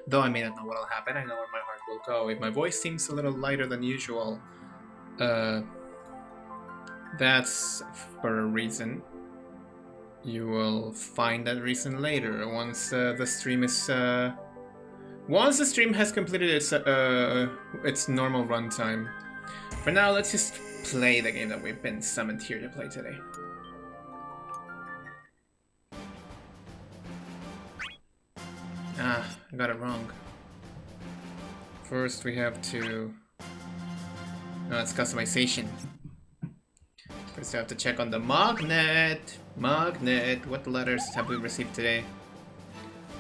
Though I may not know what will happen, I know where my heart will go. If my voice seems a little lighter than usual, that's for a reason. You will find that reason later, once the stream is... once the stream has completed its normal runtime. For now, let's just play the game that we've been summoned here to play today. Ah, I got it wrong. First we have to... No, it's customization. First we have to check on the magnet. Magnet, what letters have we received today?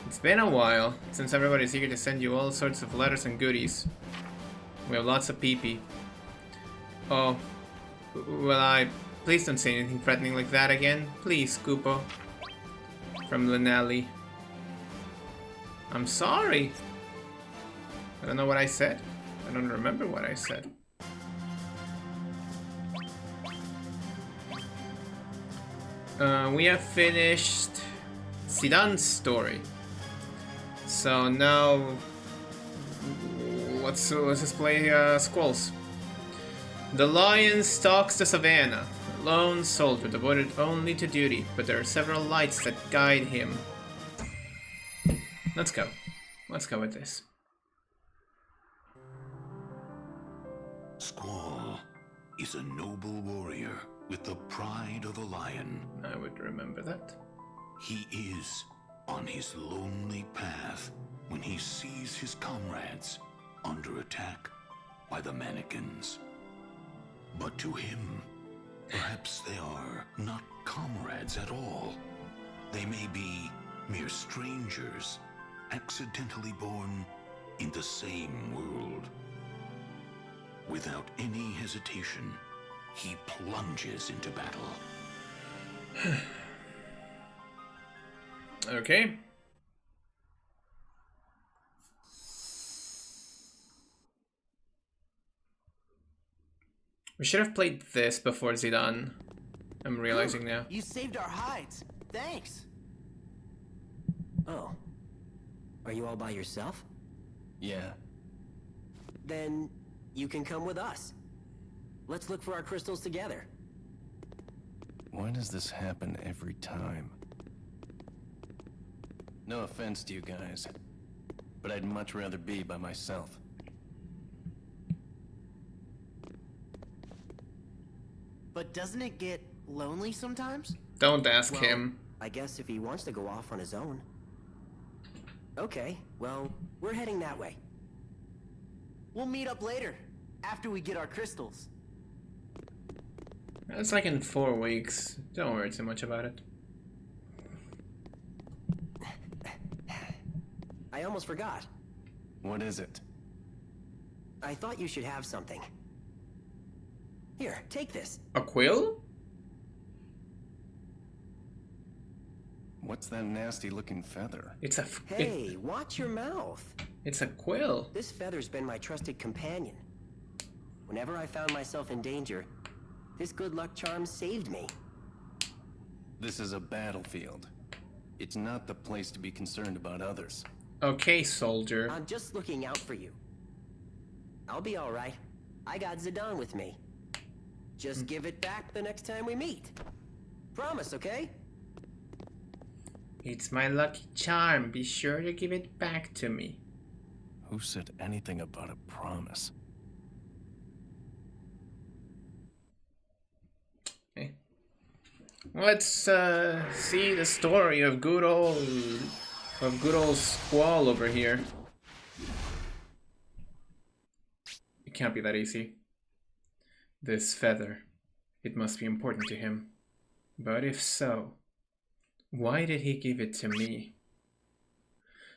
It's been a while, since everybody's eager to send you all sorts of letters and goodies. We have lots of pee-pee. Oh, well please don't say anything threatening like that again. Please, Koopo. From Linelli. I'm sorry. I don't know what I said. I don't remember what I said. We have finished Zidane's story. So now let's just play Squalls. The lion stalks the savannah, a lone soldier devoted only to duty, but there are several lights that guide him. Let's go. Let's go with this. Squall is a noble warrior with the pride of a lion. I would remember that. He is on his lonely path when he sees his comrades under attack by the mannequins. But to him, perhaps they are not comrades at all. They may be mere strangers, accidentally born in the same world. Without any hesitation, he plunges into battle. Okay. We should have played this before Zidane. I'm realizing now. You saved our hides. Thanks. Oh. Are you all by yourself? Yeah. Then you can come with us. Let's look for our crystals together. Why does this happen every time? No offense to you guys, but I'd much rather be by myself. But doesn't it get lonely sometimes? Don't ask Well, him. I guess if he wants to go off on his own. Okay, well, we're heading that way. We'll meet up later, after we get our crystals. It's like in 4 weeks. Don't worry too much about it. I almost forgot. What is it? I thought you should have something. Here, take this. A quill? What's that nasty looking feather? It's a Hey, watch your mouth. it's a quill. This feather's been my trusted companion. Whenever I found myself in danger, this good luck charm saved me. This is a battlefield. It's not the place to be concerned about others. Okay, soldier. I'm just looking out for you. I'll be all right. I got Zidane with me. Just give it back the next time we meet. Promise, okay? It's my lucky charm. Be sure to give it back to me. Who said anything about a promise? Okay. Let's see the story of good old Squall over here. It can't be that easy. This feather. It must be important to him. But if so, why did he give it to me?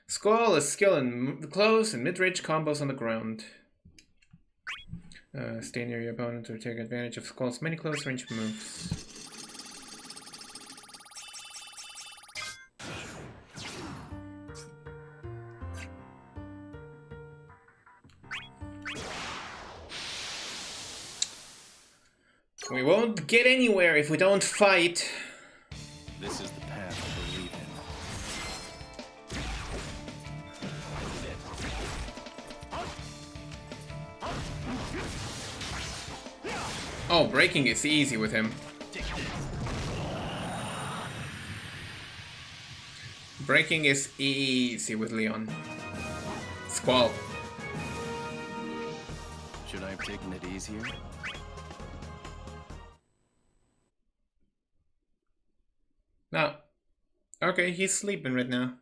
Squall is skill in close and mid-range combos on the ground. Stay near your opponent or take advantage of Squall's many close range moves. We won't get anywhere if we don't fight. This is the path I believe in. Oh, breaking is easy with him. Breaking is easy with Leon. Squall. Should I have taken it easier? No. Okay, he's sleeping right now.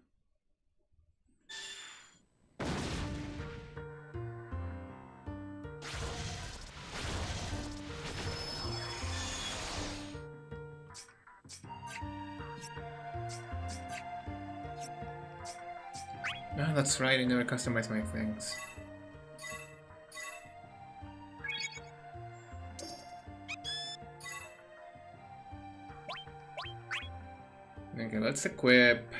Oh, that's right, I never customized my things. Okay, let's equip.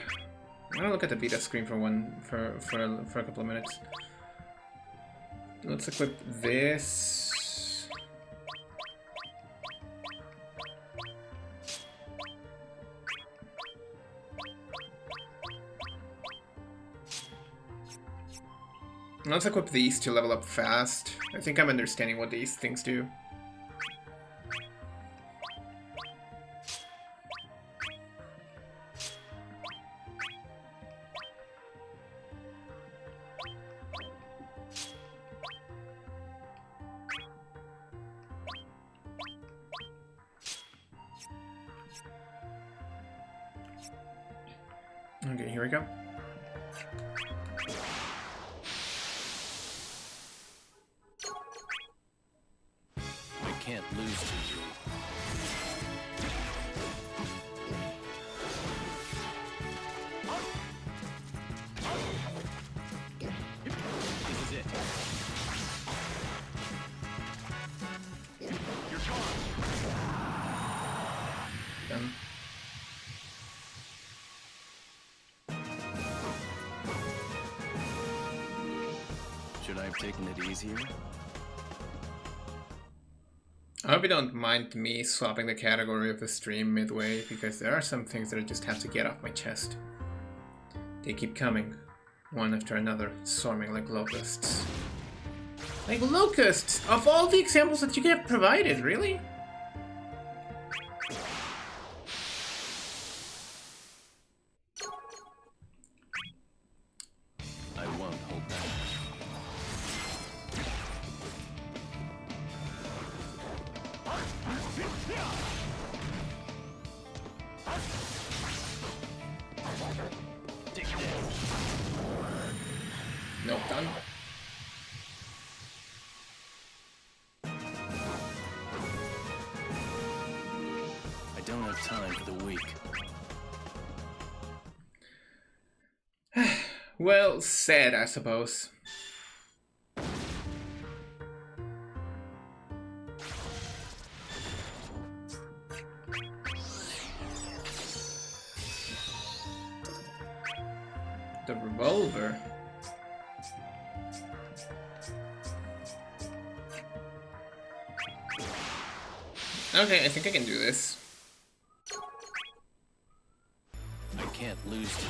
I'm gonna look at the beta screen for a couple of minutes. Let's equip this. Let's equip these to level up fast. I think I'm understanding what these things do. Okay, here we go. I can't lose to you. This is it. You're gone. Done. Should I have taken it easier? I hope you don't mind me swapping the category of the stream midway, because there are some things that I just have to get off my chest. They keep coming, one after another, swarming like locusts. Like locusts! Of all the examples that you have provided, really? I won't hold back. Nope, done. I don't have time for the weak. Well said, I suppose. The revolver. Okay, I think I can do this. I can't lose to you.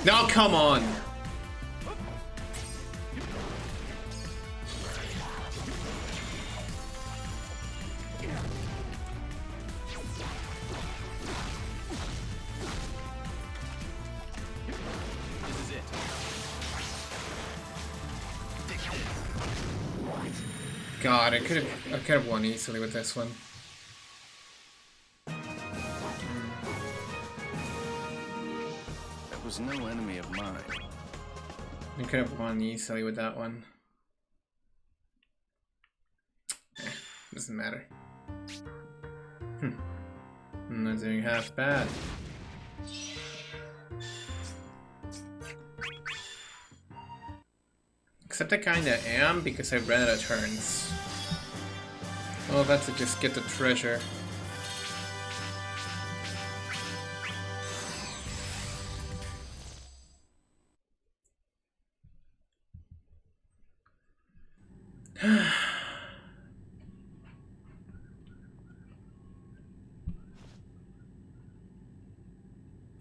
No, come on! This is it. God, I could have won easily with this one. That was no enemy of mine. I could have won easily with that one. Doesn't matter. I'm not doing half bad. Except I kinda am, because I ran out of turns. Oh, that's to just get the treasure.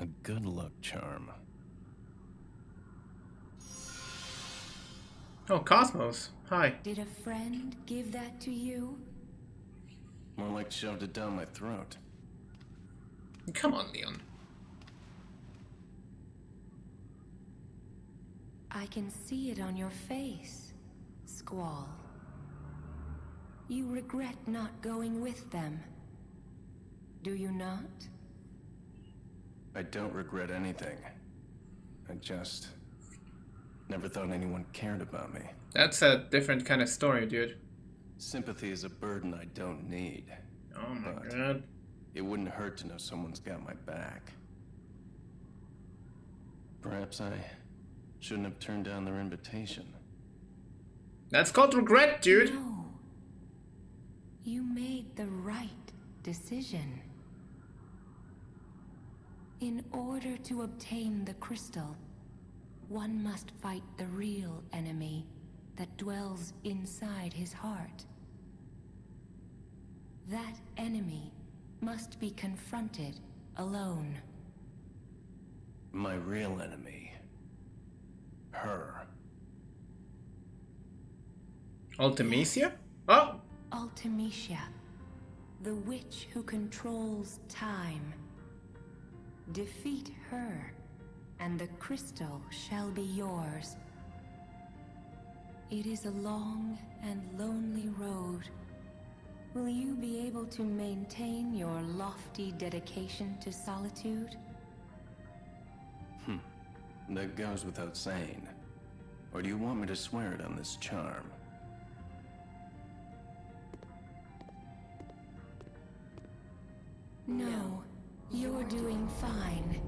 A good luck charm. Oh, Cosmos. Hi. Did a friend give that to you? More like shoved it down my throat. Come on, Leon. I can see it on your face, Squall. You regret not going with them. Do you not? I don't regret anything. I just never thought anyone cared about me. That's a different kind of story, dude. Sympathy is a burden I don't need. Oh my But god. it wouldn't hurt to know someone's got my back. Perhaps I shouldn't have turned down their invitation. That's called regret, dude. No. You made the right decision. In order to obtain the crystal, one must fight the real enemy that dwells inside his heart. That enemy must be confronted alone. My real enemy. Her. Ultimecia? Oh! Ultimecia, the witch who controls time. Defeat her, and the crystal shall be yours. It is a long and lonely road. Will you be able to maintain your lofty dedication to solitude? That goes without saying. Or do you want me to swear it on this charm? No, you're doing fine.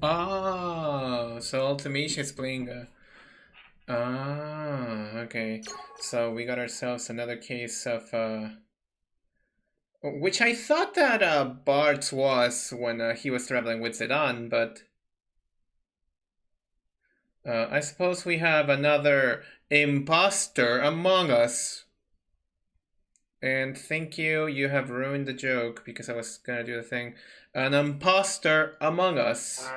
Oh, so Ultimecia is playing a... Ah, okay. So we got ourselves another case of... Which I thought that Bart's was when he was traveling with Zidane, but... I suppose we have another imposter among us. And thank you, you have ruined the joke, because I was gonna do the thing. An imposter among us.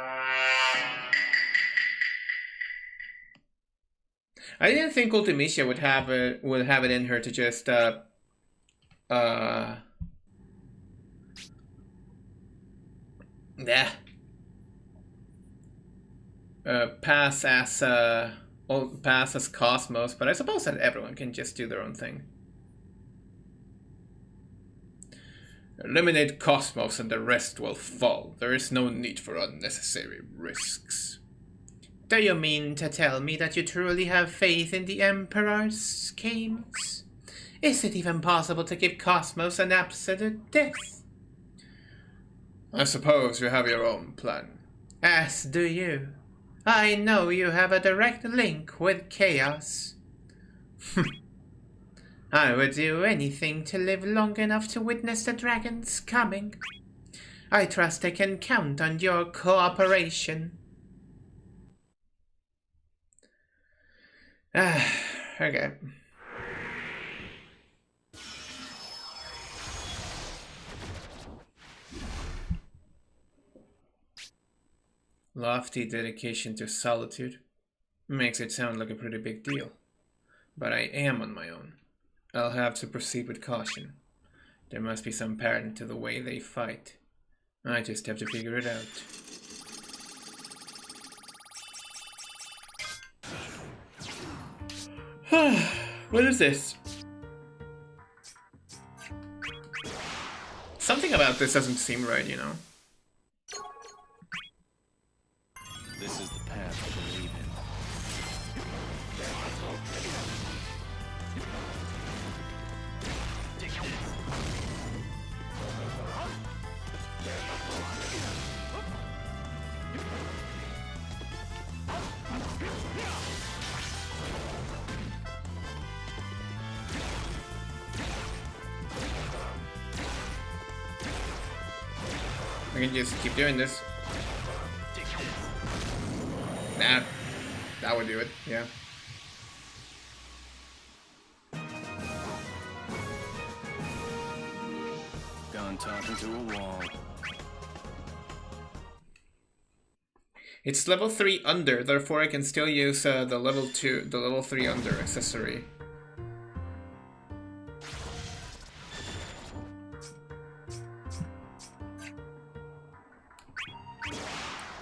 I didn't think Ultimecia would have it in her to just pass as Cosmos, but I suppose that everyone can just do their own thing. Eliminate Cosmos and the rest will fall. There is no need for unnecessary risks. Do you mean to tell me that you truly have faith in the Emperor's schemes? Is it even possible to give Cosmos an absolute death? I suppose you have your own plan. As do you. I know you have a direct link with Chaos. I would do anything to live long enough to witness the dragon's coming. I trust I can count on your cooperation. Okay. Lofty dedication to solitude. Makes it sound like a pretty big deal. But I am on my own. I'll have to proceed with caution. There must be some pattern to the way they fight. I just have to figure it out. What is this? but this doesn't seem right, you know? This is the path I believe in. I can just keep doing this. Nah, that would do it, yeah. Gone talking to a wall. It's level 3 under, therefore I can still use the level 3 under accessory.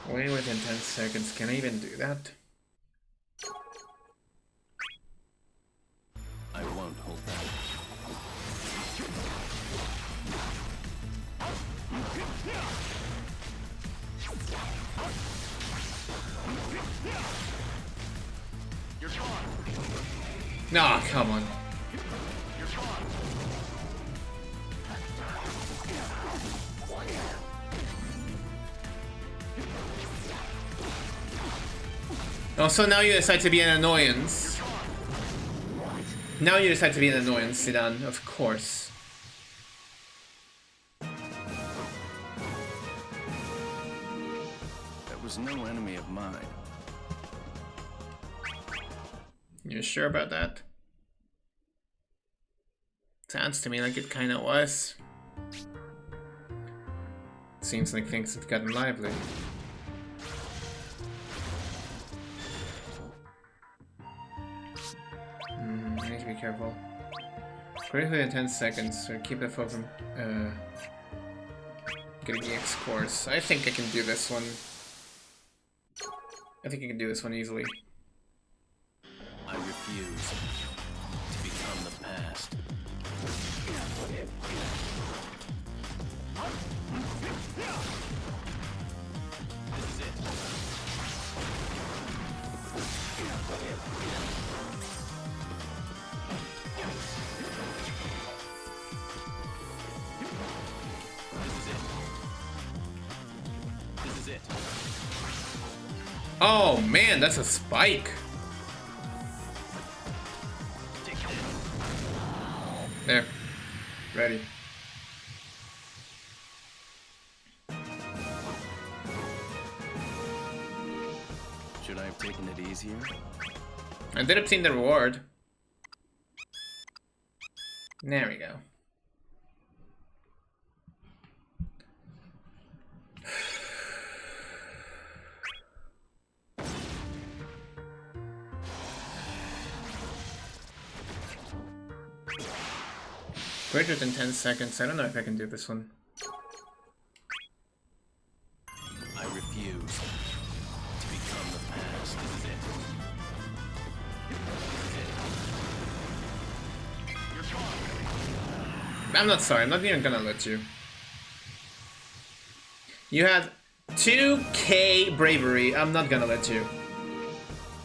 Wait within 10 seconds, can I even do that? I won't hold back. Nah, come on. Oh, so now you decide to be an annoyance. Now you decide to be an annoyance, Zidane, of course. That was no enemy of mine. You sure about that? Sounds to me like it kinda was. Seems like things have gotten lively. I need to be careful. Critically in 10 seconds, so keep the foe from getting the X course. I think I can do this one. I think I can do this one easily. I refuse to become the past. This is it. This is it. Oh man, that's a spike. There. Ready. Should I have taken it easier? I did obtain the reward. There we go. Greater than 10 seconds. I don't know if I can do this one. I refuse to become the past. This is it. I'm not sorry. I'm not even gonna let you. You had 2k bravery. I'm not gonna let you.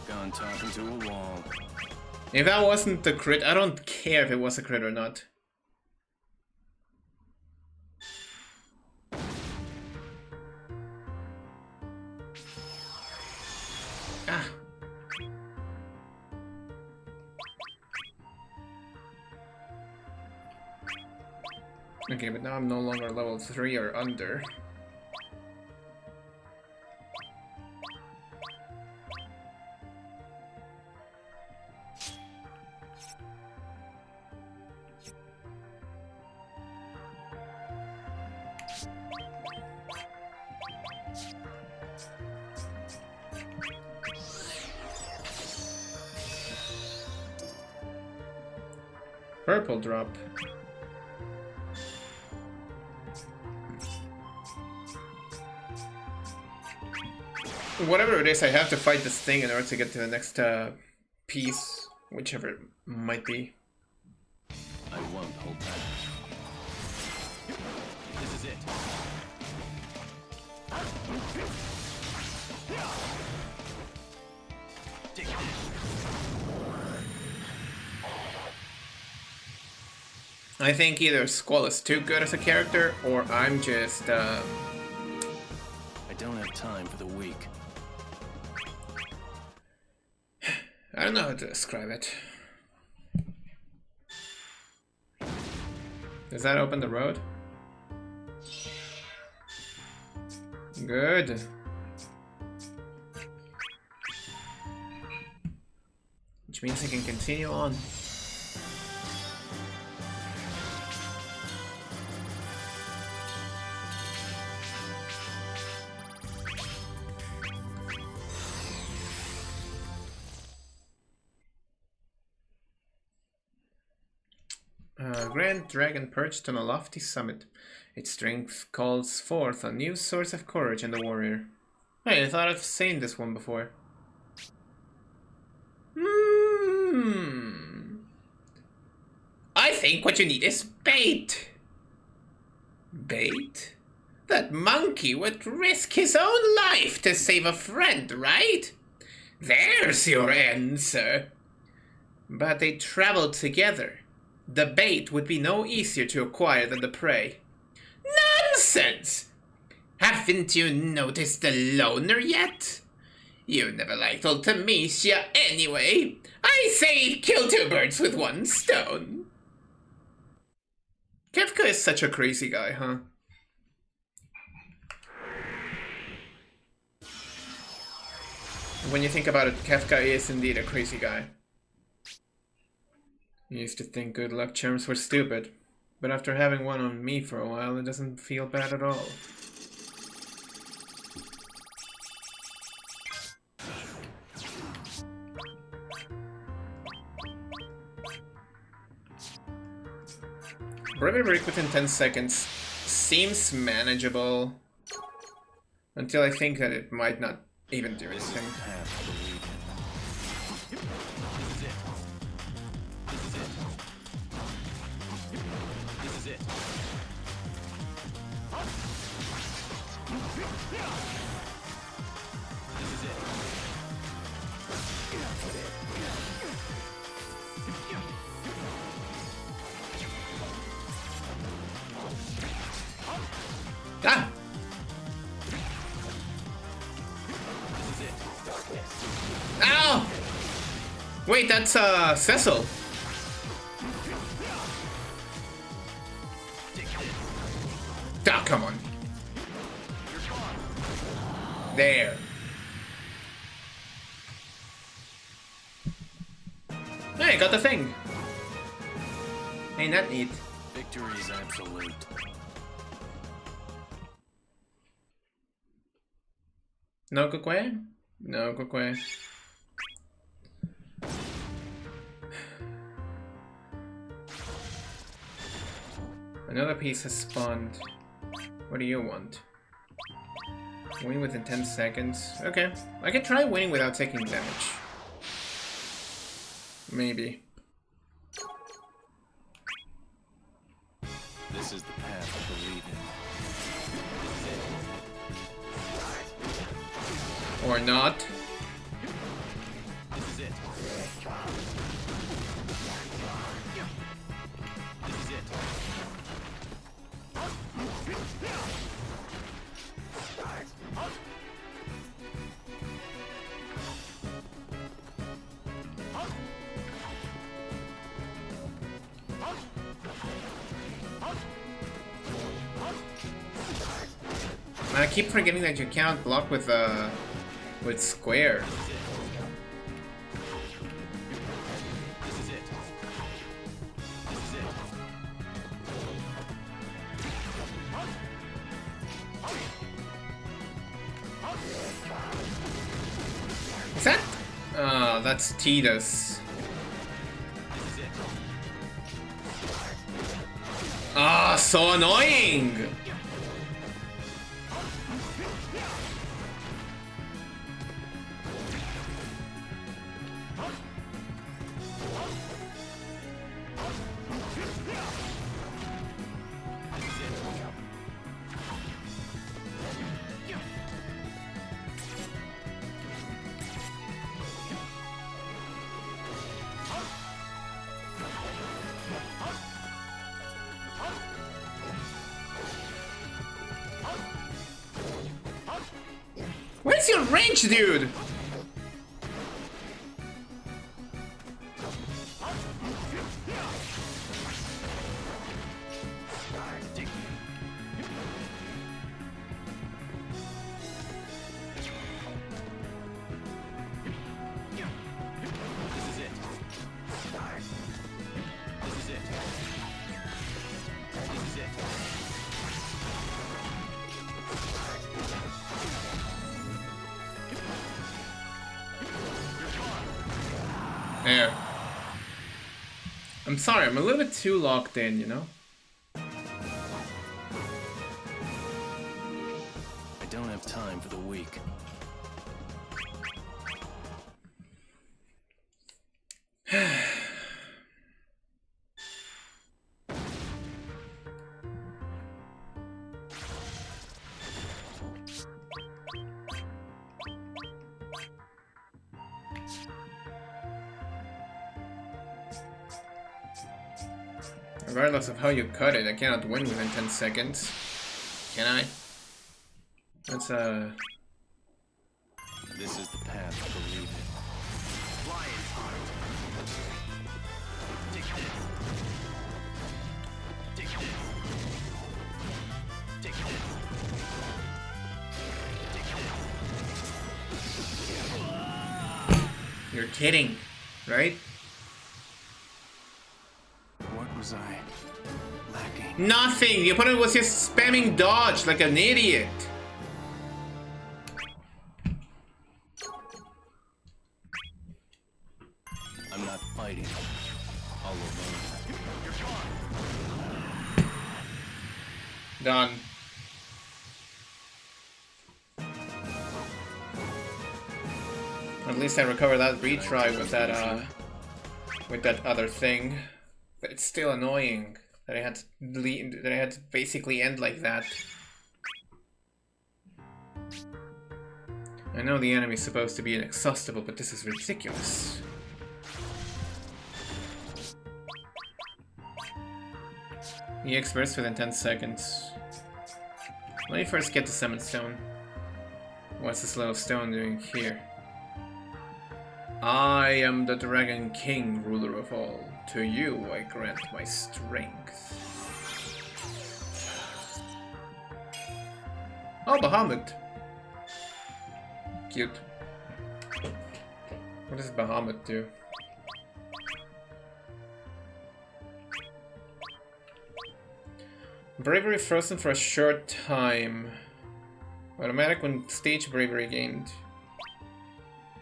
Gone talking to a wall. If that wasn't the crit, I don't care if it was a crit or not. Ah. Okay, but now I'm no longer level 3 or under. Purple drop. Whatever it is, I have to fight this thing in order to get to the next piece, whichever it might be. I won't hold back. This is it. I think either Squall is too good as a character, or I'm just, I don't have time for the weak. I don't know how to describe it. Does that open the road? Good. Which means I can continue on. Grand dragon perched on a lofty summit. Its strength calls forth a new source of courage in the warrior. Hey, I thought I've seen this one before. I think what you need is bait. Bait? That monkey would risk his own life to save a friend, right? There's your answer. But they traveled together. The bait would be no easier to acquire than the prey. Nonsense! Haven't you noticed the loner yet? You never liked Ultimecia anyway. I say kill two birds with one stone. Kefka is such a crazy guy, huh? When you think about it, Kefka is indeed a crazy guy. I used to think good luck charms were stupid, but after having one on me for a while, it doesn't feel bad at all. Brevet break within 10 seconds seems manageable, until I think that it might not even do anything. Ah! Ow! Wait, that's Cecil. Ah, come on. There. Hey, got the thing. Ain't that neat? Victory is absolute. No Kukwe? No Kukwe. Another piece has spawned. What do you want? Win within 10 seconds. Okay, I can try winning without taking damage. Maybe. This is the path I believe in. Or not. This is it. This is it. I keep forgetting that you cannot block with square. This is it. This is it. Is that? Oh, that's Tidus. This is it. Ah, so annoying! is your range, dude? There. I'm sorry, I'm a little bit too locked in, you know? I don't have time for the weak. Regardless of how you cut it, I cannot win within 10 seconds. Can I? That's This is the path to believe it. Lion's heart. Take this. Take this. Take this. Take this. You're kidding, right? What was I lacking? Nothing! The opponent was just spamming dodge like an idiot. I'm not fighting all alone. Done. At least I recovered that retry with that other thing. But it's still annoying that I had to basically end like that. I know the enemy's supposed to be inexhaustible, but this is ridiculous. EX burst within 10 seconds. Let me first get the Summon Stone. What's this little stone doing here? I am the Dragon King, ruler of all. To you I grant my strength. Oh, Bahamut. Cute. What does Bahamut do? Bravery frozen for a short time. Automatic when stage bravery gained.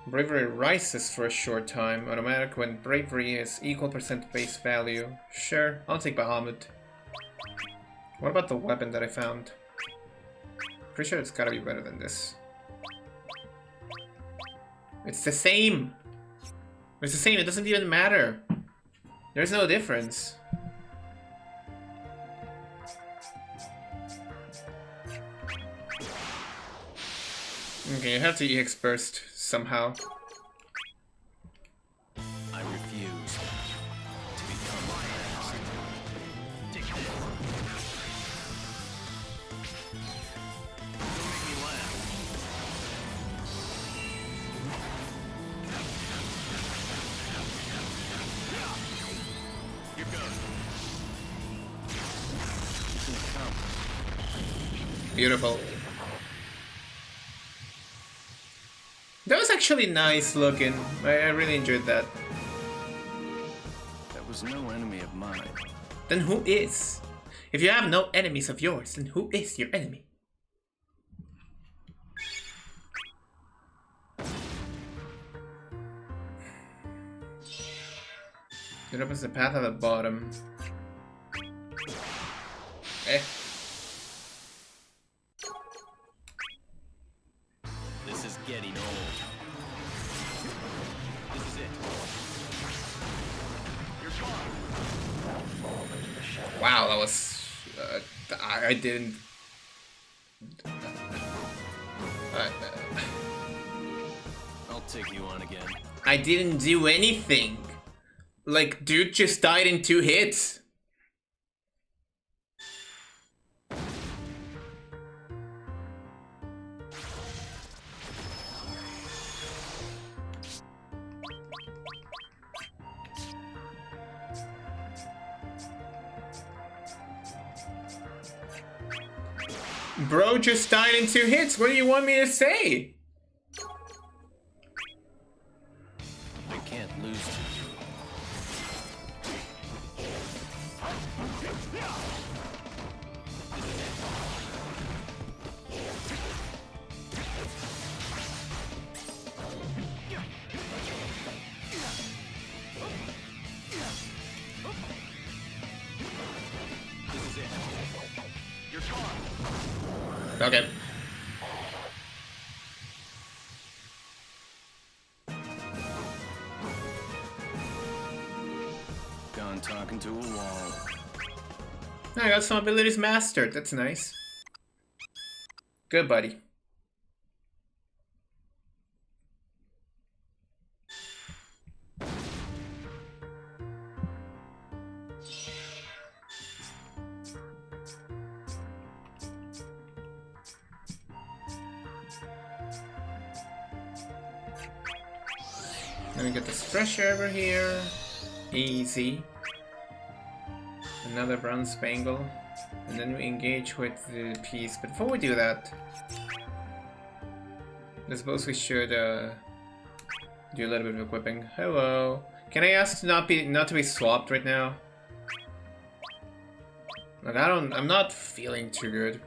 Bravery rises for a short time. Automatic when bravery is equal % base value. Sure, I'll take Bahamut. What about the weapon that I found? Pretty sure it's gotta be better than this. It's the same! It's the same, it doesn't even matter. There's no difference. Okay, you have to EX burst somehow. I refuse to become last. Take this. Don't make me laugh. Here goes. Beautiful. That was actually nice looking. I really enjoyed that. That was no enemy of mine. Then who is? If you have no enemies of yours, then who is your enemy? It opens the path at the bottom. Eh. This is getting old. This is it. You're gone. Wow, that was... I didn't... I'll take you on again. I didn't do anything. Like, dude just died in 2 hits. Bro just died in 2 hits. What do you want me to say? I can't lose to you. Okay. Gone talking to a wall. I got some abilities mastered. That's nice. Good, buddy. Let me get this fresh over here. Easy. Another bronze spangle. And then we engage with the piece. But before we do that, I suppose we should do a little bit of equipping. Hello. Can I ask to not to be swapped right now? Like I'm not feeling too good.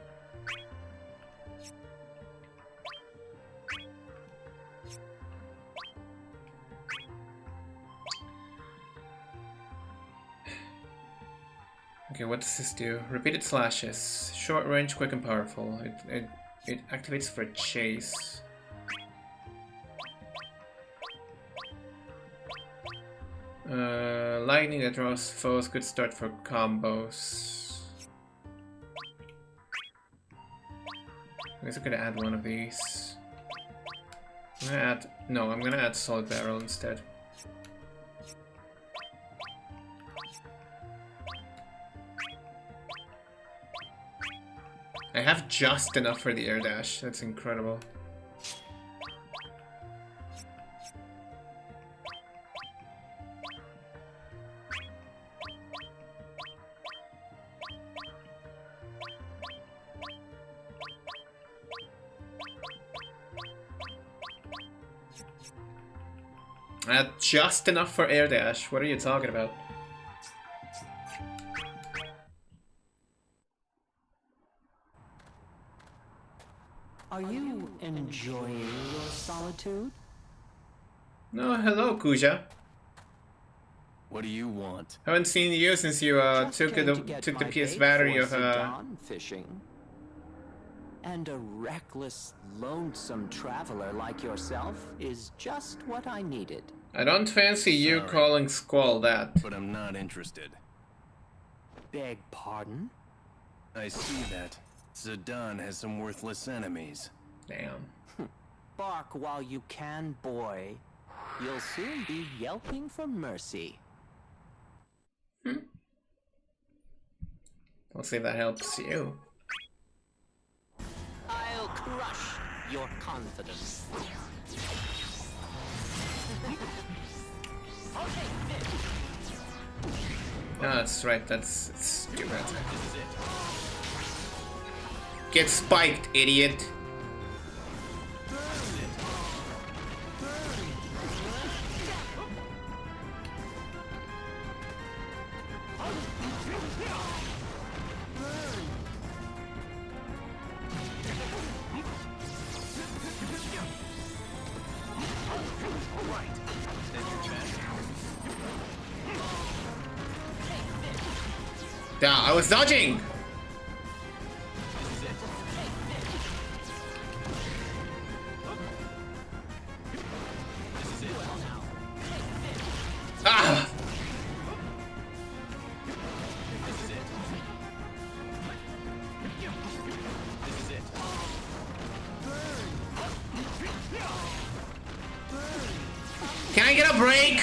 Okay, what does this do? Repeated slashes. Short range, quick and powerful. It activates for chase. Lightning that draws foes, good start for combos. I guess I'm gonna add one of these. I'm gonna add solid barrel instead. I have just enough for the air dash. That's incredible. I had just enough for air dash. What are you talking about? Are you enjoying your solitude? No, hello, Kuja. What do you want? Haven't seen you since you Just took came the to get took the my PS bait battery for of Zidane fishing. And a reckless, lonesome traveler like yourself is just what I needed. I don't fancy you Sorry. calling Squall that. But I'm not interested. Beg pardon? I see that. Zidane has some worthless enemies. Damn. Bark while you can, boy. You'll soon be yelping for mercy. We'll see if that helps you. I'll crush your confidence. No, that's right. That's stupid. Get spiked, idiot. Yeah, I was dodging. Ah! Can I get a break?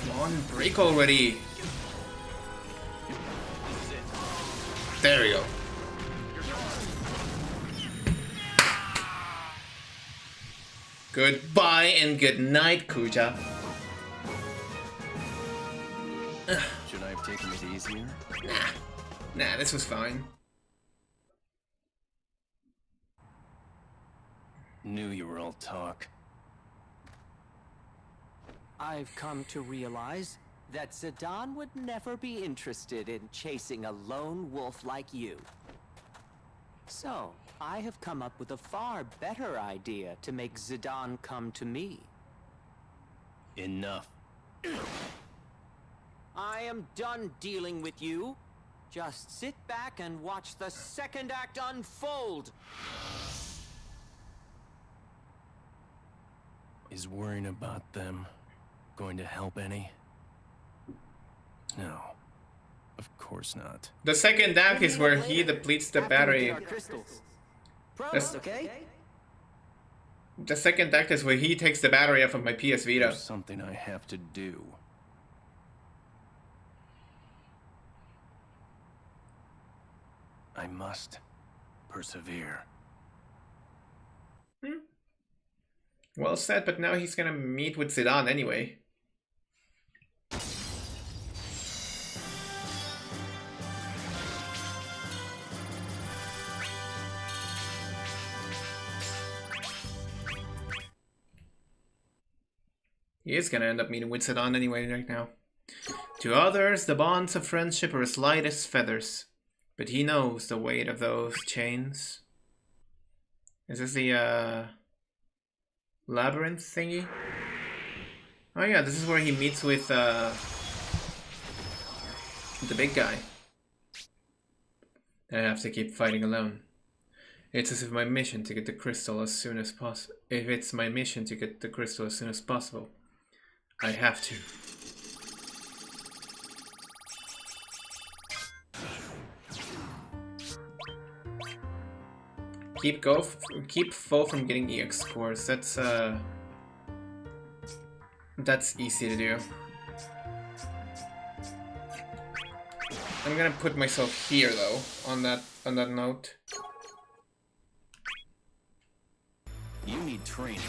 Come on, break already. There we go. Goodbye and good night, Kuja. Should I have taken it easier? Nah, this was fine. Knew you were all talk. I've come to realize that Zidane would never be interested in chasing a lone wolf like you. So, I have come up with a far better idea to make Zidane come to me. Enough. I am done dealing with you. Just sit back and watch the second act unfold. Is worrying about them going to help any? No. Of course not. The second act is where he depletes the battery. Promise, okay? The second act is where he takes the battery off of my PS Vita. There's something I have to do. I must persevere. Well said, but now he's gonna meet with Zidane anyway. He is gonna end up meeting with Zidane anyway right now. To others, the bonds of friendship are as light as feathers, but he knows the weight of those chains. Is this the labyrinth thingy? Oh yeah, this is where he meets with the big guy. I have to keep fighting alone. It's as if my mission to get the crystal as soon as possible. If it's my mission to get the crystal as soon as possible, I have to. Keep foe from getting EX scores. That's easy to do. I'm gonna put myself here though, on that note. You need training.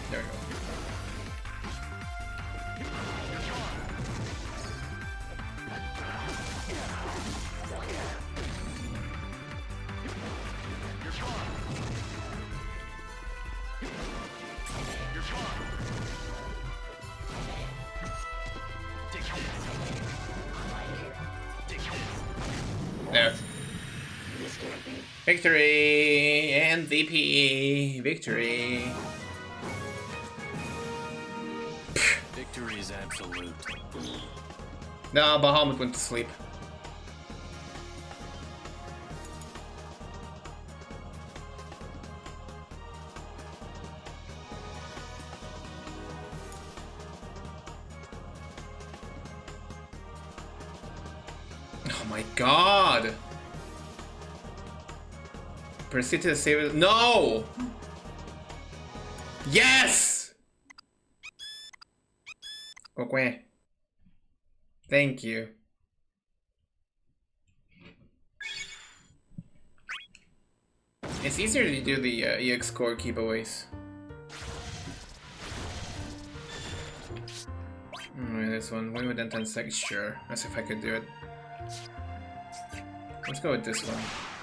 There we go. There. Victory! MVP! Victory! Victory is absolute. No, Bahamut went to sleep. Oh my god! Proceed to the save. No! Yes! Okay. Thank you. It's easier to do the EX core keepaways. This one, win within 10 seconds, sure. As if I could do it. Let's go with this one.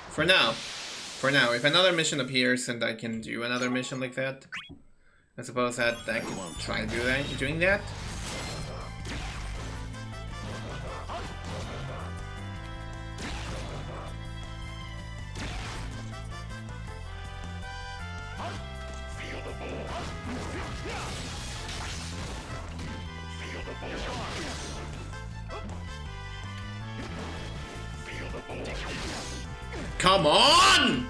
For now. For now, if another mission appears and I can do another mission like that, I suppose that I can try doing that. come on!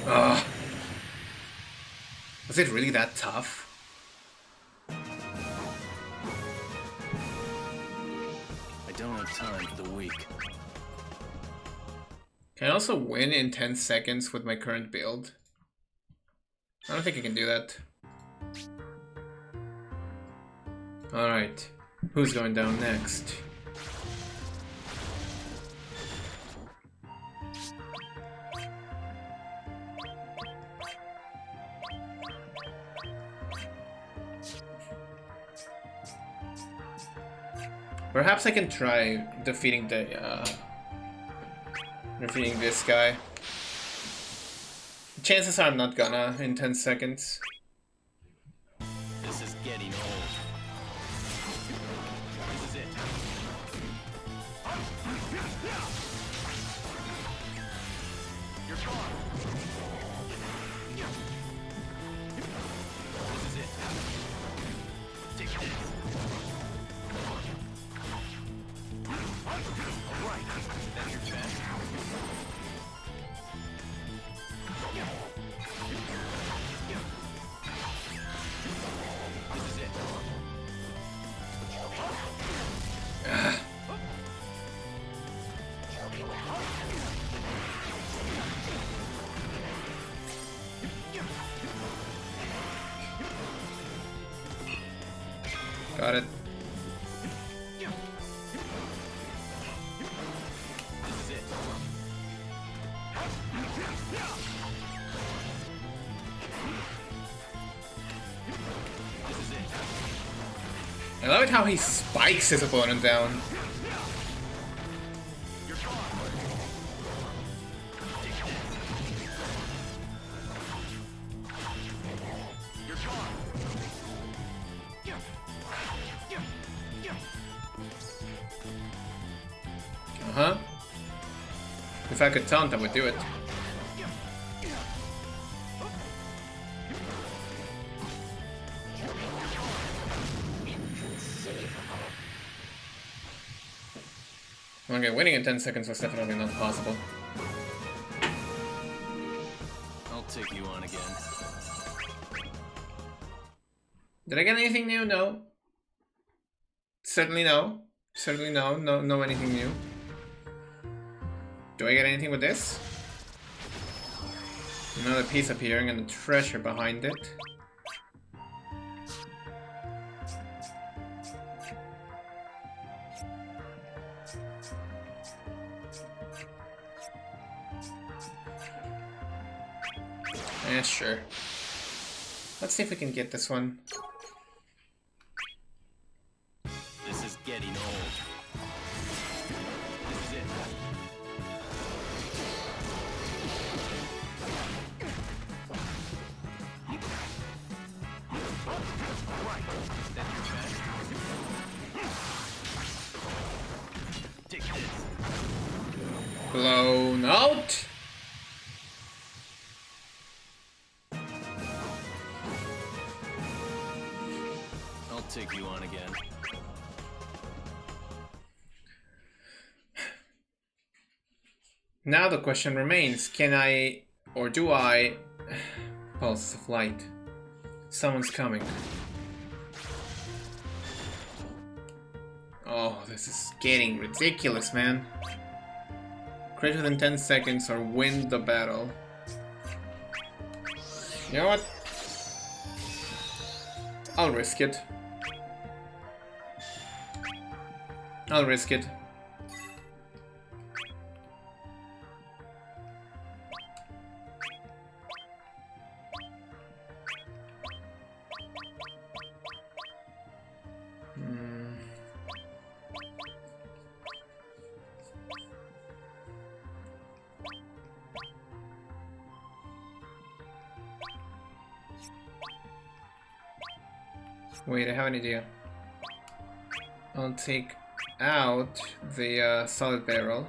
Ugh. Was it really that tough? I don't have time for the weak. Can I also win in 10 seconds with my current build? I don't think I can do that. Alright, who's going down next? Perhaps I can try defeating this guy. Chances are I'm not gonna in 10 seconds. This is getting old. This is it. You're gone. This is it. Take this. All right. That's your chance. This is it. Got it. This is it. This is it. I love it how he spikes his opponent down. You're gone. Take this. You're gone. Uh-huh. If I could taunt, I would do it. Okay, winning in 10 seconds was definitely not possible. I'll take you on again. Did I get anything new? No. Certainly no. Certainly no. No anything new. Do I get anything with this? Another piece appearing and a treasure behind it. Yeah, sure. Let's see if we can get this one. This is getting old. This is it. Right. That's your chance. Take this. Blown out. I'll take you on again. Now the question remains, can I, or do I... Pulse of light. Someone's coming. Oh, this is getting ridiculous, man. Crit within 10 seconds or win the battle. You know what? I'll risk it. I'll risk it. Wait, I have an idea. I'll take out the solid barrel.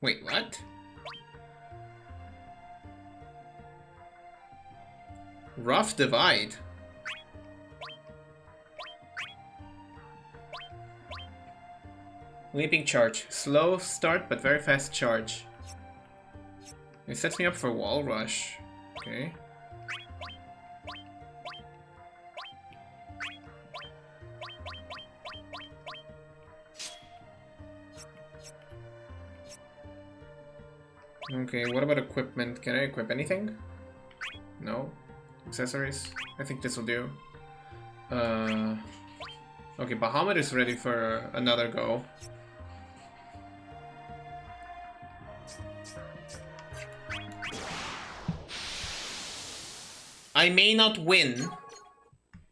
Wait, what? Rough Divide. Leaping Charge. Slow start, but very fast charge. It sets me up for Wall Rush. Okay. Okay, what about equipment? Can I equip anything? No. Accessories? I think this will do. Okay, Bahamut is ready for another go. I may not win,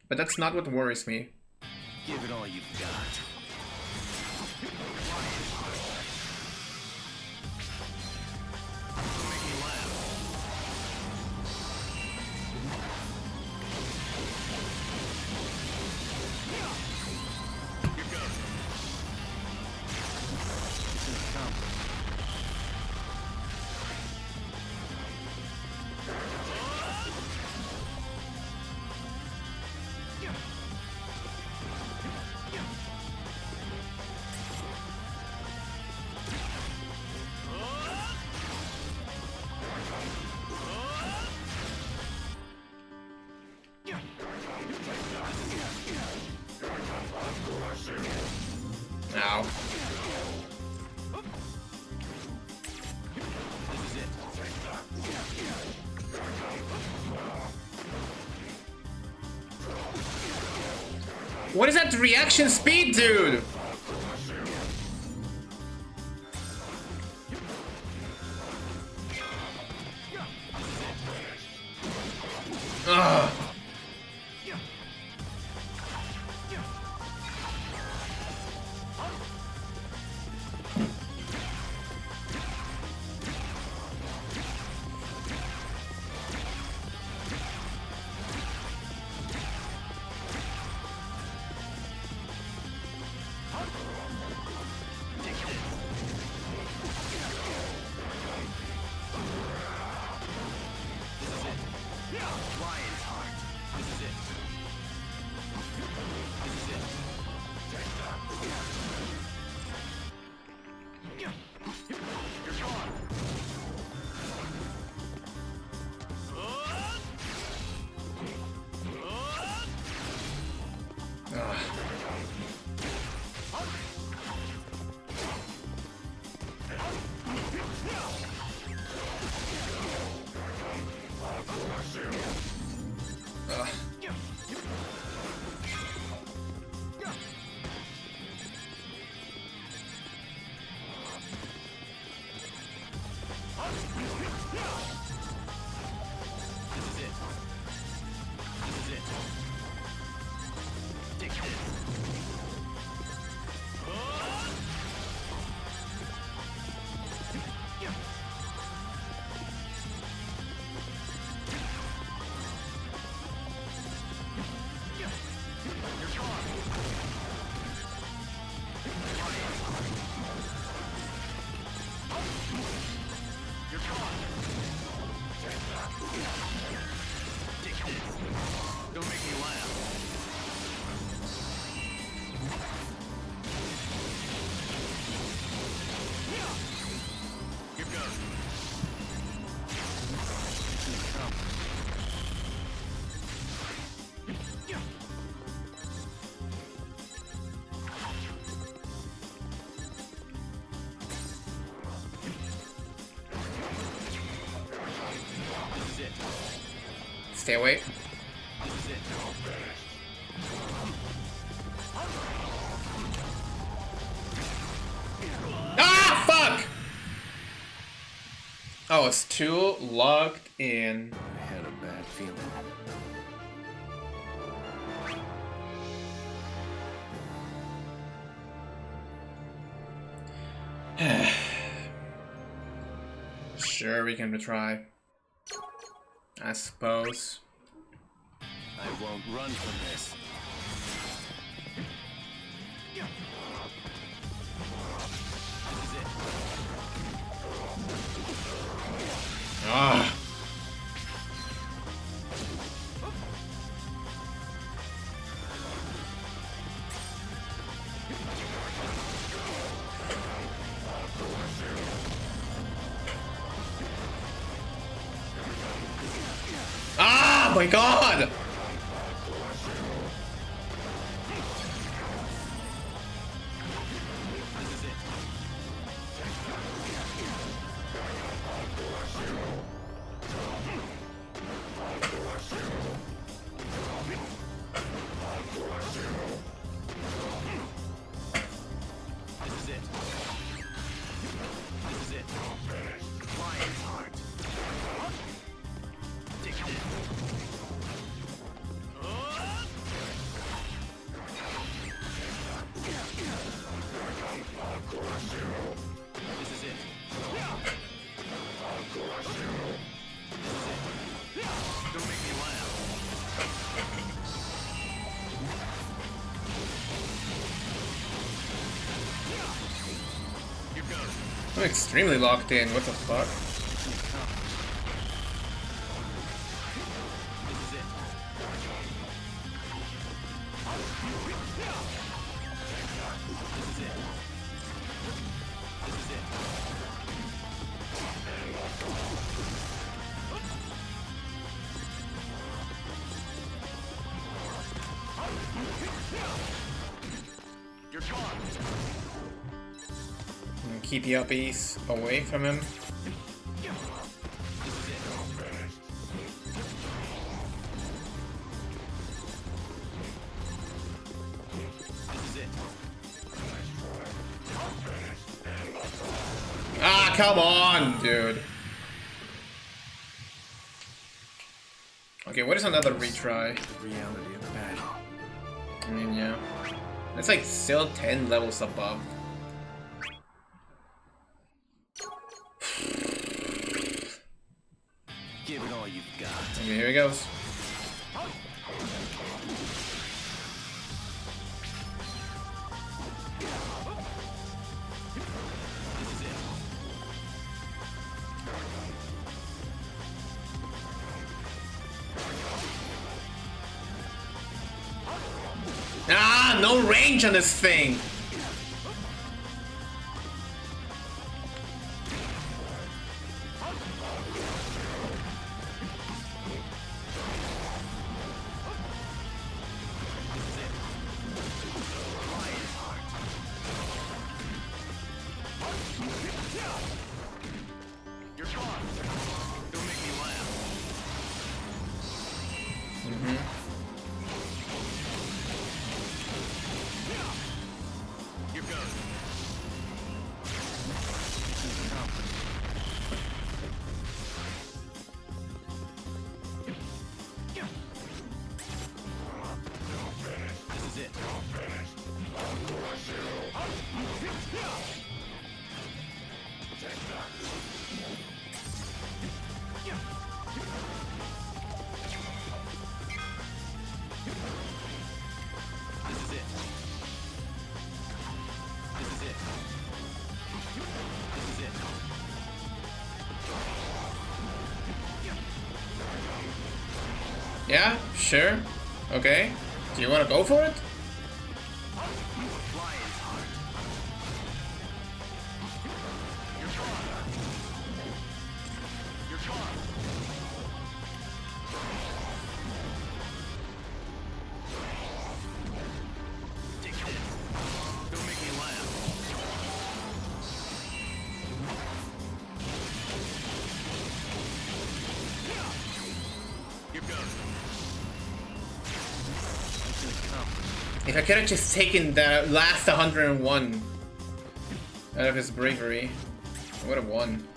but that's not what worries me. Give it all you've got. Ow. What is that reaction speed, dude? Ugh. Stay away. Ah, fuck! Oh, it's too logged in. I had a bad feeling. Sure, we can retry. I suppose. I won't run from this. This is it. my god! I'm extremely locked in, what the fuck? Keep yuppies away from him. Ah, come on, dude. Okay, what is another retry? The reality of the battle. I mean, yeah. It's like still 10 levels above. Give it all you've got. Okay, here he goes. Ah, no range on this thing. Yeah, sure. Okay. Do you want to go for it? If I could have just taken the last 101 out of his bravery, I would have won.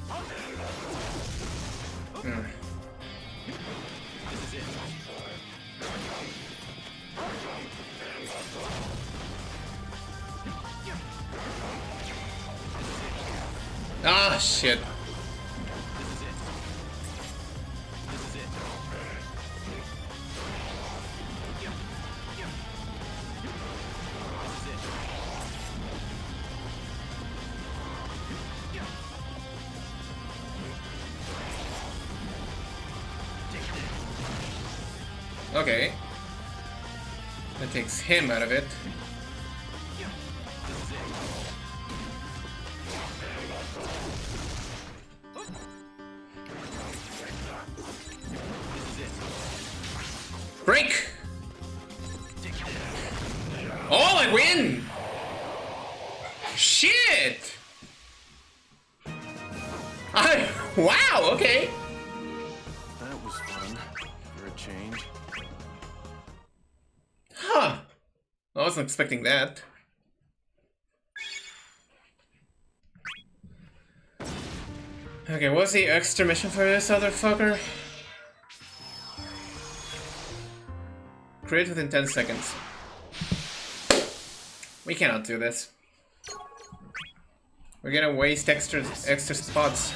Ah, shit. Okay. That takes him out of it. Break! Oh, I win! Shit! Wow, okay. That was fun, for a change. Huh. I wasn't expecting that. Okay, what's the extra mission for this other fucker? Create within 10 seconds. We cannot do this. We're gonna waste extra spots.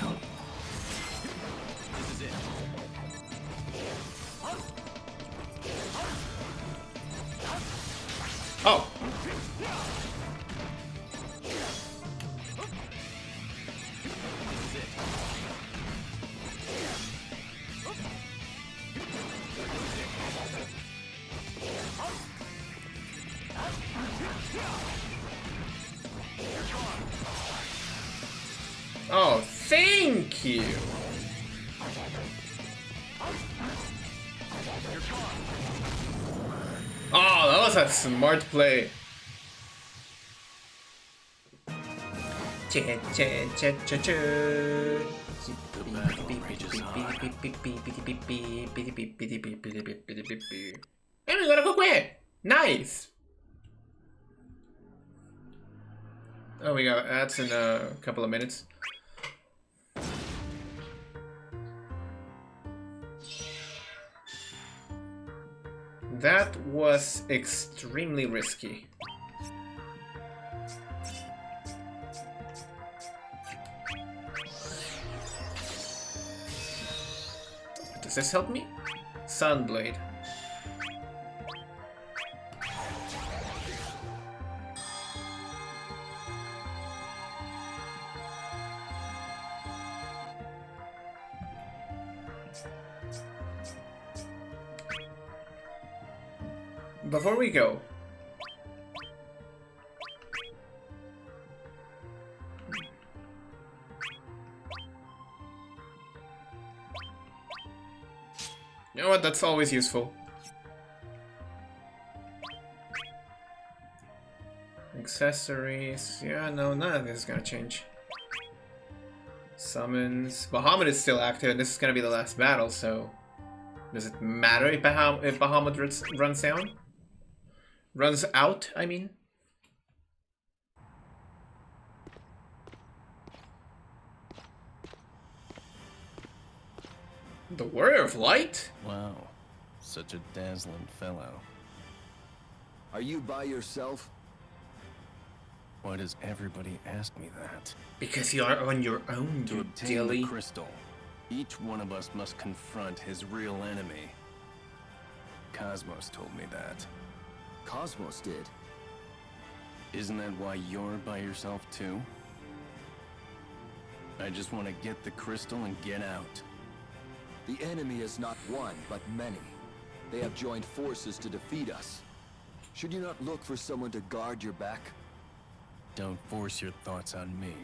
Oh! Oh, thank you! Oh, that was a smart play. And we gotta go quick! Nice! Oh, we got ads in a couple of minutes. That was extremely risky. Does this help me? Sunblade. Before we go, you know what, that's always useful. Accessories, yeah, no, none of this is gonna change. Summons, Bahamut is still active and this is gonna be the last battle, so does it matter if Bahamut runs down? Runs out, I mean. The Warrior of Light? Wow, such a dazzling fellow. Are you by yourself? Why does everybody ask me that? Because you are on your own, To you obtain dilly. the crystal, each one of us must confront his real enemy. Cosmos told me that. Cosmos did. Isn't that why you're by yourself too? I just want to get the crystal and get out. The enemy is not one, but many. They have joined forces to defeat us. Should you not look for someone to guard your back? Don't force your thoughts on me.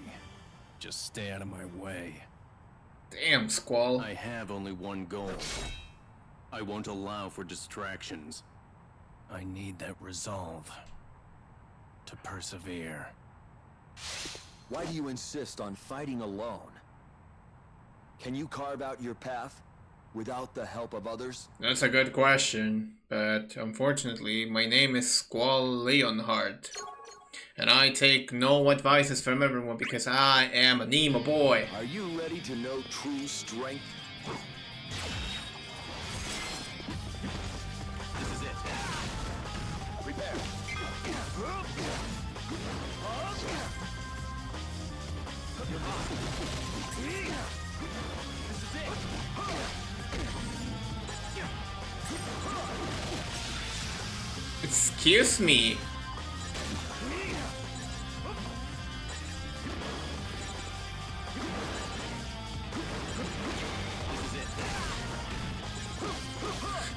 Just stay out of my way. Damn, Squall. I have only one goal. I won't allow for distractions. I need that resolve to persevere. Why do you insist on fighting alone? Can you carve out your path without the help of others? That's a good question, but unfortunately, my name is Squall Leonhardt. And I take no advices from everyone because I am an emo boy. Are you ready to know true strength? This is it. Prepare. Excuse me.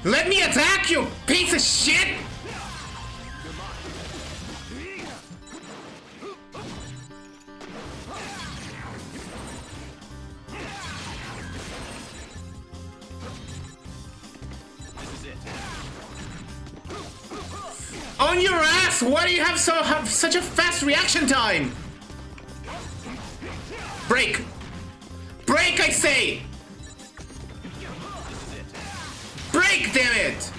Let me attack you, piece of shit! On your ass! Why do you have such a fast reaction time? Break! Break, I say! Break, damn it!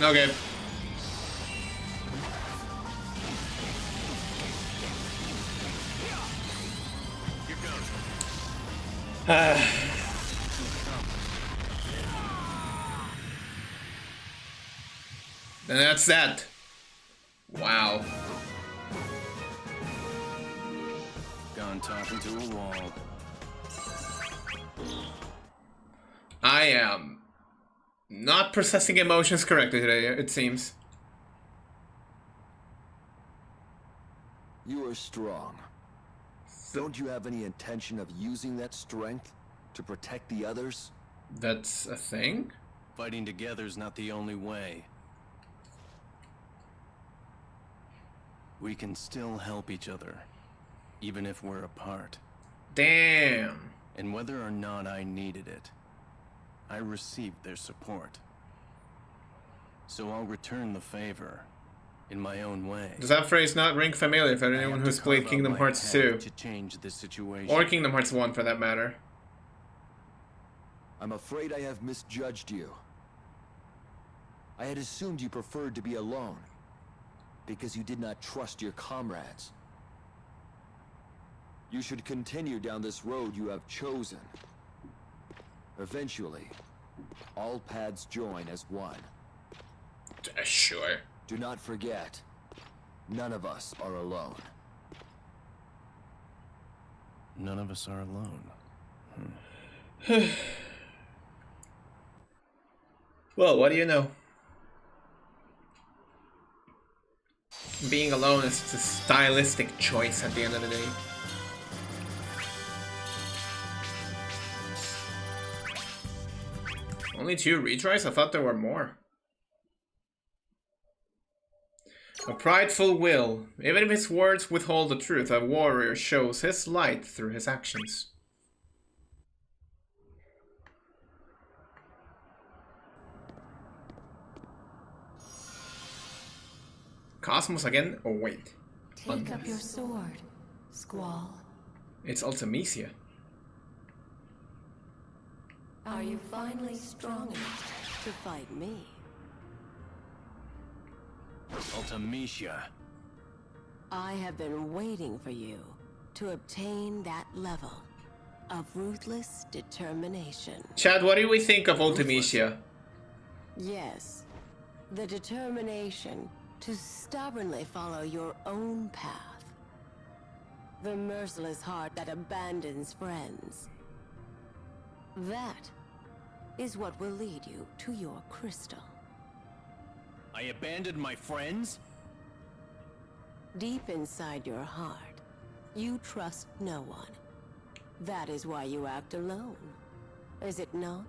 Okay. And that's that. Wow. Gone talking to a wall. I am not processing emotions correctly today, it seems. You are strong. Don't you have any intention of using that strength to protect the others? That's a thing? Fighting together's not the only way. We can still help each other, even if we're apart. Damn. And whether or not I needed it, I received their support. So I'll return the favor in my own way. Does that phrase not ring familiar for anyone who's played Kingdom Hearts 2? To change the situation. Or Kingdom Hearts 1 for that matter. I'm afraid I have misjudged you. I had assumed you preferred to be alone, because you did not trust your comrades. You should continue down this road you have chosen. Eventually, all paths join as one. Sure. Do not forget, none of us are alone. None of us are alone. Well, what do you know? Being alone is just a stylistic choice at the end of the day. Only 2 retries? I thought there were more. A prideful will. Even if his words withhold the truth, a warrior shows his light through his actions. Cosmos again? Oh wait. Take up your sword, Squall. It's Ultimecia. Are you finally strong enough to fight me? Ultimecia. I have been waiting for you to obtain that level of ruthless determination. Chad, what do we think of Ultimecia? Yes, the determination to stubbornly follow your own path. The merciless heart that abandons friends. That is what will lead you to your crystal. I abandoned my friends? Deep inside your heart, you trust no one. That is why you act alone, is it not?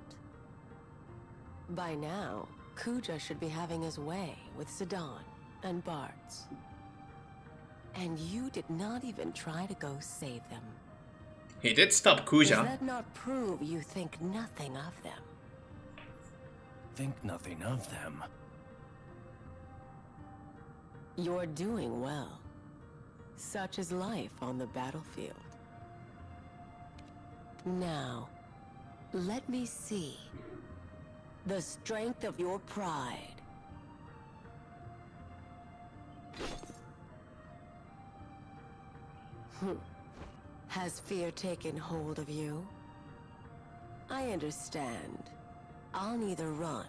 By now, Kuja should be having his way with Zidane and Bartz. And you did not even try to go save them. He did stop Does Kuja. that not prove you think nothing of them? Think nothing of them. You're doing well. Such is life on the battlefield. Now, let me see the strength of your pride. Has fear taken hold of you? I understand. I'll neither run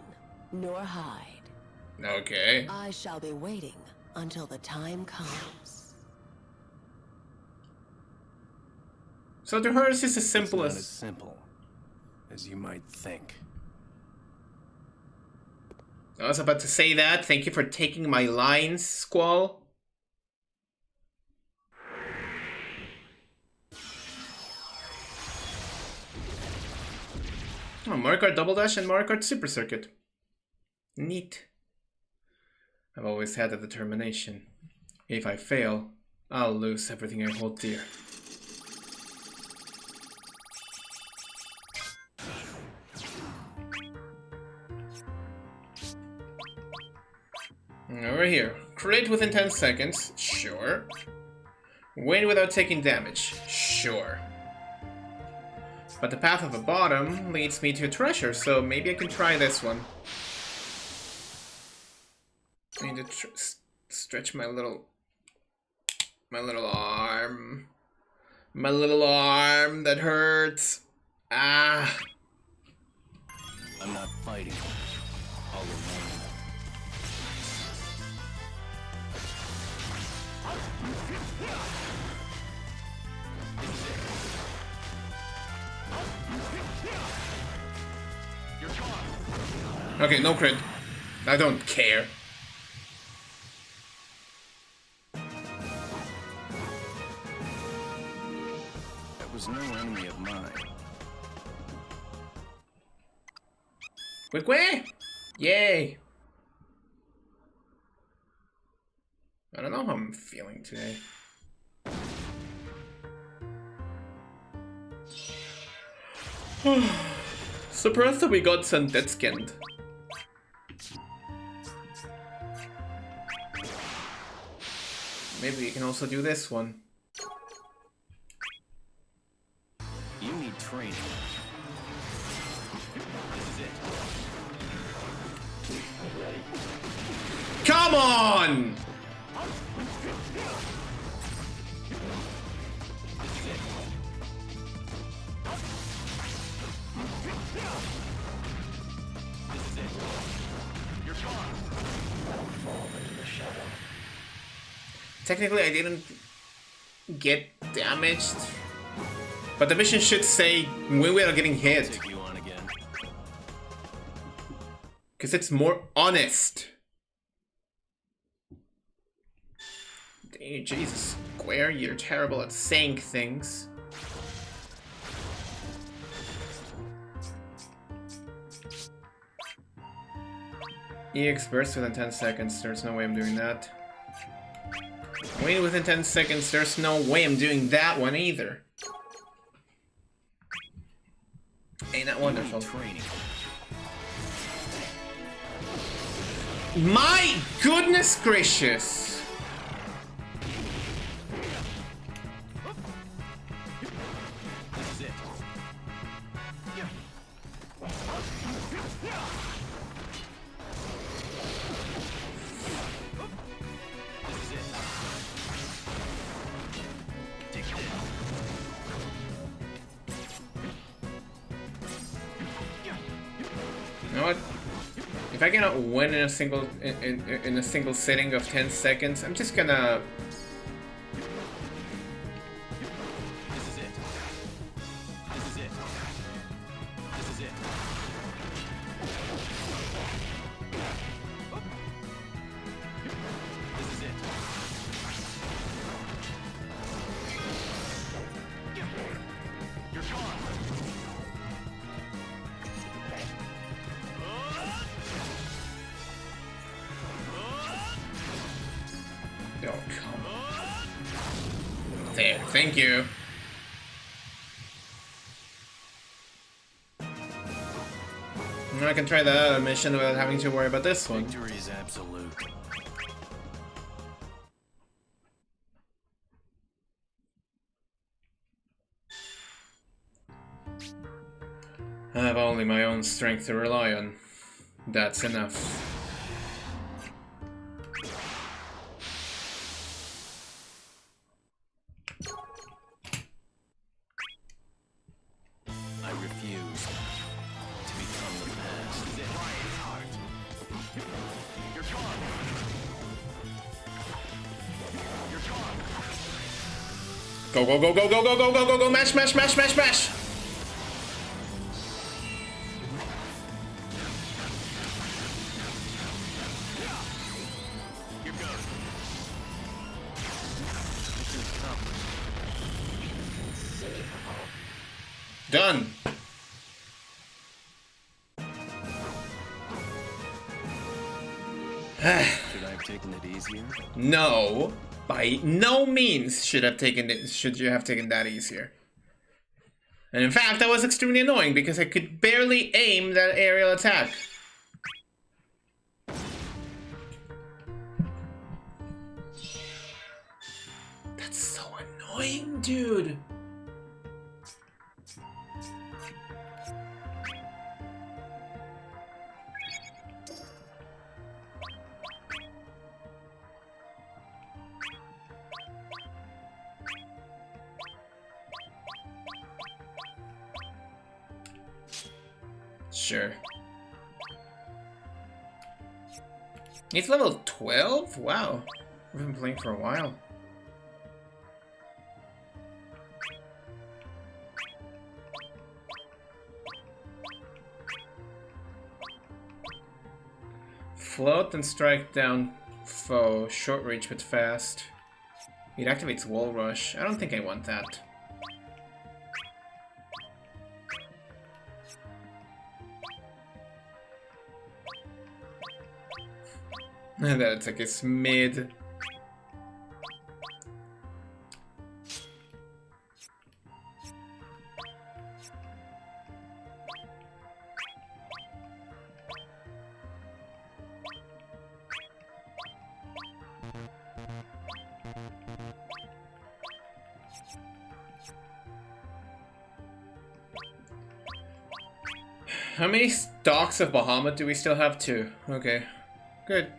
nor hide. Okay. I shall be waiting until the time comes. So to her, it's just as simple It's not as... as simple as you might think. I was about to say that. Thank you for taking my lines, Squall. Oh, Mario Kart Double Dash and Mario Kart Super Circuit. Neat. I've always had the determination. If I fail, I'll lose everything I hold dear. Over here. Crit within 10 seconds. Sure. Win without taking damage. Sure. But the path of the bottom leads me to a treasure, so maybe I can try this one. I need to stretch my little arm. My little arm that hurts. Ah. I'm not fighting all alone. Okay, no crit. I don't care. That was no enemy of mine. Quick way! Yay! I don't know how I'm feeling today. Surprised that we got some dead skinned. Maybe we can also do this one. You need training. This is it. Come on! Technically, I didn't get damaged, but the mission should say when we are getting hit, Take you on again. because it's more honest. Jesus, Square, you're terrible at saying things. EX burst within 10 seconds, there's no way I'm doing that. Wait within 10 seconds, there's no way I'm doing that one either. Ain't that wonderful? Training. My goodness gracious! This is it. This is it. Take this. You know what? If I cannot win in a single in a single sitting of 10 seconds, I'm just gonna. This is it. This is it. This is it. This is it. You're gone. Oh, come on. There, thank you. Now I can try the other mission without having to worry about this one. Victory is absolute. I have only my own strength to rely on. That's enough. I refuse to become the past. You're gone. You're gone. Go, go, go, go, go, go, go, go, go, go, mash, mash, mash, mash, mash! Here goes. Done! Should I have taken it easier? No, by no means should you have taken that easier. And in fact, that was extremely annoying because I could barely aim that aerial attack. That's so annoying, dude. Sure. He's level 12? Wow. We've been playing for a while. Float and strike down foe. Short reach but fast. It activates wall rush. I don't think I want that. That's like a mid. How many stocks of Bahamut do we still have? 2. Okay. Good.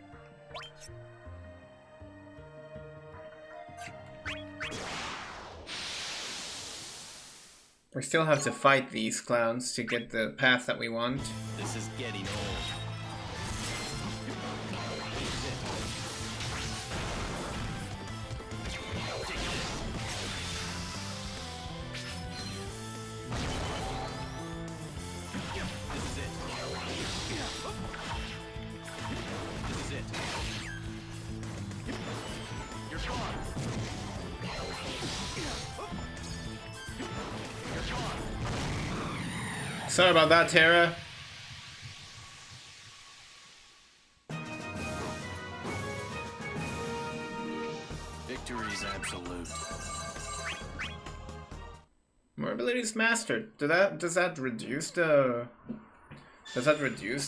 We still have to fight these clowns to get the path that we want. This is getting old. Sorry about that, Tara. Victory is absolute. More abilities mastered. Does that reduce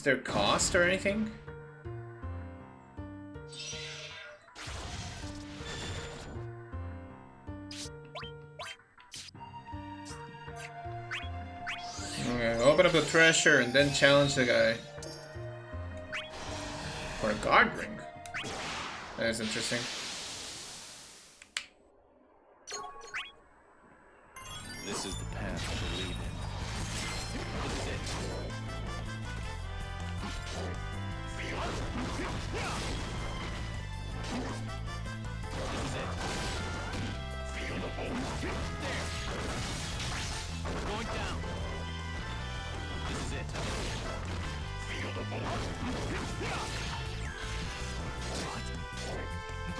their cost or anything? Okay, open up the treasure and then challenge the guy. For a guard ring. That is interesting. This is the path I believe in. This is it. This is it. Feel the bolt. There. Going down. This is it. Feel the bolt. What?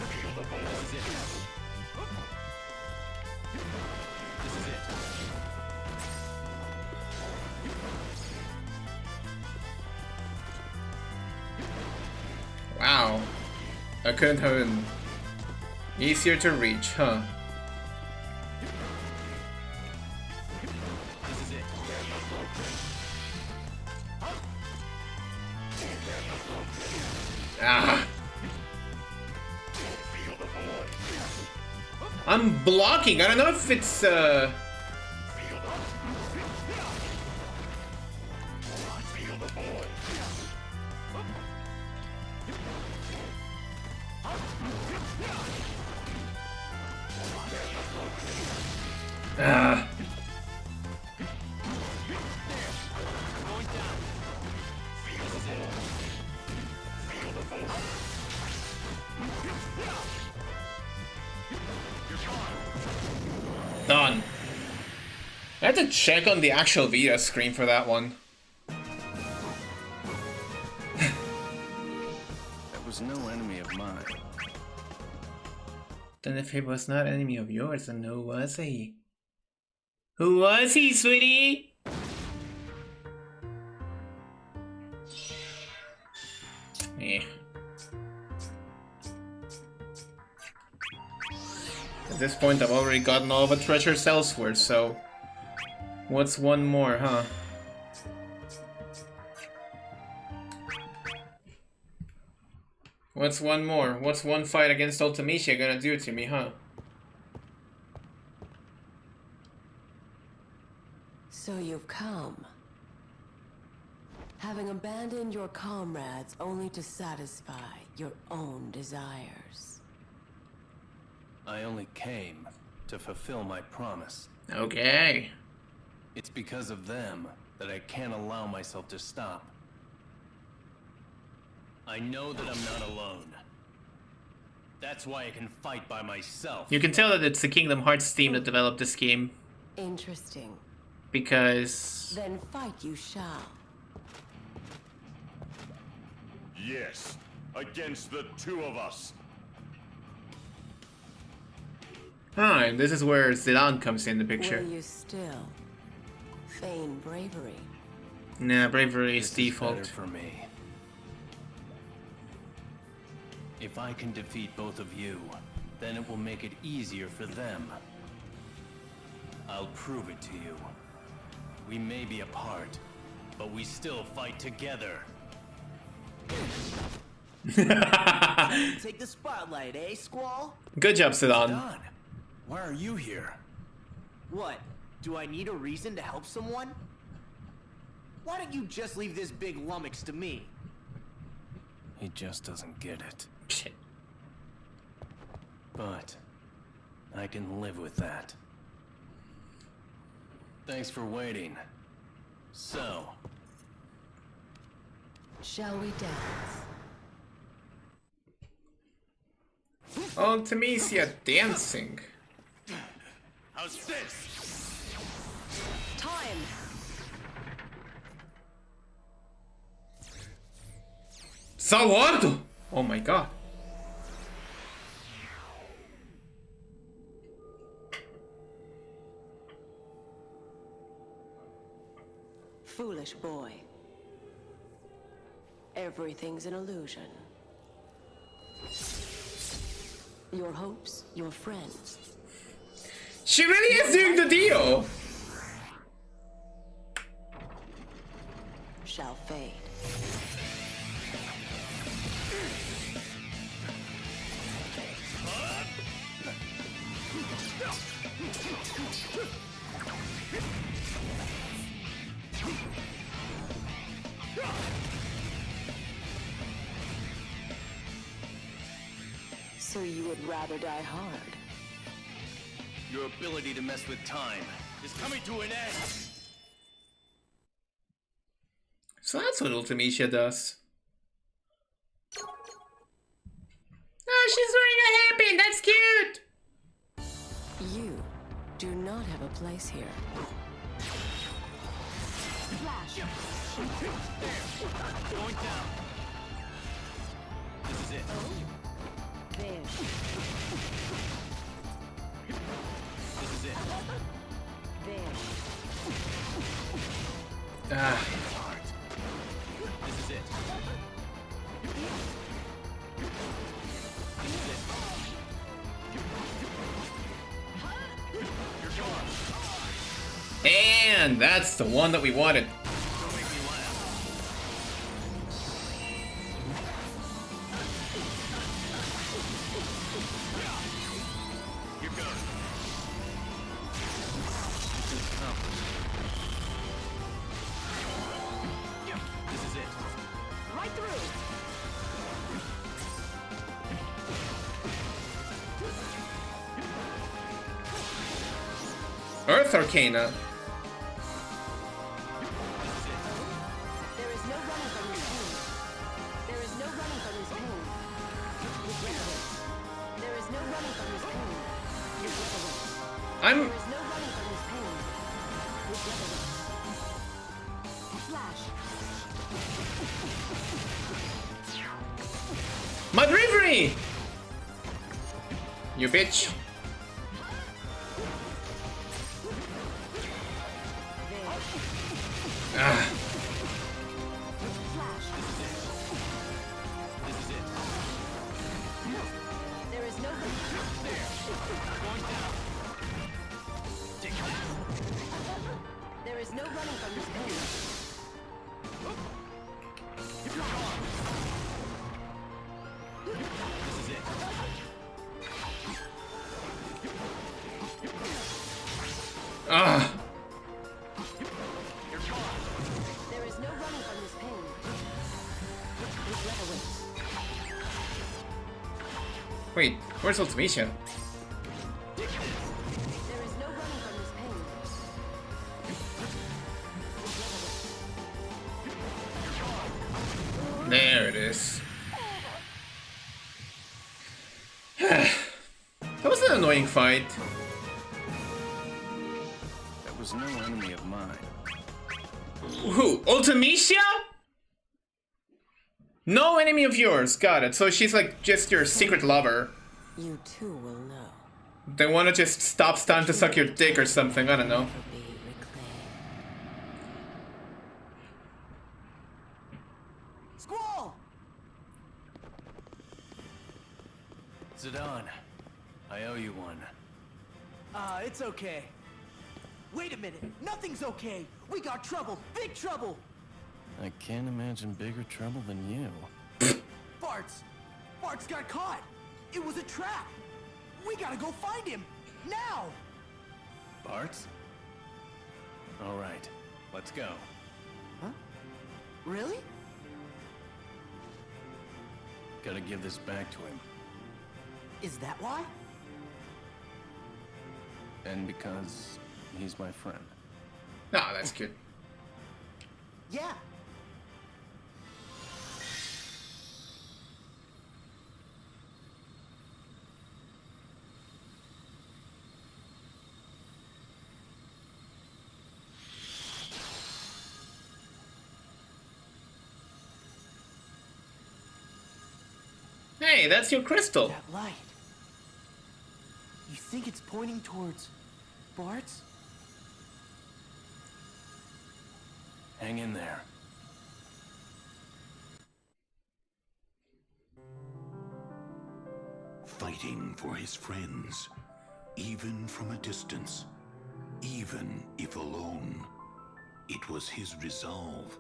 Feel the bolt. This is it. This is it. Wow. That couldn't have been easier to reach, huh? This is it. Ah. I'm blocking. I don't know if it's Ah. Done. I had to check on the actual Vita screen for that one. That was no enemy of mine. Then if he was not enemy of yours, then who was he? Who was he, sweetie? Eh. At this point, I've already gotten all the treasures elsewhere, so... What's one more, huh? What's one more? What's one fight against Ultimecia gonna do to me, huh? So you've come. Having abandoned your comrades only to satisfy your own desires. I only came to fulfill my promise. Okay. It's because of them that I can't allow myself to stop. I know that I'm not alone. That's why I can fight by myself. You can tell that it's the Kingdom Hearts team that developed this game. Interesting. Because... Then fight you shall. Yes, against the two of us. Ah, and this is where Zidane comes in the picture. Will you still feign bravery? Nah, bravery is This is default. better for me. If I can defeat both of you, then it will make it easier for them. I'll prove it to you. We may be apart, but we still fight together. Take the spotlight, eh, Squall? Good job, Zidane. Don, why are you here? What? Do I need a reason to help someone? Why don't you just leave this big lummox to me? He just doesn't get it. Shit. But I can live with that. Thanks for waiting. So, Shall we dance? Ultimecia dancing. How's this? Time! Sawardo! Oh my god. Foolish boy. Everything's an illusion. Your hopes, your friends. She really is doing the deal! Shall fade. So you would rather die hard? your ability to mess with time is coming to an end. So that's what Ultimecia does. Oh, she's wearing a hairpin. That's cute. You do not have a place here. Flash. Going down. This is it. There. This is it. There. Ah. This is it. This is it. You're gone. And that's the one that we wanted. Don't make me laugh. You're gone. This is accomplished. This is it. Right through. Earth Arcana. There is no running from his pain. There is no running from his pain. Regrettably. There is no running from his pain. Regrettably. I'm... There is no running from his pain. Regrettably. Flash. My bravery! You bitch. Ah. Flash. This is it. There is no Going down. Take this. There is no running from his pain. Ah! There is no running from this pain. This level waits. Wait, where's Ultimecia? There is no running from this pain. There it is. That was an annoying fight. That was no enemy of mine. Who? Ultimecia? No enemy of yours. Got it. So she's like just your secret lover. You too will know. They want to just stop time to suck your dick or something. I don't know. Never be reclaimed. Squall! Zidane, I owe you one. It's okay. Wait a minute. Nothing's okay. We got trouble. Big trouble. I can't imagine bigger trouble than you. Bart's got caught. It was a trap. We gotta go find him. Now! Bart's? All right, let's go. Huh? Really? Gotta give this back to him. Is that why? And because he's my friend. Ah, that's cute. Yeah. Hey, that's your crystal. That light. You think it's pointing towards Bart's? Hang in there. Fighting for his friends, even from a distance, even if alone. It was his resolve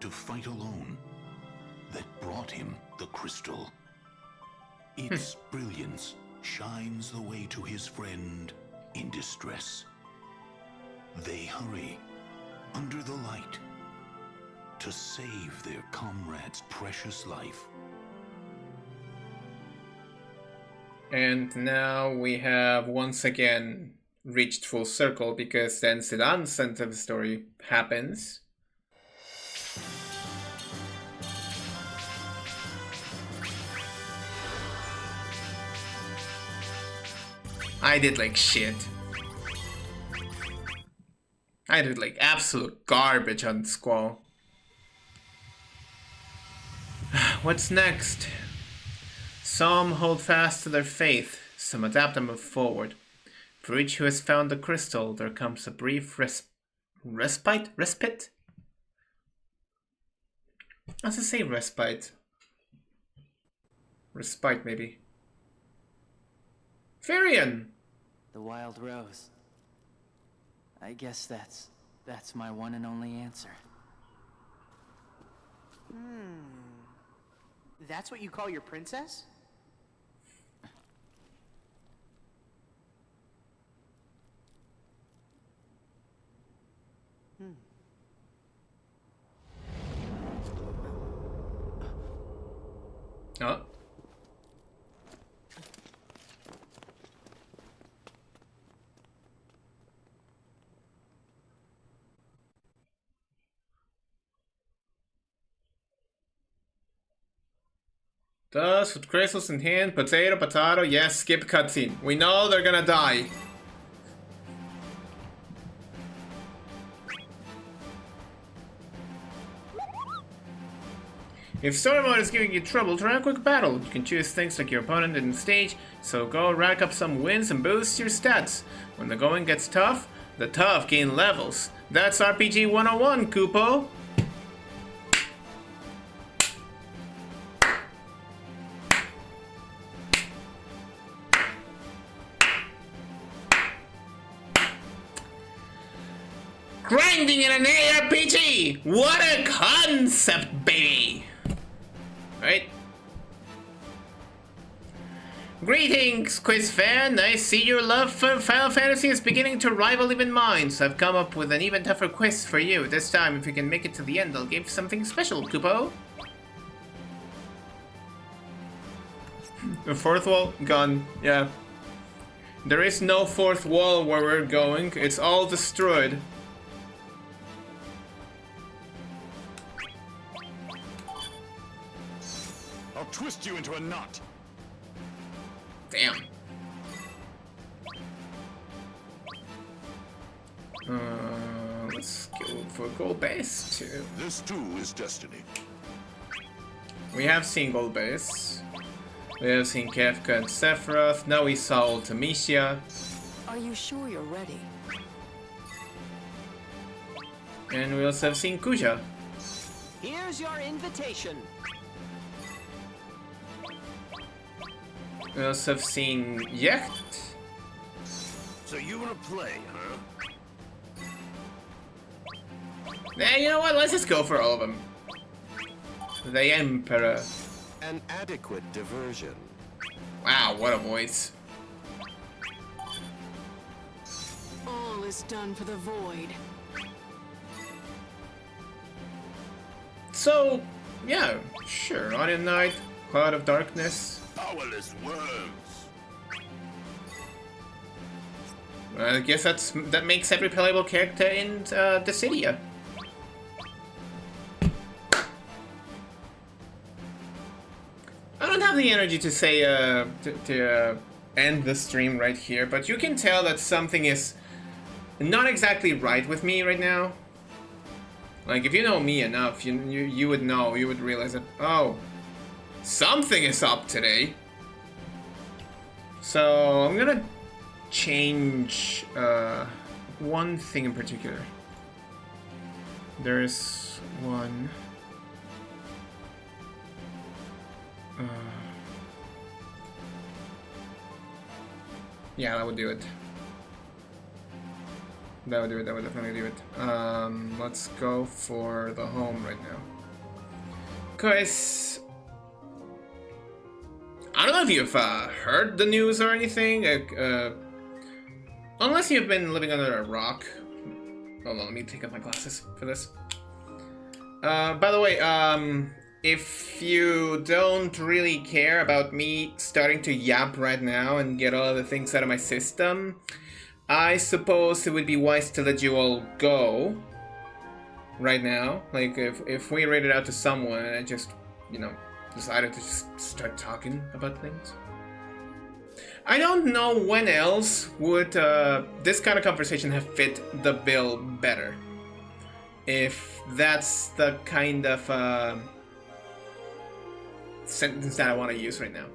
to fight alone that brought him the crystal. Its brilliance shines the way to his friend in distress. They hurry under the light to save their comrade's precious life. And now we have once again reached full circle because then Zidane's end of the story happens. I did like shit. I did like absolute garbage on Squall. What's next? Some hold fast to their faith, some adapt and move forward. For each who has found the crystal, there comes a brief respite? Respite? How does it say respite? Respite, maybe. Firion! The wild rose. I guess that's my one and only answer. That's what you call your princess? Oh. Thus, with crystals in hand, potato, yes, skip cutscene. We know they're gonna die. If story mode is giving you trouble, try a quick battle. You can choose things like your opponent in the stage, so go rack up some wins and boost your stats. When the going gets tough, the tough gain levels. That's RPG 101, Kupo. Grinding in an ARPG! What a concept, baby! Right? Greetings, quiz fan! I see your love for Final Fantasy is beginning to rival even mine, so I've come up with an even tougher quiz for you. This time, if you can make it to the end, I'll give something special, Kupo. The fourth wall? Gone. Yeah. There is no fourth wall where we're going. It's all destroyed. I'll twist you into a knot. Damn. Let's go for gold base too. This too is destiny. We have seen gold base. We have seen Kefka and Sephiroth. Now we saw Ultimisia. Are you sure you're ready? And we also have seen Kuja. Here's your invitation. We also have seen Yecht. So you wanna play, huh? Nah, you know what? Let's just go for all of them. The Emperor. An adequate diversion. Wow, what a voice. All is done for the void. So, yeah, sure. Audion Knight, Cloud of Darkness. Powerless worms. I guess that makes every playable character in Dissidia. I don't have the energy to say to end the stream right here, but you can tell that something is not exactly right with me right now. Like, if you know me enough, you would know, you would realize that, oh, something is up today. So I'm gonna change one thing in particular. There's one. Yeah, that would do it. That would do it, that would definitely do it. Let's go for the home right now. Cause I don't know if you've heard the news or anything, unless you've been living under a rock. Hold on, let me take off my glasses for this. By the way, if you don't really care about me starting to yap right now and get all the things out of my system, I suppose it would be wise to let you all go right now. Like, if we read it out to someone and I just, you know, decided to just start talking about things. I don't know when else would this kind of conversation have fit the bill better. If that's the kind of sentence that I want to use right now.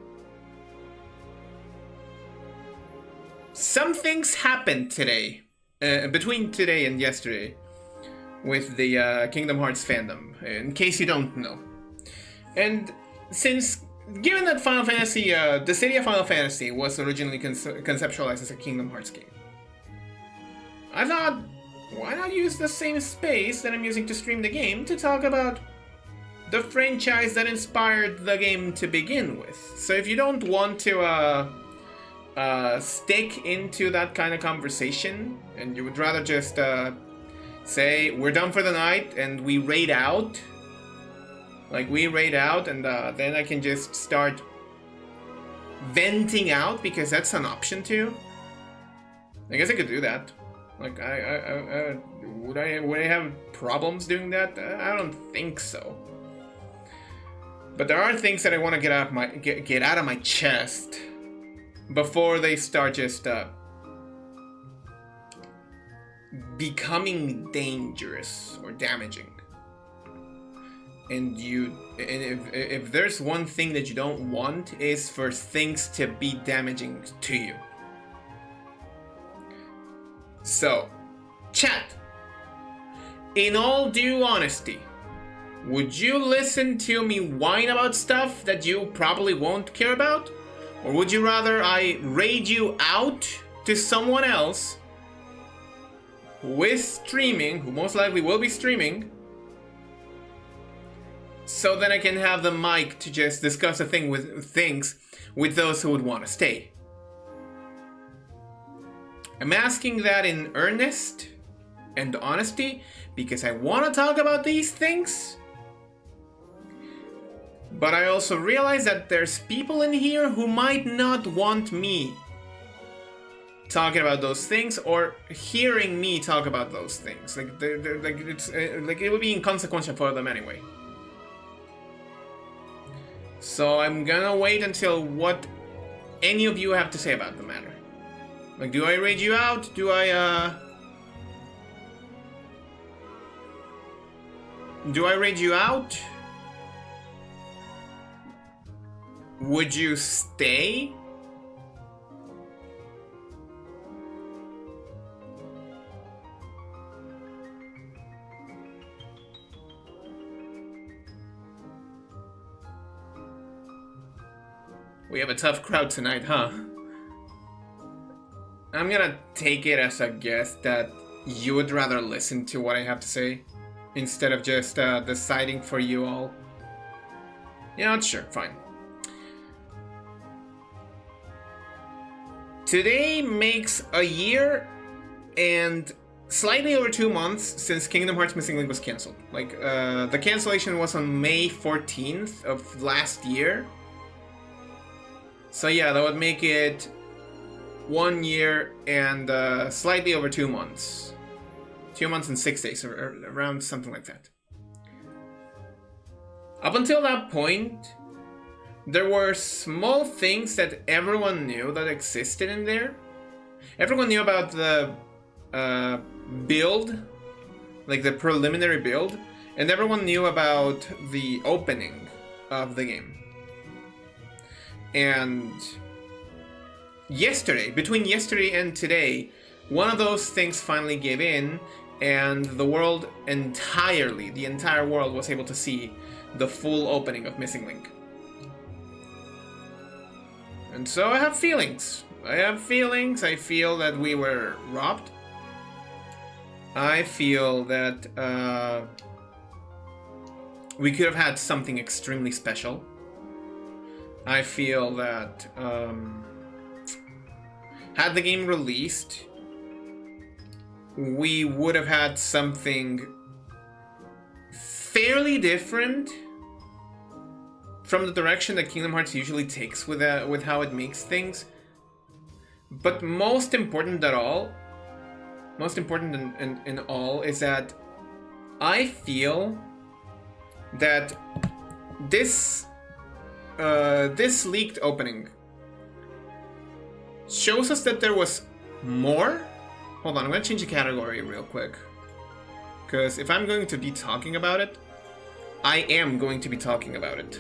Some things happened today, between today and yesterday, with the Kingdom Hearts fandom, in case you don't know. And since, given that Final Fantasy, Dissidia Final Fantasy was originally conceptualized as a Kingdom Hearts game, I thought, why not use the same space that I'm using to stream the game to talk about the franchise that inspired the game to begin with. So if you don't want to stick into that kind of conversation, and you would rather just say, we're done for the night, and we raid out, like, we raid out, and then I can just start venting out, because that's an option too. I guess I could do that. Like, would I have problems doing that? I don't think so. But there are things that I want to get out of my chest before they start just becoming dangerous or damaging. And if there's one thing that you don't want, is for things to be damaging to you. So, chat, in all due honesty, would you listen to me whine about stuff that you probably won't care about? Or would you rather I raid you out to someone else who is streaming, who most likely will be streaming, so then I can have the mic to just discuss things with those who would want to stay. I'm asking that in earnest and honesty because I want to talk about these things. But I also realize that there's people in here who might not want me talking about those things or hearing me talk about those things. Like, like it would be inconsequential for them anyway. So I'm gonna wait until what any of you have to say about the matter. Like, do I raid you out? Do I raid you out? Would you stay? We have a tough crowd tonight, huh? I'm gonna take it as a guess that you would rather listen to what I have to say instead of just deciding for you all. You know, sure, fine. Today makes a year and slightly over 2 months since Kingdom Hearts Missing Link was cancelled. Like, the cancellation was on May 14th of last year. So yeah, that would make it 1 year and slightly over 2 months. 2 months and 6 days, or around something like that. Up until that point, there were small things that everyone knew that existed in there. Everyone knew about the build, like the preliminary build, and everyone knew about the opening of the game. And yesterday, between yesterday and today, one of those things finally gave in, and the world entirely, the entire world was able to see the full opening of Missing Link. And so I have feelings. I feel that we were robbed. I feel that we could have had something extremely special. I feel that had the game released, we would have had something fairly different from the direction that Kingdom Hearts usually takes with how it makes things. But most important in all is that I feel that this leaked opening shows us that there was more. Hold on, I'm gonna change the category real quick, because if I'm going to be talking about it, I am going to be talking about it.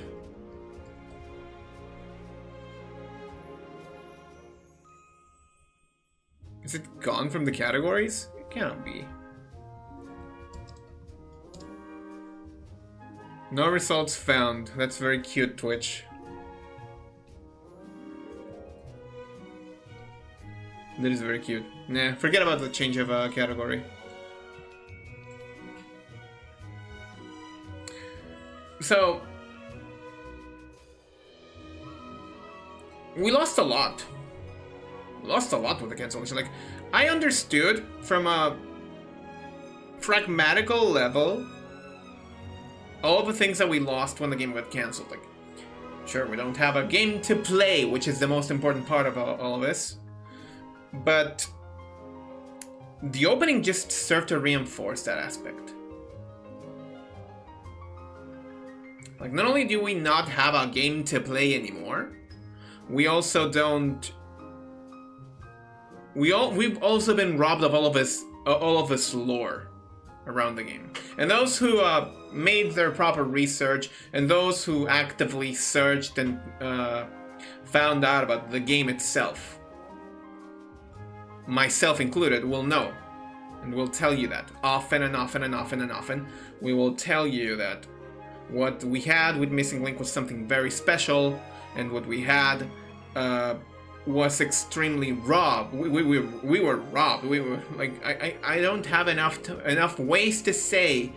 Is it gone from the categories? It cannot be. No results found. That's very cute, Twitch. That is very cute. Nah, forget about the change of category. So, we lost a lot. Lost a lot with the cancellation. Like, I understood from a pragmatical level all the things that we lost when the game got cancelled. Like, sure, we don't have a game to play, which is the most important part of all of this. But the opening just served to reinforce that aspect. Like, not only do we not have a game to play anymore, we also don't. We've also been robbed of all of this lore around the game. And those who made their proper research, and those who actively searched and found out about the game itself, myself included, will know. And will tell you that often and often and often and often. We will tell you that what we had with Missing Link was something very special, and what we had was extremely robbed. We were robbed. We were like, I don't have enough ways to say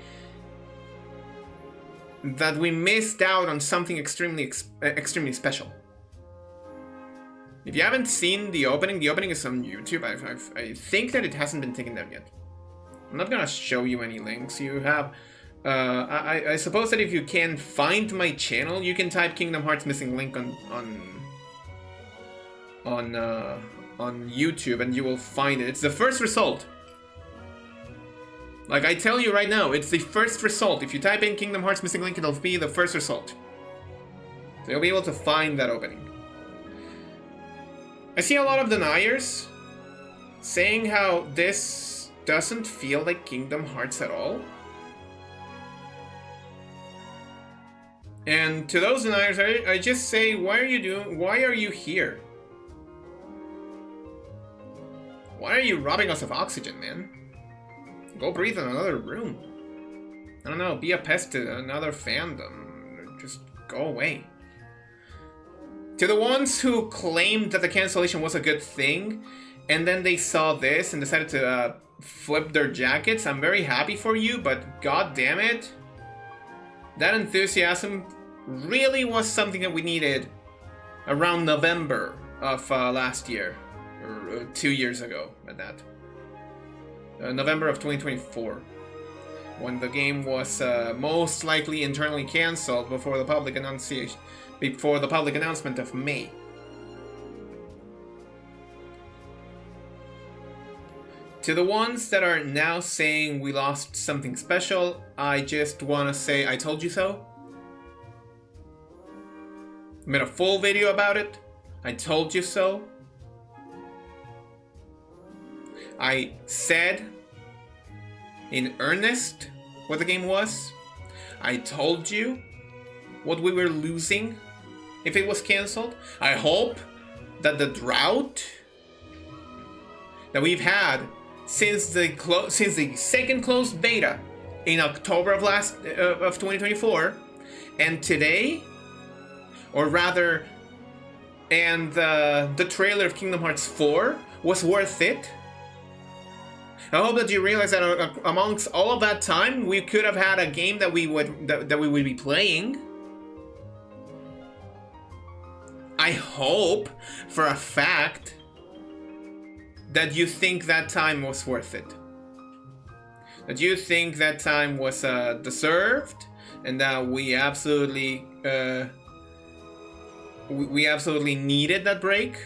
that we missed out on something extremely special. If you haven't seen the opening is on YouTube. I think that it hasn't been taken down yet. I'm not gonna show you any links. You have, I suppose that if you can find my channel, you can type Kingdom Hearts Missing Link on YouTube, and you will find it. It's the first result. Like I tell you right now, it's the first result. If you type in Kingdom Hearts Missing Link, it'll be the first result. So you'll be able to find that opening. I see a lot of deniers saying how this doesn't feel like Kingdom Hearts at all. And to those deniers, I just say, why are you here? Why are you robbing us of oxygen, man? Go breathe in another room. I don't know, be a pest to another fandom. Just go away. To the ones who claimed that the cancellation was a good thing, and then they saw this and decided to flip their jackets, I'm very happy for you, but god damn it. That enthusiasm really was something that we needed around November of last year, or 2 years ago at that. November of 2024, when the game was most likely internally cancelled before the public announcement of May. To the ones that are now saying we lost something special, I just want to say I told you so. I made a full video about it. I told you so. I said in earnest what the game was. I told you what we were losing if it was cancelled. I hope that the drought that we've had since the second closed beta in October of 2024 and today, or rather, and the trailer of Kingdom Hearts 4 was worth it. I hope that you realize that amongst all of that time, we could have had a game that we would be playing. I hope for a fact that you think that time was worth it. That you think that time was deserved, and that we absolutely needed that break.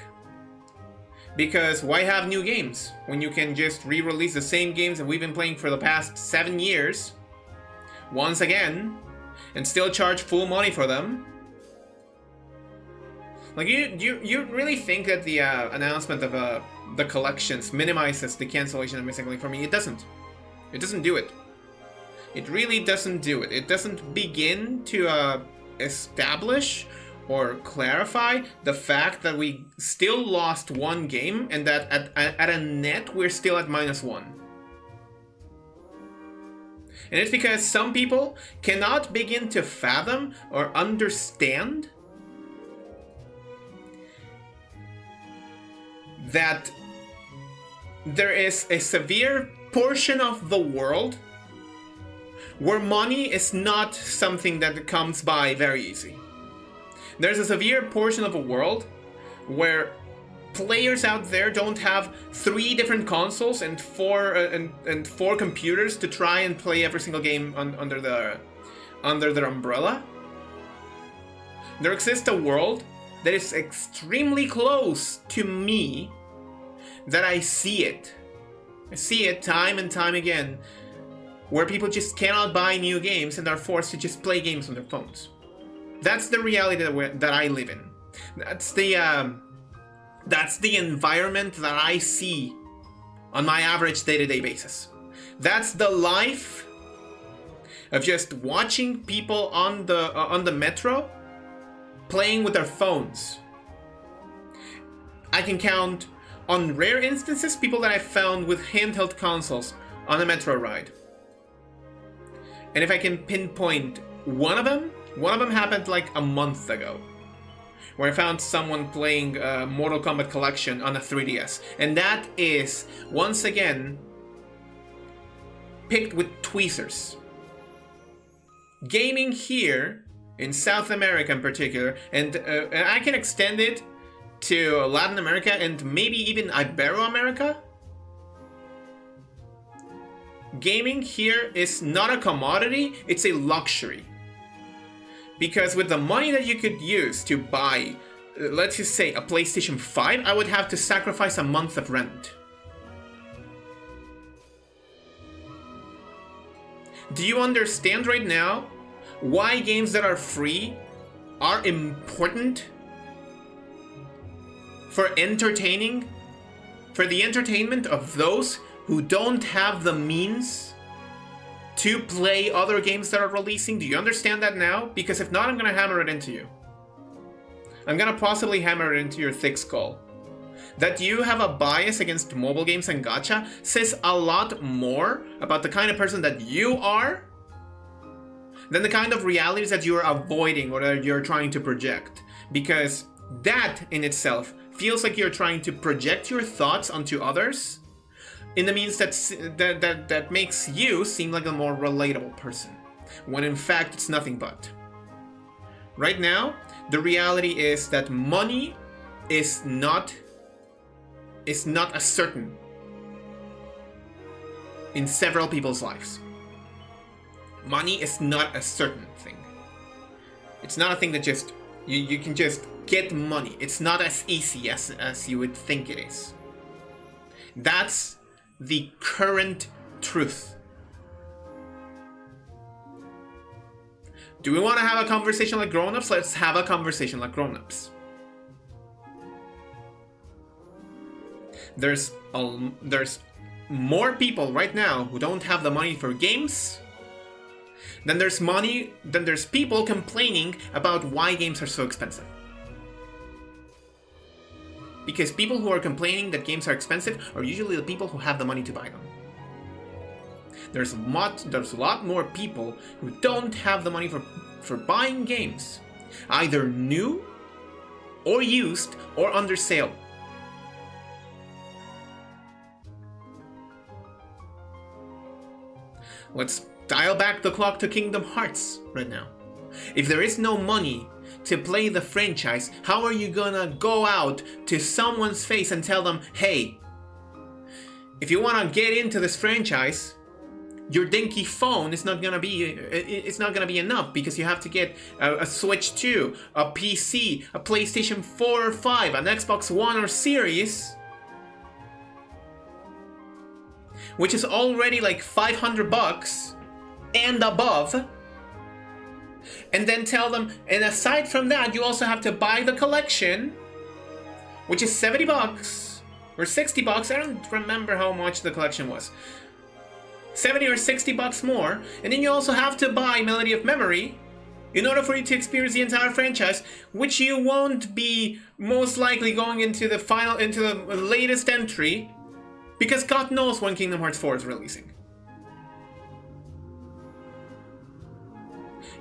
Because why have new games when you can just re-release the same games that we've been playing for the past 7 years once again and still charge full money for them? Like, you really think that the announcement of the collections minimizes the cancellation of Missing Link? For me, it doesn't. It doesn't do it. It really doesn't do it. It doesn't begin to establish or clarify the fact that we still lost one game and that at a net we're still at -1. And it's because some people cannot begin to fathom or understand that there is a severe portion of the world where money is not something that comes by very easy. There's a severe portion of a world where players out there don't have 3 different consoles and 4 computers to try and play every single game under their umbrella. There exists a world that is extremely close to me, that I see it. I see it time and time again, where people just cannot buy new games and are forced to just play games on their phones. That's the reality that I live in. That's the environment that I see on my average day-to-day basis. That's the life of just watching people on the metro playing with their phones. I can count on rare instances people that I found with handheld consoles on a metro ride. And if I can pinpoint one of them happened like a month ago, where I found someone playing Mortal Kombat Collection on a 3DS. And that is, once again, picked with tweezers. gaming here in South America in particular, and I can extend it to Latin America and maybe even Ibero-America. Gaming here is not a commodity, it's a luxury. Because with the money that you could use to buy, let's just say, a PlayStation 5, I would have to sacrifice a month of rent. Do you understand right now why games that are free are important for entertaining, for the entertainment of those who don't have the means to play other games that are releasing? Do you understand that now? Because if not, I'm gonna hammer it into you. I'm gonna possibly hammer it into your thick skull. That you have a bias against mobile games and gacha says a lot more about the kind of person that you are than the kind of realities that you're avoiding or that you're trying to project. Because that in itself feels like you're trying to project your thoughts onto others in the means that makes you seem like a more relatable person, when in fact it's nothing but. Right now, the reality is that money is not a certain in several people's lives. Money is not a certain thing. It's not a thing that just you can just get money. It's not as easy as you would think it is. That's the current truth. Do we want to have a conversation like grown-ups? Let's have a conversation like grown-ups. There's more people right now who don't have the money for games than there's people complaining about why games are so expensive. Because people who are complaining that games are expensive are usually the people who have the money to buy them. There's a lot more people who don't have the money for buying games, either new or used or under sale. Let's dial back the clock to Kingdom Hearts right now. If there is no money to play the franchise, how are you gonna go out to someone's face and tell them, hey, if you wanna get into this franchise, your dinky phone is not gonna be enough, because you have to get a Switch 2, a PC, a PlayStation 4 or 5, an Xbox One or Series, which is already like $500 and above. And then tell them, and aside from that, you also have to buy the collection, which is $70 or $60. I don't remember how much the collection was. 70 or $60 more. And then you also have to buy Melody of Memory in order for you to experience the entire franchise, which you won't be most likely going into the latest entry, because God knows when Kingdom Hearts 4 is releasing.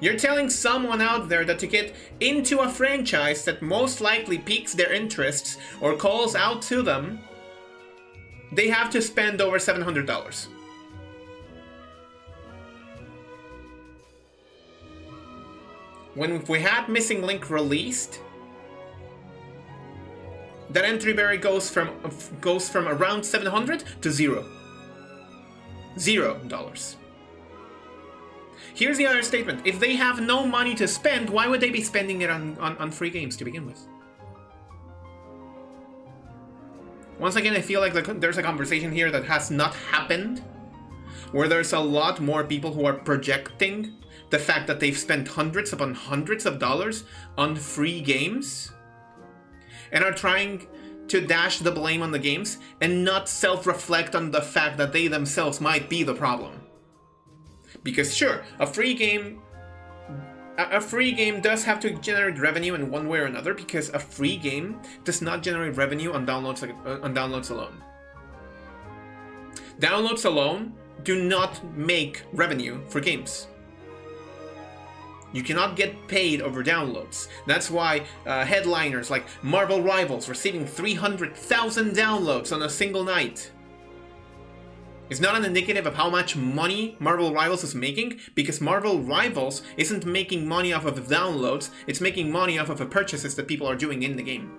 You're telling someone out there that to get into a franchise that most likely piques their interests or calls out to them, they have to spend over $700. When we had Missing Link released, that entry barrier goes from around $700 to $0. Here's the other statement. If they have no money to spend, why would they be spending it on free games to begin with? Once again, I feel like there's a conversation here that has not happened, where there's a lot more people who are projecting the fact that they've spent hundreds upon hundreds of dollars on free games and are trying to dash the blame on the games and not self-reflect on the fact that they themselves might be the problem. Because sure, a free game does have to generate revenue in one way or another, because a free game does not generate revenue on downloads alone. Downloads alone do not make revenue for games. You cannot get paid over downloads. That's why headliners like Marvel Rivals receiving 300,000 downloads on a single night. It's not an indicative of how much money Marvel Rivals is making, because Marvel Rivals isn't making money off of downloads, it's making money off of the purchases that people are doing in the game.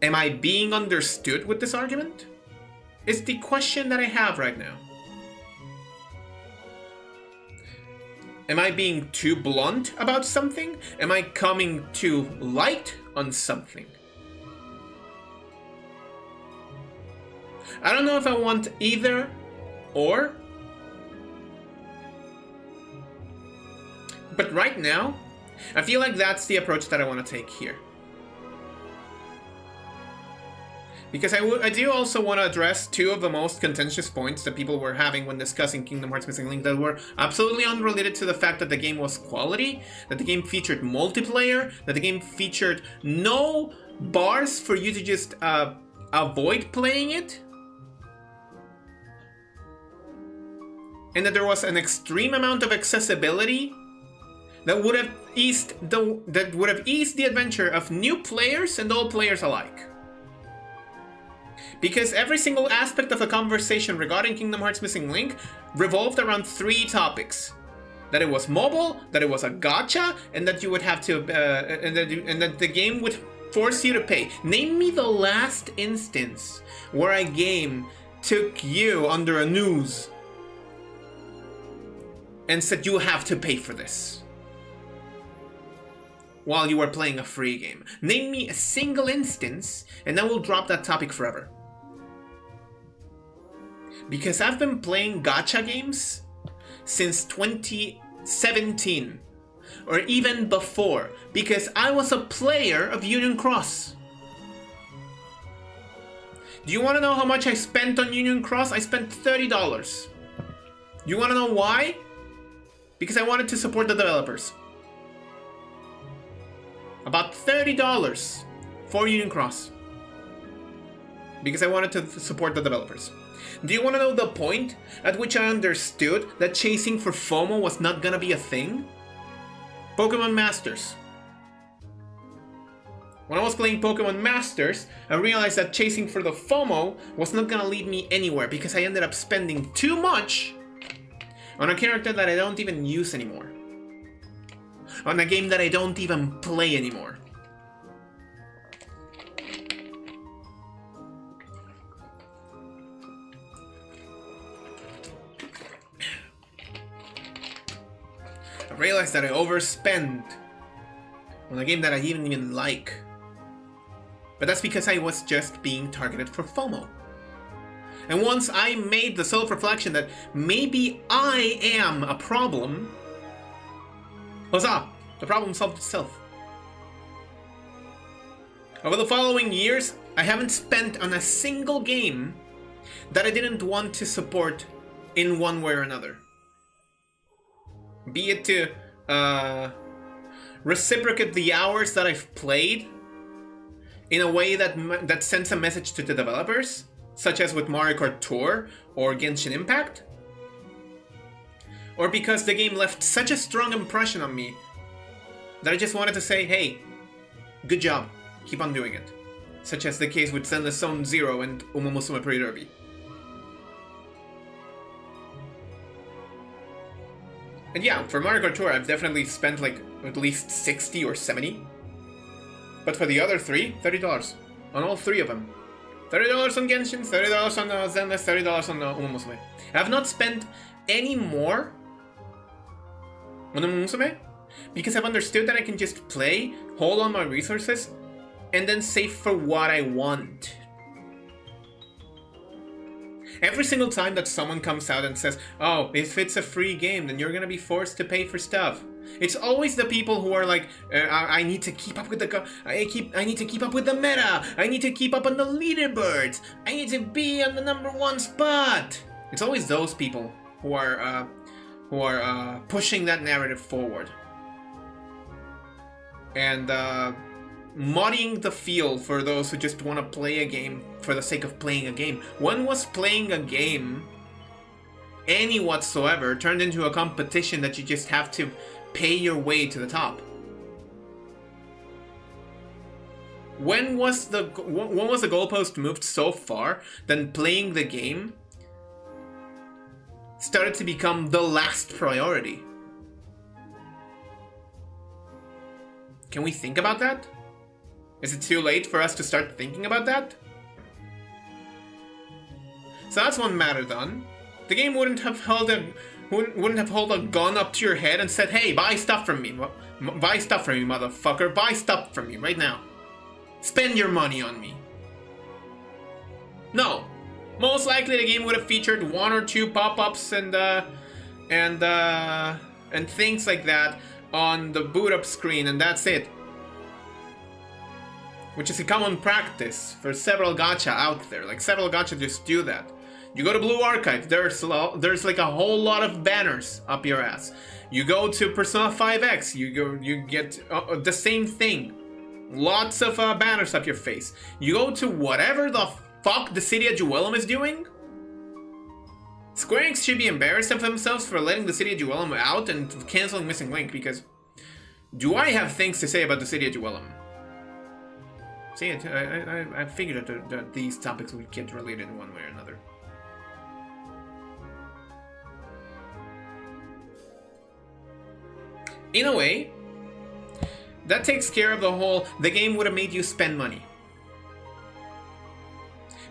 Am I being understood with this argument? Is the question that I have right now. Am I being too blunt about something? Am I coming too light on something? I don't know if I want either or. But right now, I feel like that's the approach that I want to take here. Because I do also want to address two of the most contentious points that people were having when discussing Kingdom Hearts Missing Link that were absolutely unrelated to the fact that the game was quality, that the game featured multiplayer, that the game featured no bars for you to just avoid playing it, and that there was an extreme amount of accessibility that would have eased the adventure of new players and old players alike. Because every single aspect of a conversation regarding Kingdom Hearts Missing Link revolved around three topics: that it was mobile, that it was a gacha, and that you would have to, and that the game would force you to pay. Name me the last instance where a game took you under a noose and said you have to pay for this while you were playing a free game. Name me a single instance, and then we'll drop that topic forever. Because I've been playing gacha games since 2017, or even before, because I was a player of Union Cross. Do you want to know how much I spent on Union Cross? I spent $30. You want to know why? Because I wanted to support the developers. About $30 for Union Cross. Because I wanted to support the developers. Do you want to know the point at which I understood that chasing for FOMO was not gonna be a thing? Pokemon Masters. When I was playing Pokemon Masters, I realized that chasing for the FOMO was not gonna lead me anywhere, because I ended up spending too much on a character that I don't even use anymore. On a game that I don't even play anymore. I realized that I overspent on a game that I didn't even like. But that's because I was just being targeted for FOMO. And once I made the self-reflection that maybe I am a problem, huzzah! The problem solved itself. Over the following years, I haven't spent on a single game that I didn't want to support in one way or another. Be it to reciprocate the hours that I've played in a way that sends a message to the developers, such as with Mario Kart Tour or Genshin Impact, or because the game left such a strong impression on me that I just wanted to say, hey, good job, keep on doing it. Such as the case with Zenless Zone Zero and Umomusume Pretty Derby. And yeah, for Mario Kart Tour, I've definitely spent like at least 60 or 70. But for the other three, $30 on all three of them. $30 on Genshin, $30 on Zenless, $30 on Umomusume. I have not spent any more on Umomusume because I've understood that I can just play, hold on my resources, and then save for what I want. Every single time that someone comes out and says, oh, if it's a free game, then you're gonna be forced to pay for stuff. It's always the people who are like, I need to keep up with the I need to keep up with the meta. I need to keep up on the leaderboards. I need to be on the #1 spot. It's always those people who are pushing that narrative forward and muddying the field for those who just want to play a game for the sake of playing a game. When was playing a game, any whatsoever, turned into a competition that you just have to pay your way to the top? When was the goalpost moved so far that playing the game started to become the last priority? Can we think about that? Is it too late for us to start thinking about that? So that's one matter done. The game wouldn't have held a gun up to your head and said, "Hey, buy stuff from me. Buy stuff from me, motherfucker. Buy stuff from me right now. Spend your money on me." No. Most likely the game would have featured one or two pop-ups and things like that on the boot up screen, and that's it. Which is a common practice for several gacha out there. Like, several gacha just do that. You go to Blue Archive, there's like a whole lot of banners up your ass. You go to Persona 5X, you get the same thing. Lots of banners up your face. You go to whatever the fuck the City of Jewelum is doing. Square Enix should be embarrassed of themselves for letting the City of Jewelum out and canceling Missing Link, because do I have things to say about the City of Jewelum? See, I figured that these topics would get related in one way or another. In a way, that takes care of the game would have made you spend money.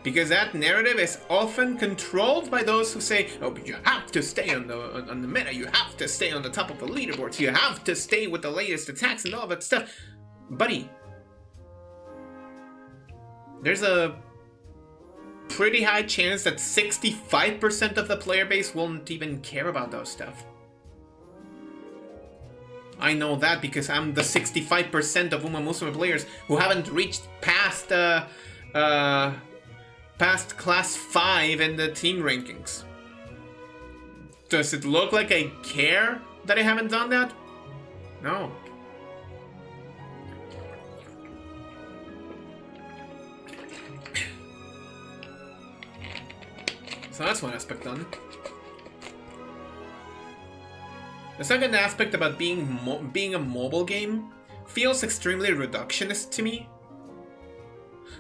Because that narrative is often controlled by those who say, "Oh, but you have to stay on the meta, you have to stay on the top of the leaderboards, you have to stay with the latest attacks and all that stuff." Buddy, there's a pretty high chance that 65% of the player base won't even care about those stuff. I know that because I'm the 65% of Uma Musume players who haven't reached past class 5 in the team rankings. Does it look like I care that I haven't done that? No. So that's one aspect done. The second aspect about being a mobile game feels extremely reductionist to me.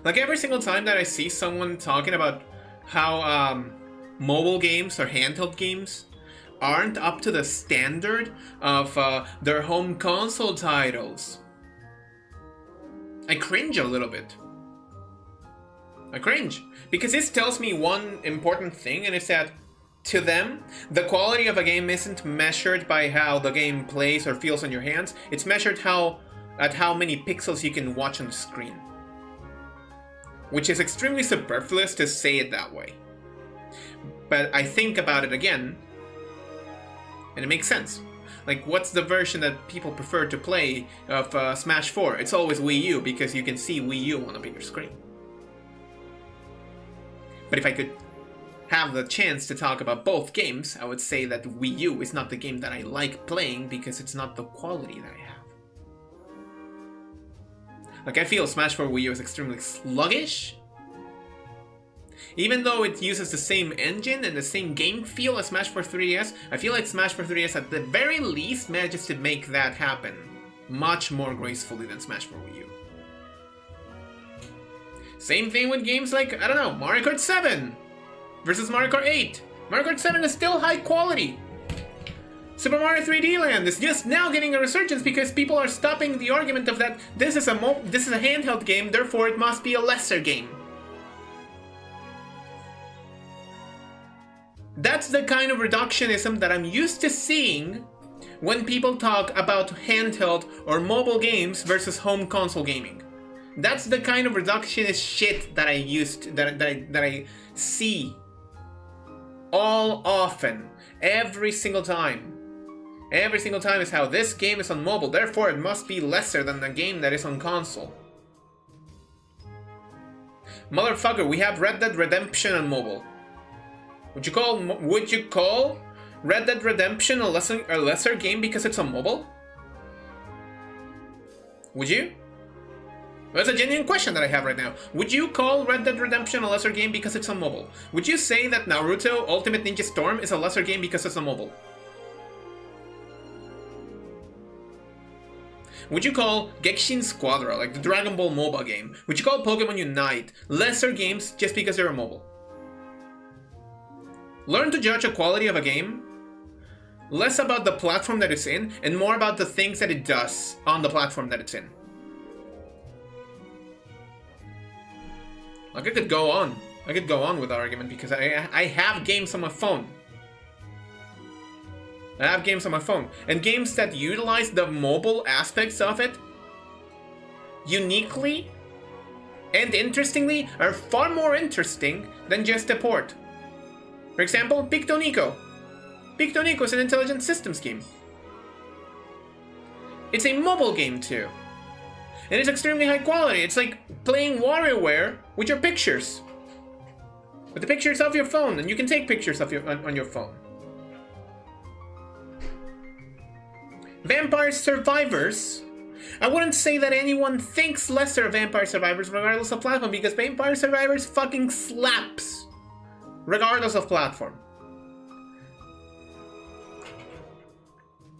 Like, every single time that I see someone talking about how mobile games or handheld games aren't up to the standard of their home console titles, I cringe a little bit. I cringe. Because this tells me one important thing, and it's that to them, the quality of a game isn't measured by how the game plays or feels on your hands. It's measured at how many pixels you can watch on the screen. Which is extremely superfluous to say it that way. But I think about it again, and it makes sense. Like, what's the version that people prefer to play of Smash 4? It's always Wii U, because you can see Wii U on a bigger screen. But if I could have the chance to talk about both games, I would say that Wii U is not the game that I like playing because it's not the quality that I have. Like, I feel Smash 4 Wii U is extremely sluggish. Even though it uses the same engine and the same game feel as Smash 4 3DS, I feel like Smash 4 3DS at the very least manages to make that happen much more gracefully than Smash 4 Wii U. Same thing with games like, I don't know, Mario Kart 7 versus Mario Kart 8. Mario Kart 7 is still high quality. Super Mario 3D Land is just now getting a resurgence because people are stopping the argument of that this is a handheld game, therefore it must be a lesser game. That's the kind of reductionism that I'm used to seeing when people talk about handheld or mobile games versus home console gaming. That's the kind of reductionist shit that I see all often, every single time. Every single time is how this game is on mobile, therefore it must be lesser than the game that is on console. Motherfucker, we have Red Dead Redemption on mobile. Would you call Red Dead Redemption a lesser game because it's on mobile? Would you? That's a genuine question that I have right now. Would you call Red Dead Redemption a lesser game because it's on mobile? Would you say that Naruto Ultimate Ninja Storm is a lesser game because it's on mobile? would you call Genshin Squadra, like the Dragon Ball MOBA game, would you call Pokemon Unite lesser games just because they're mobile? Learn to judge the quality of a game less about the platform that it's in and more about the things that it does on the platform that it's in. Like, I could go on with the argument because I have games on my phone. I have games on my phone. And games that utilize the mobile aspects of it uniquely and interestingly are far more interesting than just a port. For example, Picto Nico. Picto Nico is an intelligent systems game. It's a mobile game too. And it's extremely high quality. It's like playing WarioWare with your pictures. With the pictures of your phone, and you can take pictures of on your phone. Vampire Survivors. I wouldn't say that anyone thinks lesser of Vampire Survivors regardless of platform, because Vampire Survivors fucking slaps regardless of platform.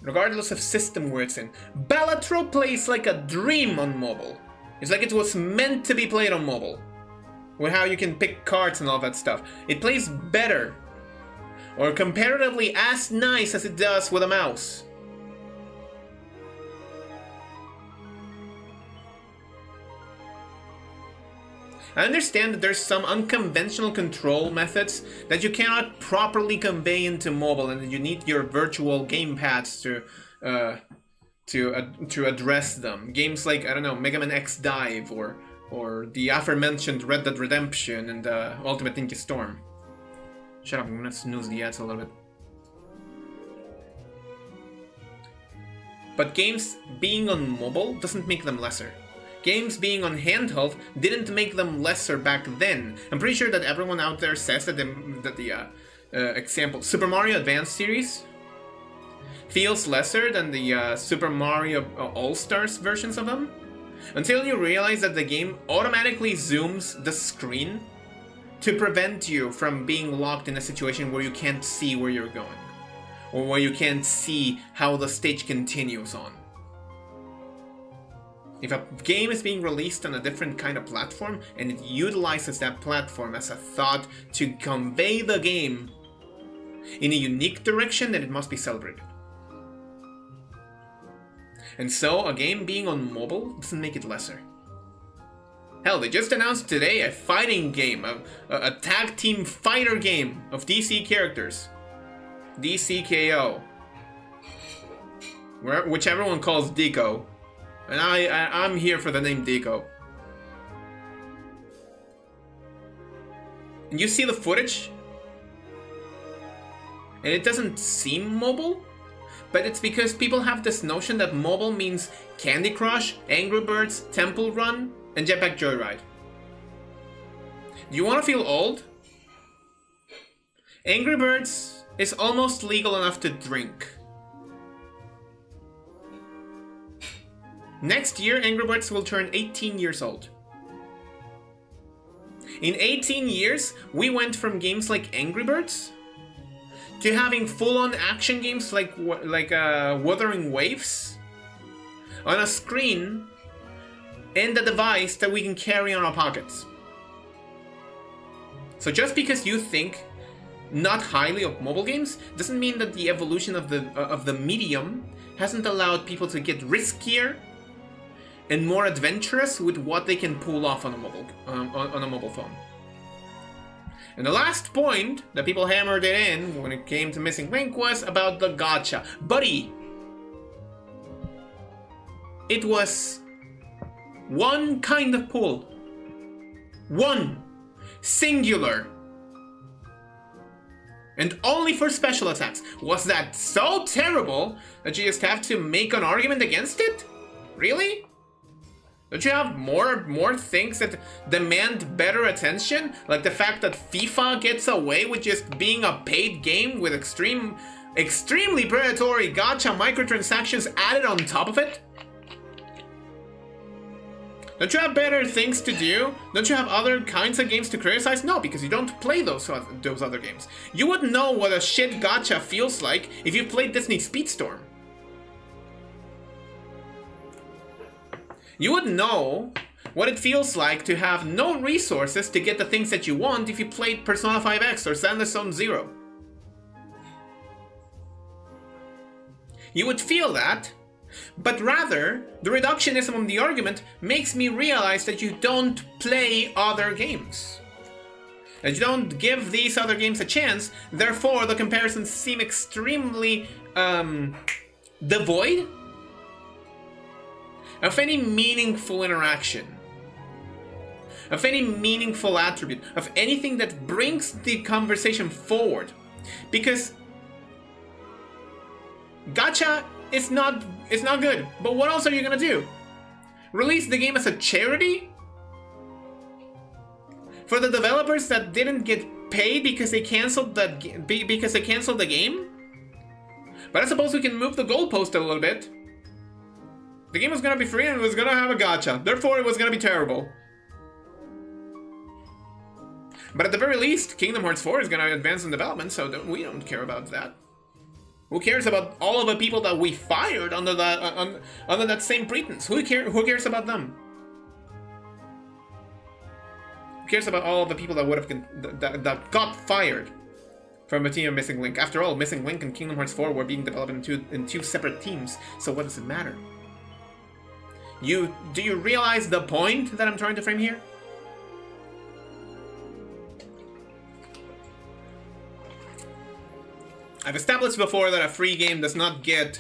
Regardless of system where it's in. Balatro plays like a dream on mobile. It's like it was meant to be played on mobile. With how you can pick cards and all that stuff. It plays better. Or comparatively as nice as it does with a mouse. I understand that there's some unconventional control methods that you cannot properly convey into mobile, and that you need your virtual gamepads to address them. Games like, I don't know, Mega Man X Dive or the aforementioned Red Dead Redemption and Ultimate Ninja Storm. Shut up, I'm gonna snooze the ads a little bit. But games being on mobile doesn't make them lesser. Games being on handheld didn't make them lesser back then. I'm pretty sure that everyone out there says that the example Super Mario Advance series feels lesser than the Super Mario All-Stars versions of them, until you realize that the game automatically zooms the screen to prevent you from being locked in a situation where you can't see where you're going, or where you can't see how the stage continues on. If a game is being released on a different kind of platform, and it utilizes that platform as a thought to convey the game in a unique direction, then it must be celebrated. And so, a game being on mobile doesn't make it lesser. Hell, they just announced today a fighting game, a tag team fighter game of DC characters. DCKO. Which everyone calls Deco. And I'm here for the name Deco. And you see the footage? And it doesn't seem mobile? But it's because people have this notion that mobile means Candy Crush, Angry Birds, Temple Run, and Jetpack Joyride. Do you want to feel old? Angry Birds is almost legal enough to drink. Next year, Angry Birds will turn 18 years old. In 18 years, we went from games like Angry Birds to having full-on action games like Wuthering Waves on a screen and a device that we can carry on our pockets. So just because you think not highly of mobile games doesn't mean that the evolution of the medium hasn't allowed people to get riskier and more adventurous with what they can pull off on a mobile phone. And the last point that people hammered it in when it came to Missing Link was about the gacha. Buddy! It was one kind of pull. One. Singular. And only for special attacks. Was that so terrible that you just have to make an argument against it? Really? Don't you have more things that demand better attention? Like the fact that FIFA gets away with just being a paid game with extremely predatory gacha microtransactions added on top of it? Don't you have better things to do? Don't you have other kinds of games to criticize? No, because you don't play those other games. You wouldn't know what a shit gacha feels like if you played Disney Speedstorm. You would know what it feels like to have no resources to get the things that you want if you played Persona 5X or Sanderson Zero. You would feel that, but rather, the reductionism of the argument makes me realize that you don't play other games. That you don't give these other games a chance, therefore the comparisons seem extremely devoid of any meaningful interaction, of any meaningful attribute, of anything that brings the conversation forward. Because gacha is not good, but what else are you gonna do? Release the game as a charity? For the developers that didn't get paid because they canceled the game? But I suppose we can move the goalpost a little bit. The game was gonna be free and it was gonna have a gacha, therefore it was gonna be terrible. But at the very least, Kingdom Hearts 4 is gonna advance in development, so we don't care about that. Who cares about all of the people that we fired under that same pretense? Who cares about them? Who cares about all of the people that would have that got fired from a team of Missing Link? After all, Missing Link and Kingdom Hearts 4 were being developed in two separate teams, so what does it matter? Do you realize the point that I'm trying to frame here? I've established before that a free game does not get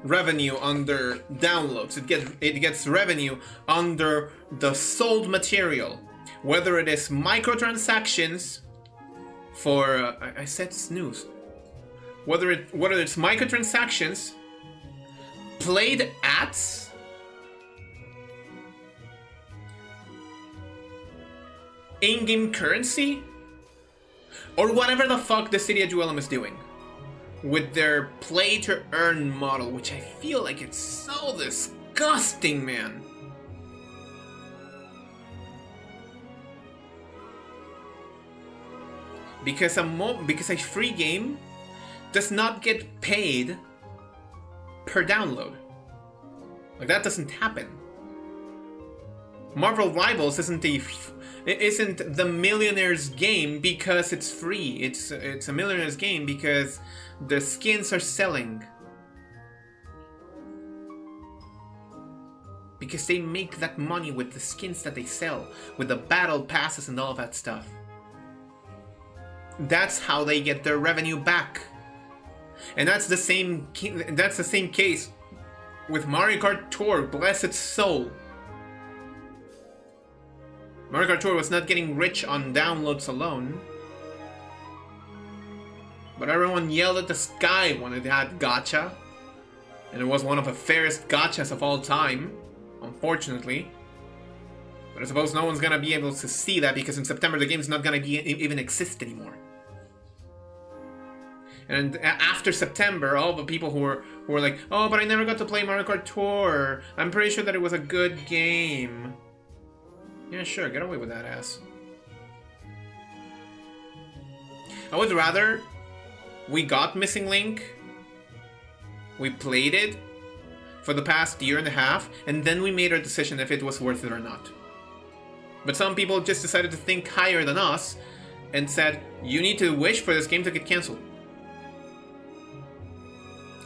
revenue under downloads. It gets revenue under the sold material, whether it is microtransactions for I said snooze. Whether it's microtransactions, played ads, in-game currency, or whatever the fuck the City of Jewelum is doing with their play-to-earn model, which I feel like it's so disgusting, man. Because a free game does not get paid per download. Like, that doesn't happen. Marvel Rivals isn't the millionaire's game because it's free. It's a millionaire's game because the skins are selling. Because they make that money with the skins that they sell, with the battle passes and all of that stuff. That's how they get their revenue back. And that's the same case with Mario Kart Tour, bless its soul. Mario Kart Tour was not getting rich on downloads alone. But everyone yelled at the sky when it had gacha. And it was one of the fairest gachas of all time, unfortunately. But I suppose no one's gonna be able to see that because in September the game's not gonna even exist anymore. And after September, all the people who were like, oh, but I never got to play Mario Kart Tour. I'm pretty sure that it was a good game. Yeah, sure, get away with that ass. I would rather we got Missing Link, we played it for the past year and a half, and then we made our decision if it was worth it or not. But some people just decided to think higher than us and said, you need to wish for this game to get cancelled.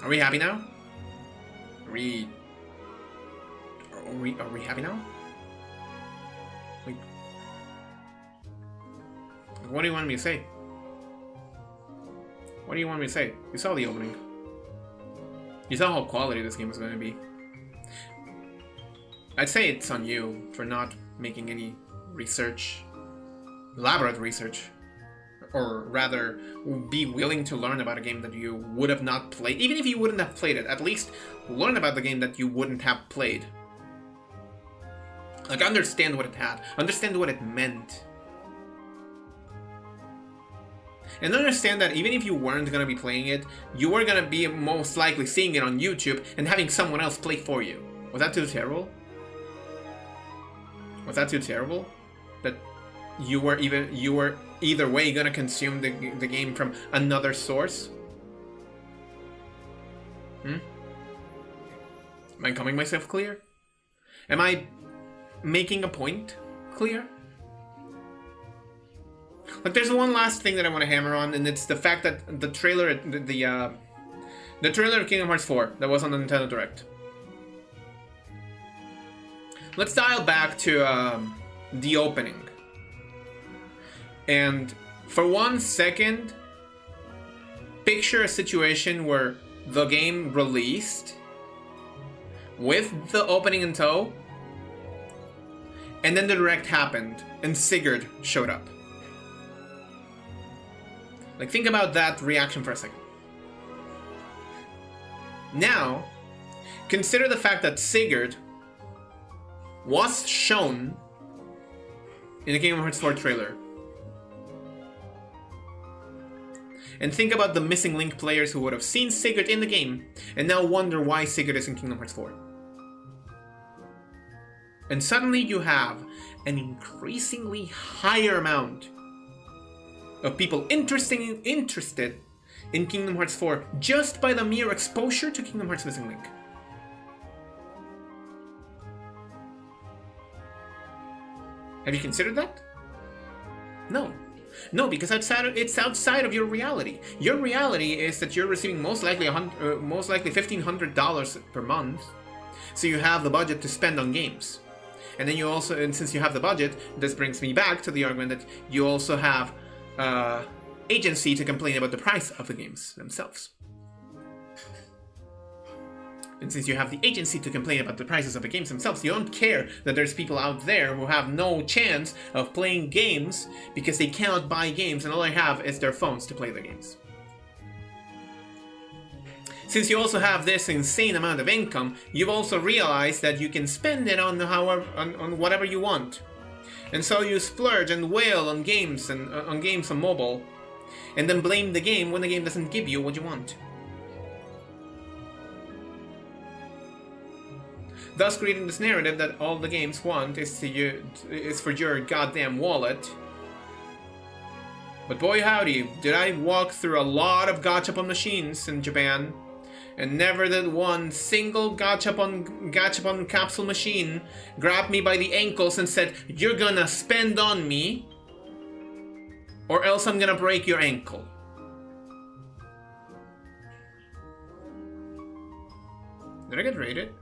Are we happy now? Are we happy now? Wait. What do you want me to say? What do you want me to say? You saw the opening. You saw how quality this game was going to be. I'd say it's on you for not making any research, elaborate research, or rather, be willing to learn about a game that you would have not played. Even if you wouldn't have played it, at least learn about the game that you wouldn't have played. Like, understand what it had. Understand what it meant. And understand that even if you weren't going to be playing it, you were going to be most likely seeing it on YouTube and having someone else play for you. Was that too terrible? Was that too terrible? That you were either way going to consume the game from another source? Am I coming myself clear? Am I making a point clear? Like, there's one last thing that I want to hammer on, and it's the fact that the trailer, the trailer of Kingdom Hearts 4 that was on the Nintendo Direct. Let's dial back to the opening. And for 1 second, picture a situation where the game released with the opening in tow, and then the Direct happened, and Sigurd showed up. Like, think about that reaction for a second. Now, consider the fact that Sigurd was shown in the Kingdom Hearts 4 trailer. And think about the missing Link players who would have seen Sigurd in the game and now wonder why Sigurd is in Kingdom Hearts 4. And suddenly you have an increasingly higher amount of people interested in Kingdom Hearts 4 just by the mere exposure to Kingdom Hearts Missing Link. Have you considered that? No. No, because it's outside of your reality. Your reality is that you're receiving most likely $1,500 per month, so you have the budget to spend on games. And then you also, and since you have the budget, this brings me back to the argument that you also have agency to complain about the price of the games themselves. And since you have the agency to complain about the prices of the games themselves, you don't care that there's people out there who have no chance of playing games because they cannot buy games and all they have is their phones to play the games. Since you also have this insane amount of income, you've also realized that you can spend it on whatever you want. And so you splurge and wail on games and on mobile, and then blame the game when the game doesn't give you what you want. Thus creating this narrative that all the games want is for your goddamn wallet. But boy howdy, did I walk through a lot of gachapon machines in Japan, and never did one single gachapon capsule machine grab me by the ankles and said, "You're gonna spend on me, or else I'm gonna break your ankle." Did I get raided?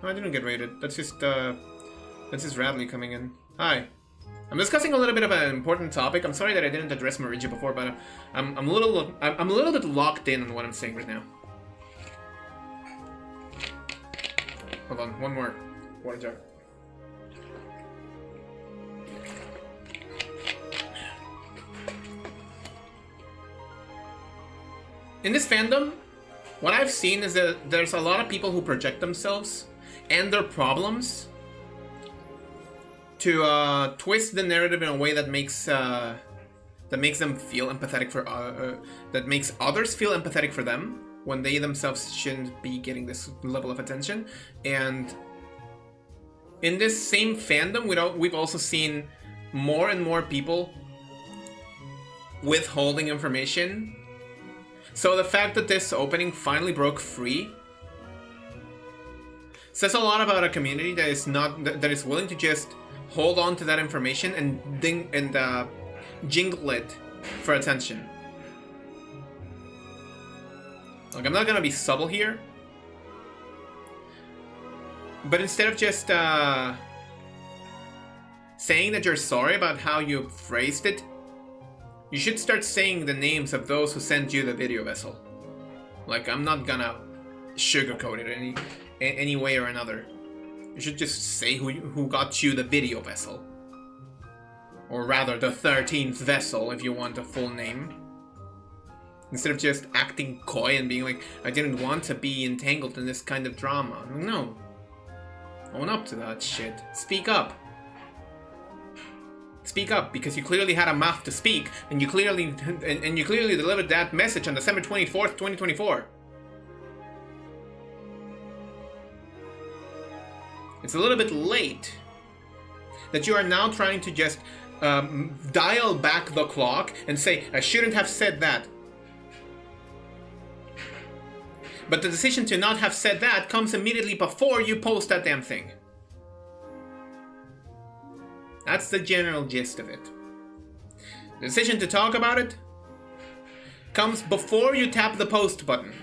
No, I didn't get raided. That's just Radley coming in. Hi. I'm discussing a little bit of an important topic. I'm sorry that I didn't address Marija before, but I'm a little bit locked in on what I'm saying right now. Hold on, one more water jar. In this fandom, what I've seen is that there's a lot of people who project themselves and their problems to twist the narrative in a way that makes them feel empathetic for that makes others feel empathetic for them when they themselves shouldn't be getting this level of attention. And in this same fandom, we've also seen more and more people withholding information. So the fact that this opening finally broke free says a lot about a community that is willing to just hold on to that information and jingle it for attention. Like, I'm not gonna be subtle here, but instead of just saying that you're sorry about how you phrased it, you should start saying the names of those who sent you the video vessel. Like, I'm not gonna sugarcoat it any way or another. You should just say who got you the video vessel. Or rather, the 13th vessel, if you want a full name. Instead of just acting coy and being like, I didn't want to be entangled in this kind of drama. No. Own up to that shit. Speak up. Speak up, because you clearly had a mouth to speak, and you clearly delivered that message on December 24th, 2024. It's a little bit late that you are now trying to just dial back the clock and say, I shouldn't have said that. But the decision to not have said that comes immediately before you post that damn thing. That's the general gist of it. The decision to talk about it comes before you tap the post button.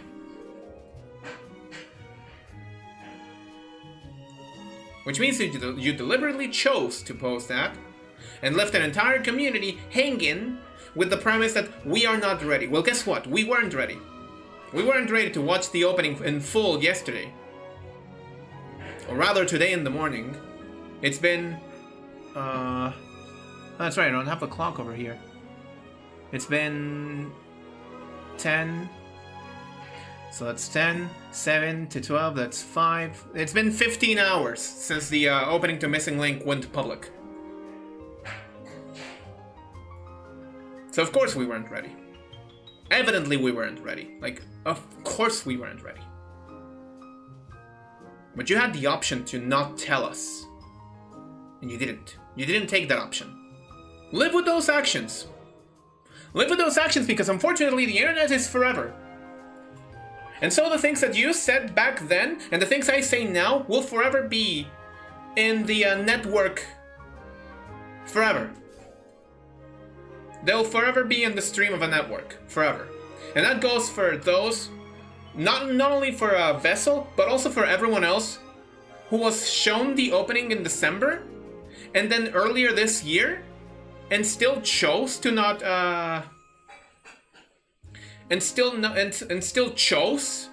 Which means you deliberately chose to post that and left an entire community hanging with the premise that we are not ready. Well, guess what? We weren't ready. We weren't ready to watch the opening in full yesterday. Or rather, today in the morning. It's been... that's right, I don't have the clock over here. It's been... 10... So that's 10, 7 to 12, that's 5. It's been 15 hours since the opening to Missing Link went public. So of course we weren't ready. Evidently we weren't ready. Like, of course we weren't ready. But you had the option to not tell us. And you didn't. You didn't take that option. Live with those actions. Live with those actions because unfortunately the internet is forever. And so the things that you said back then and the things I say now will forever be in the network forever. They'll forever be in the stream of a network forever. And that goes for those, not only for Vessel, but also for everyone else who was shown the opening in December and then earlier this year and still chose to not and still chose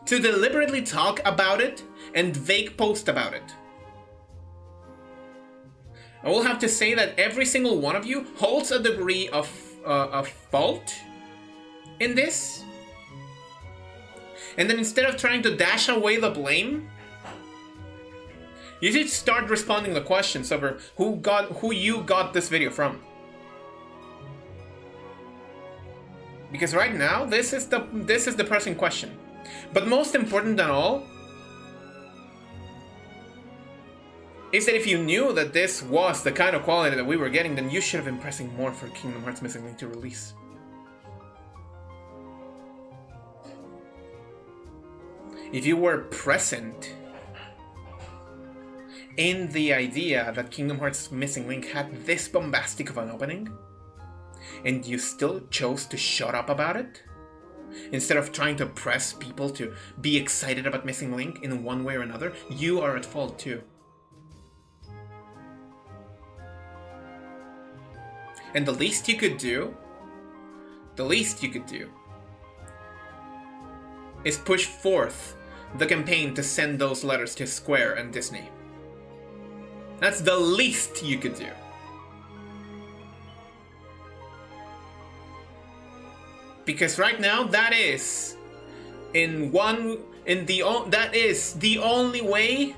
to deliberately talk about it and vague post about it. I will have to say that every single one of you holds a degree of fault in this. And then instead of trying to dash away the blame, you should start responding to questions over who you got this video from. Because right now, this is the pressing question. But most important than all is that if you knew that this was the kind of quality that we were getting, then you should have been pressing more for Kingdom Hearts Missing Link to release. If you were present in the idea that Kingdom Hearts Missing Link had this bombastic of an opening, and you still chose to shut up about it, instead of trying to press people to be excited about Missing Link in one way or another, you are at fault too. And the least you could do is push forth the campaign to send those letters to Square and Disney. That's the least you could do. Because right now, that is that is the only way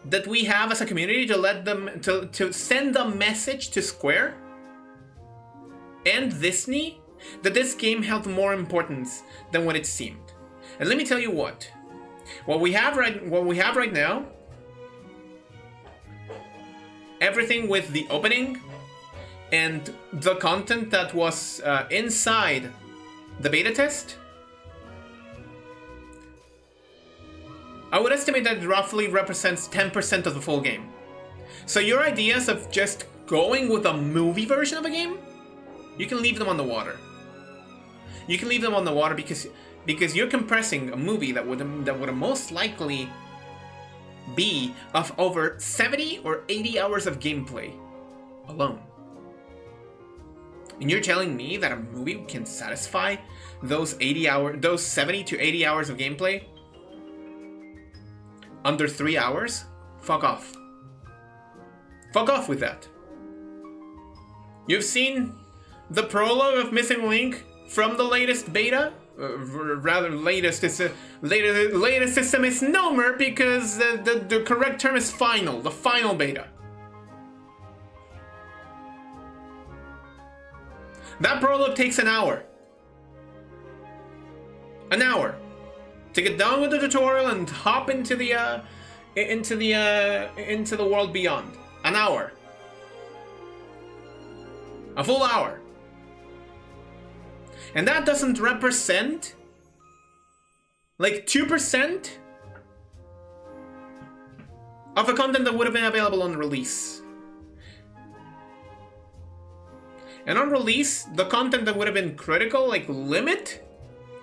that we have as a community to let them to send a message to Square and Disney that this game held more importance than what it seemed. And let me tell you what we have right now, everything with the opening and the content that was inside the beta test, I would estimate that it roughly represents 10% of the full game. So your ideas of just going with a movie version of a game, you can leave them on the water. You can leave them on the water because you're compressing a movie that would most likely be of over 70 or 80 hours of gameplay alone. And you're telling me that a movie can satisfy those 70 to 80 hours of gameplay under 3 hours? Fuck off. Fuck off with that. You've seen the prologue of Missing Link from the latest beta? Latest is a misnomer because the correct term is final, the final beta. That prologue takes an hour. An hour to get done with the tutorial and hop into the world beyond. An hour. A full hour. And that doesn't represent like 2% of the content that would have been available on release. And on release, the content that would have been critical, like limit,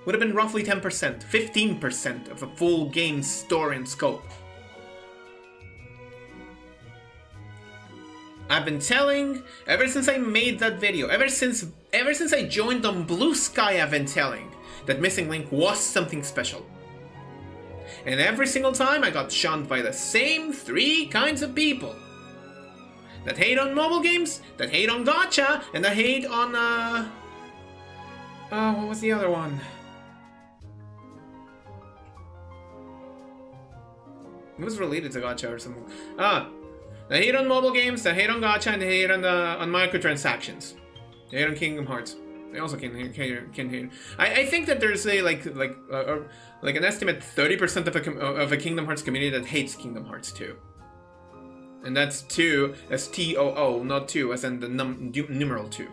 would have been roughly 10%, 15% of a full game's story and scope. I've been telling, ever since I made that video, ever since I joined on Blue Sky, I've been telling that Missing Link was something special. And every single time I got shunned by the same 3 kinds of people. That hate on mobile games, that hate on gacha, and that hate on, what was the other one? It was related to gacha or something. They hate on mobile games, they hate on gacha, and they hate on microtransactions. They hate on Kingdom Hearts. They also can hate. I think that there's a like an estimate 30% of a Kingdom Hearts community that hates Kingdom Hearts 2. And that's 2 as T-O-O, not 2 as in the numeral 2.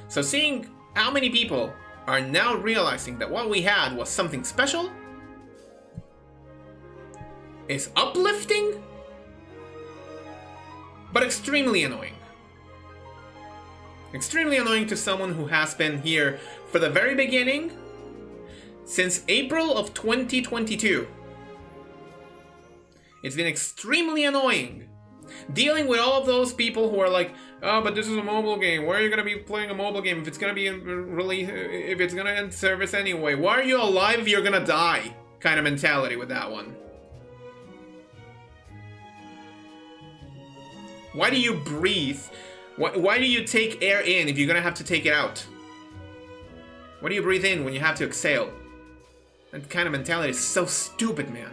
So seeing how many people are now realizing that what we had was something special is uplifting, but extremely annoying. Extremely annoying to someone who has been here for the very beginning, since April of 2022. It's been extremely annoying dealing with all of those people who are like, oh, but this is a mobile game. Why are you gonna be playing a mobile game if it's gonna be if it's gonna end service anyway? Why are you alive if you're gonna die? Kind of mentality with that one. Why do you breathe? Why do you take air in if you're gonna have to take it out? Why do you breathe in when you have to exhale? That kind of mentality is so stupid, man.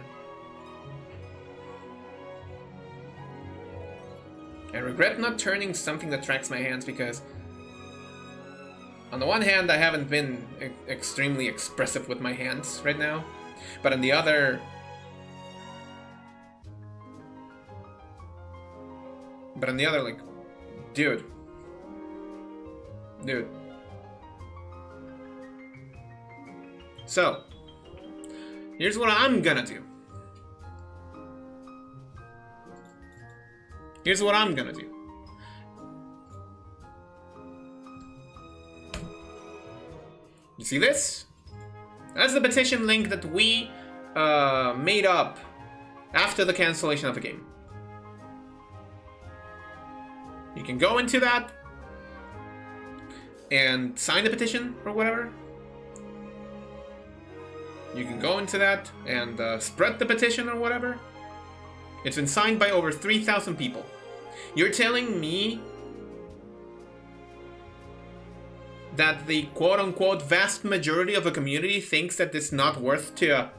I regret not turning something that tracks my hands because on the one hand, I haven't been extremely expressive with my hands right now, but on the other, like, dude. So, here's what I'm gonna do. You see this? That's the petition link that we made up after the cancellation of the game. You can go into that and sign the petition or whatever. You can go into that and spread the petition or whatever. It's been signed by over 3,000 people. You're telling me that the quote-unquote vast majority of the community thinks that it's not worth to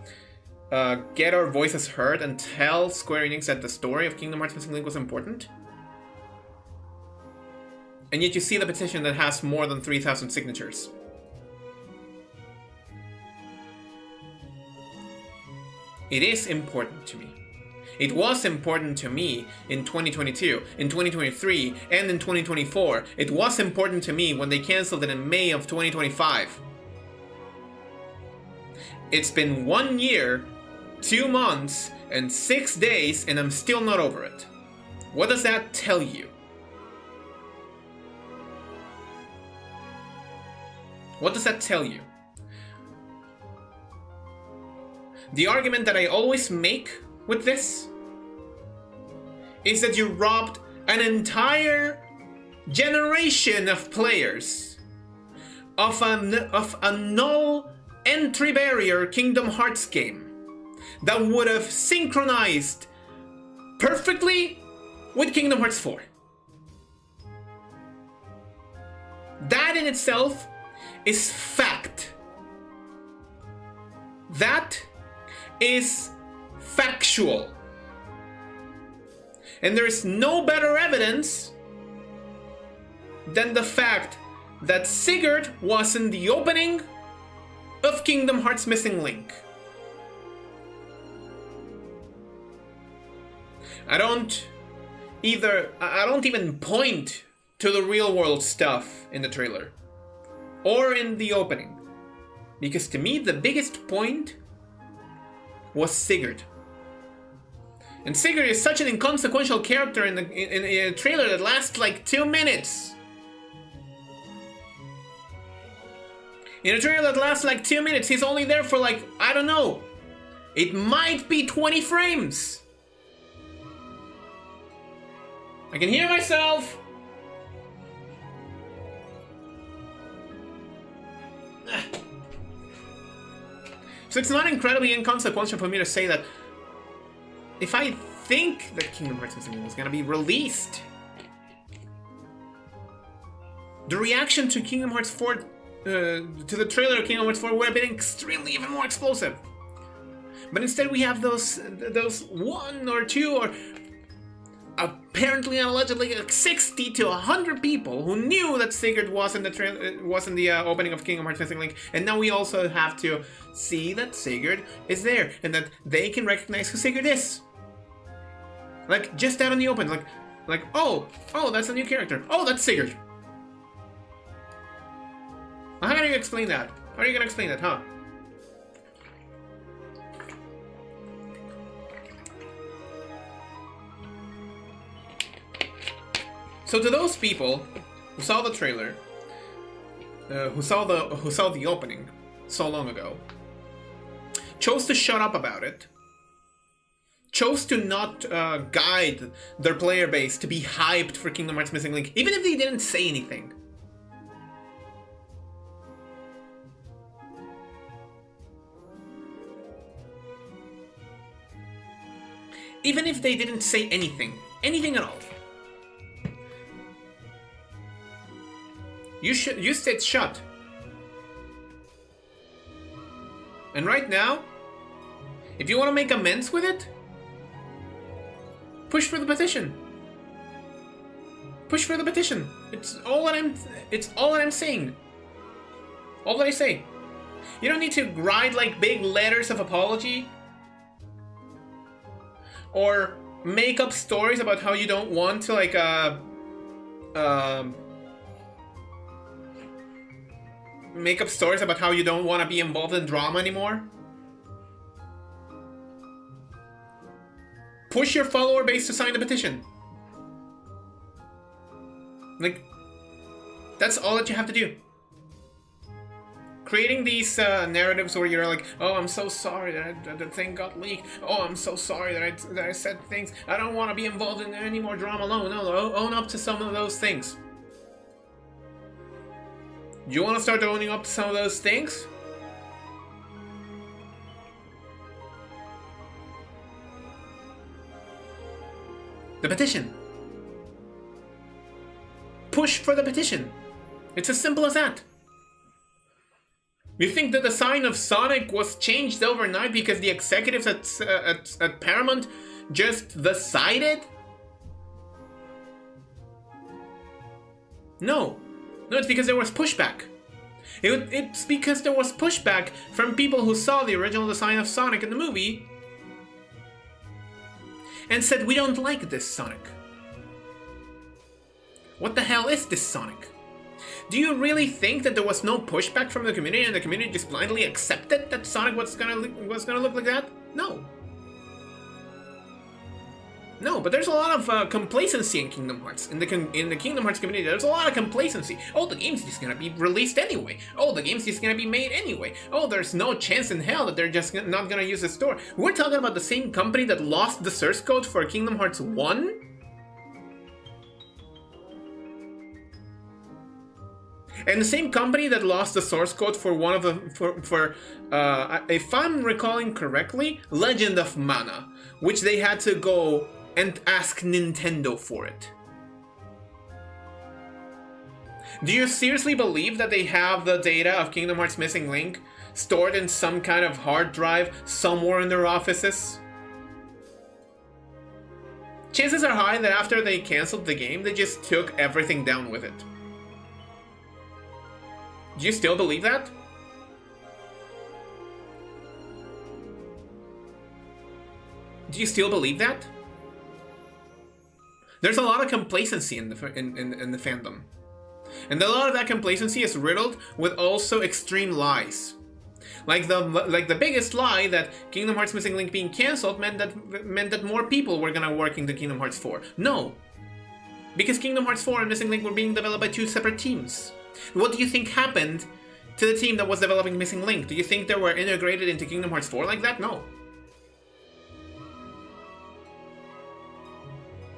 get our voices heard and tell Square Enix that the story of Kingdom Hearts Missing Link was important? And yet you see the petition that has more than 3,000 signatures. It is important to me. It was important to me in 2022, in 2023, and in 2024. It was important to me when they canceled it in May of 2025. It's been 1 year, 2 months, and 6 days, and I'm still not over it. What does that tell you? What does that tell you? The argument that I always make with this is that you robbed an entire generation of players of a null entry barrier Kingdom Hearts game that would have synchronized perfectly with Kingdom Hearts 4. That in itself is fact. That is factual. And there is no better evidence than the fact that Sigurd was in the opening of Kingdom Hearts Missing Link. I don't even point to the real world stuff in the trailer or in the opening, because to me the biggest point was Sigurd. And Sigurd is such an inconsequential character in a trailer that lasts like 2 minutes. In a trailer that lasts like 2 minutes, he's only there for like, I don't know. It might be 20 frames. I can hear myself. So it's not incredibly inconsequential for me to say that if I think that Kingdom Hearts Missing is gonna be released, the reaction to Kingdom Hearts 4, to the trailer of Kingdom Hearts 4 would have been extremely even more explosive. But instead we have those 1 or 2 or apparently and allegedly 60 to 100 people who knew that Sigurd was in the opening of Kingdom Hearts Missing Link, and now we also have to see that Sigurd is there and that they can recognize who Sigurd is. Like just out in the open, like oh that's a new character. Oh, that's Sigurd. How do you explain that? How are you gonna explain that, huh? So to those people who saw the trailer, who saw the opening so long ago, chose to shut up about it, chose to not guide their player base to be hyped for Kingdom Hearts Missing Link, even if they didn't say anything. Even if they didn't say anything at all. You stayed shut. And right now, if you want to make amends with it, push for the petition. Push for the petition. It's all that I'm saying. All that I say. You don't need to write like big letters of apology or make up stories about how you don't want to like make up stories about how you don't want to be involved in drama anymore. Push your follower base to sign the petition. Like, that's all that you have to do. Creating these narratives where you're like, oh, I'm so sorry that the thing got leaked. Oh, I'm so sorry that I said things. I don't want to be involved in any more drama. No, own up to some of those things. You want to start owning up to some of those things? The petition. Push for the petition. It's as simple as that. You think that the sign of Sonic was changed overnight because the executives at Paramount just decided? No. No, it's because there was pushback. It's because there was pushback from people who saw the original design of Sonic in the movie and said, we don't like this Sonic. What the hell is this Sonic? Do you really think that there was no pushback from the community and the community just blindly accepted that Sonic was gonna look like that? No. No, but there's a lot of complacency in Kingdom Hearts. In the Kingdom Hearts community, there's a lot of complacency. Oh, the game's just gonna be released anyway. Oh, the game's just gonna be made anyway. Oh, there's no chance in hell that they're just not gonna use the store. We're talking about the same company that lost the source code for Kingdom Hearts 1? And the same company that lost the source code for one of the if I'm recalling correctly, Legend of Mana, which they had to go and ask Nintendo for it. Do you seriously believe that they have the data of Kingdom Hearts Missing Link stored in some kind of hard drive somewhere in their offices? Chances are high that after they canceled the game, they just took everything down with it. Do you still believe that? Do you still believe that? There's a lot of complacency in the fandom. And a lot of that complacency is riddled with also extreme lies. Like the biggest lie that Kingdom Hearts Missing Link being cancelled meant that more people were gonna work into Kingdom Hearts 4. No, because Kingdom Hearts 4 and Missing Link were being developed by 2 separate teams. What do you think happened to the team that was developing Missing Link? Do you think they were integrated into Kingdom Hearts 4 like that? No.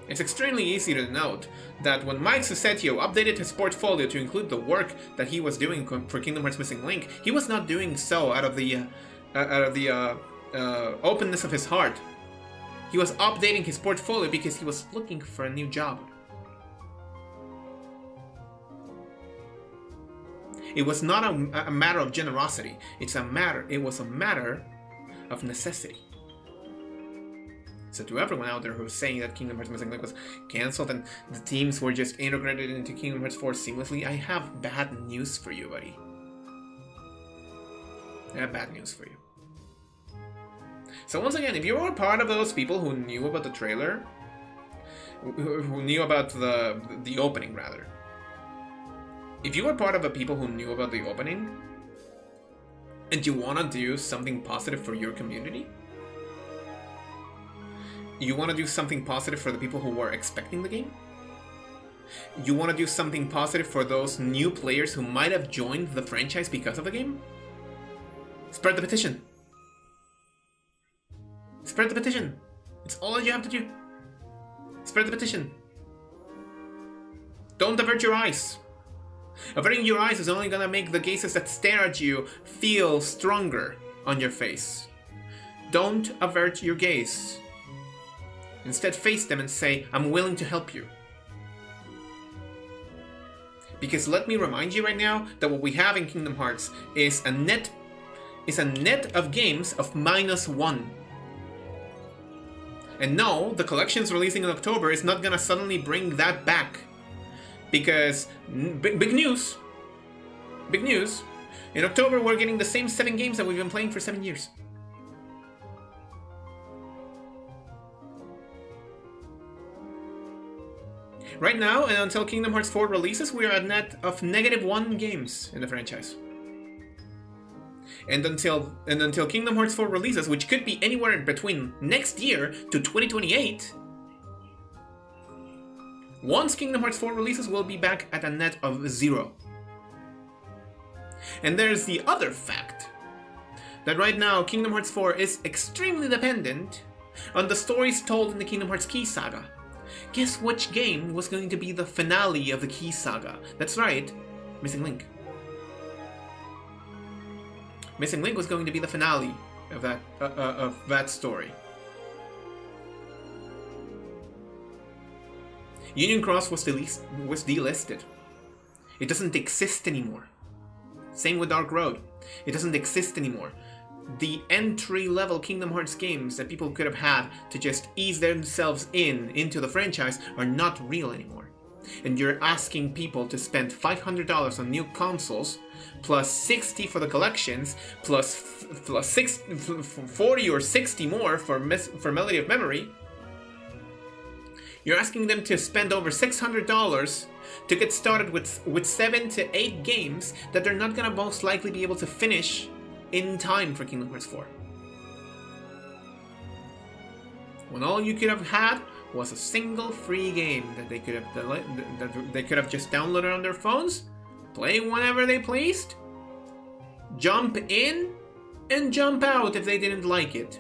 It's extremely easy to note that when Mike Susetio updated his portfolio to include the work that he was doing for Kingdom Hearts Missing Link, he was not doing so out of the openness of his heart. He was updating his portfolio because he was looking for a new job. It was not a matter of generosity. It was a matter of necessity. So to everyone out there who's saying that Kingdom Hearts Missing Link was cancelled and the teams were just integrated into Kingdom Hearts 4 seamlessly, I have bad news for you, buddy. I have bad news for you. So once again, if you were part of those people who knew about the trailer, who knew about the opening, rather. If you were part of the people who knew about the opening, and you want to do something positive for your community, you want to do something positive for the people who were expecting the game, you want to do something positive for those new players who might have joined the franchise because of the game, spread the petition. Spread the petition. It's all that you have to do. Spread the petition. Don't avert your eyes. Averting your eyes is only gonna make the gazes that stare at you feel stronger on your face. Don't avert your gaze. Instead, face them and say, I'm willing to help you. Because let me remind you right now that what we have in Kingdom Hearts is a net of games of -1. And no, the collections releasing in October is not gonna suddenly bring that back. Because, big news. Big news. In October, we're getting the same 7 games that we've been playing for 7 years. Right now, and until Kingdom Hearts 4 releases, we are at net of -1 games in the franchise. And until Kingdom Hearts 4 releases, which could be anywhere between next year to 2028, once Kingdom Hearts 4 releases, we'll be back at a net of 0. And there's the other fact, that right now Kingdom Hearts 4 is extremely dependent on the stories told in the Kingdom Hearts Key Saga. Guess which game was going to be the finale of the Key Saga? That's right, Missing Link. Missing Link was going to be the finale of that story. Union Cross was delisted. It doesn't exist anymore. Same with Dark Road. It doesn't exist anymore. The entry-level Kingdom Hearts games that people could have had to just ease themselves into the franchise are not real anymore. And you're asking people to spend $500 on new consoles, plus 60 for the collections, plus 40 or 60 more for Melody of Memory. You're asking them to spend over $600 to get started with 7 to 8 games that they're not gonna most likely be able to finish in time for Kingdom Hearts 4. When all you could have had was a single free game that they could have just downloaded on their phones, play whenever they pleased, jump in, and jump out if they didn't like it.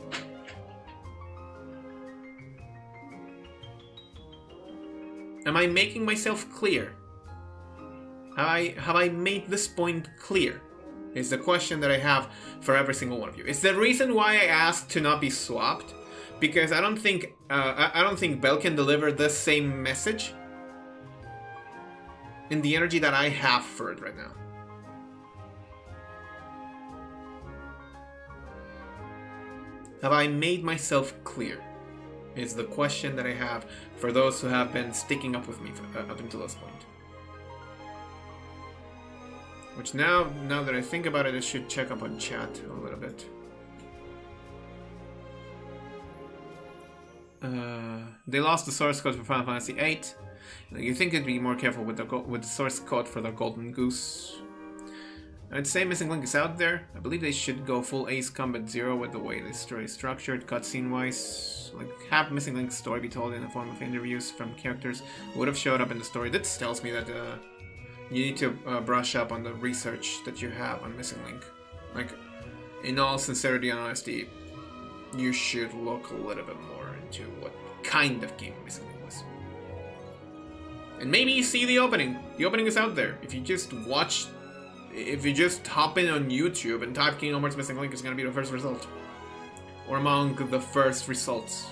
Am I making myself clear? Have I made this point clear? Is the question that I have for every single one of you. It's the reason why I asked to not be swapped, because I don't think Bell can deliver the same message in the energy that I have for it right now. Have I made myself clear? Is the question that I have for those who have been sticking up with me up until this point. Which now that I think about it, I should check up on chat a little bit. They lost the source code for Final Fantasy VIII. You think it'd be more careful with the source code for the Golden Goose? I'd say Missing Link is out there. I believe they should go full Ace Combat Zero with the way the story is structured, cutscene-wise. Like, have Missing Link's story be told in the form of interviews from characters who would have showed up in the story. This tells me that you need to brush up on the research that you have on Missing Link. Like, in all sincerity and honesty, you should look a little bit more into what kind of game Missing Link was. And maybe you see the opening. The opening is out there. If you just hop in on YouTube and type Kingdom Hearts Missing Link, it's gonna be the first result. Or among the first results.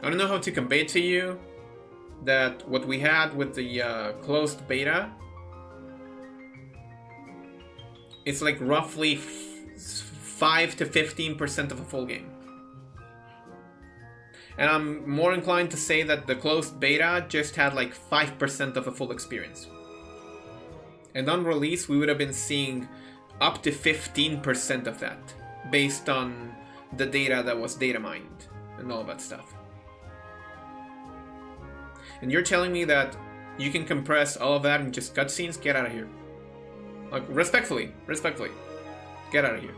I don't know how to convey to you that what we had with the closed beta, it's like roughly 5 to 15% of a full game. And I'm more inclined to say that the closed beta just had like 5% of a full experience. And on release, we would have been seeing up to 15% of that, based on the data that was data mined and all that stuff. And you're telling me that you can compress all of that in just cutscenes? Get out of here. Like, respectfully, get out of here.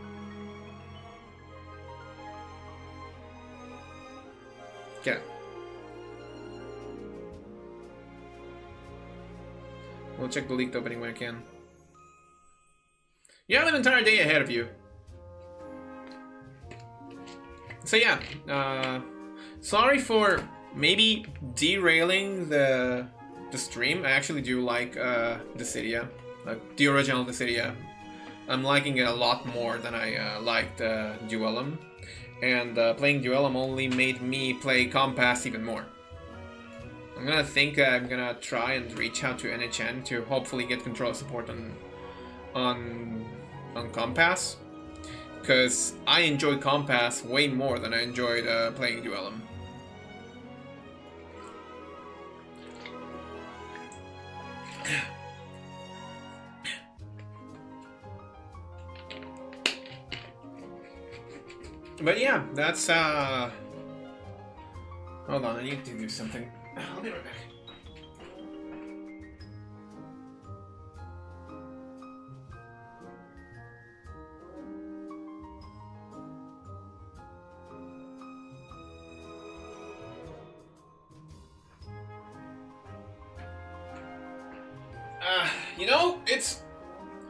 Get out. We'll check the leaked opening when I can. You have an entire day ahead of you. So yeah, sorry for maybe derailing the stream. I actually do like Dissidia, like the original Dissidia. I'm liking it a lot more than I liked Duellum. And playing Duellum only made me play Compass even more. I'm gonna try and reach out to NHN to hopefully get control support on Compass, because I enjoyed Compass way more than I enjoyed playing Duellum. But yeah, that's hold on, I need to do something. I'll be right back. You know, it's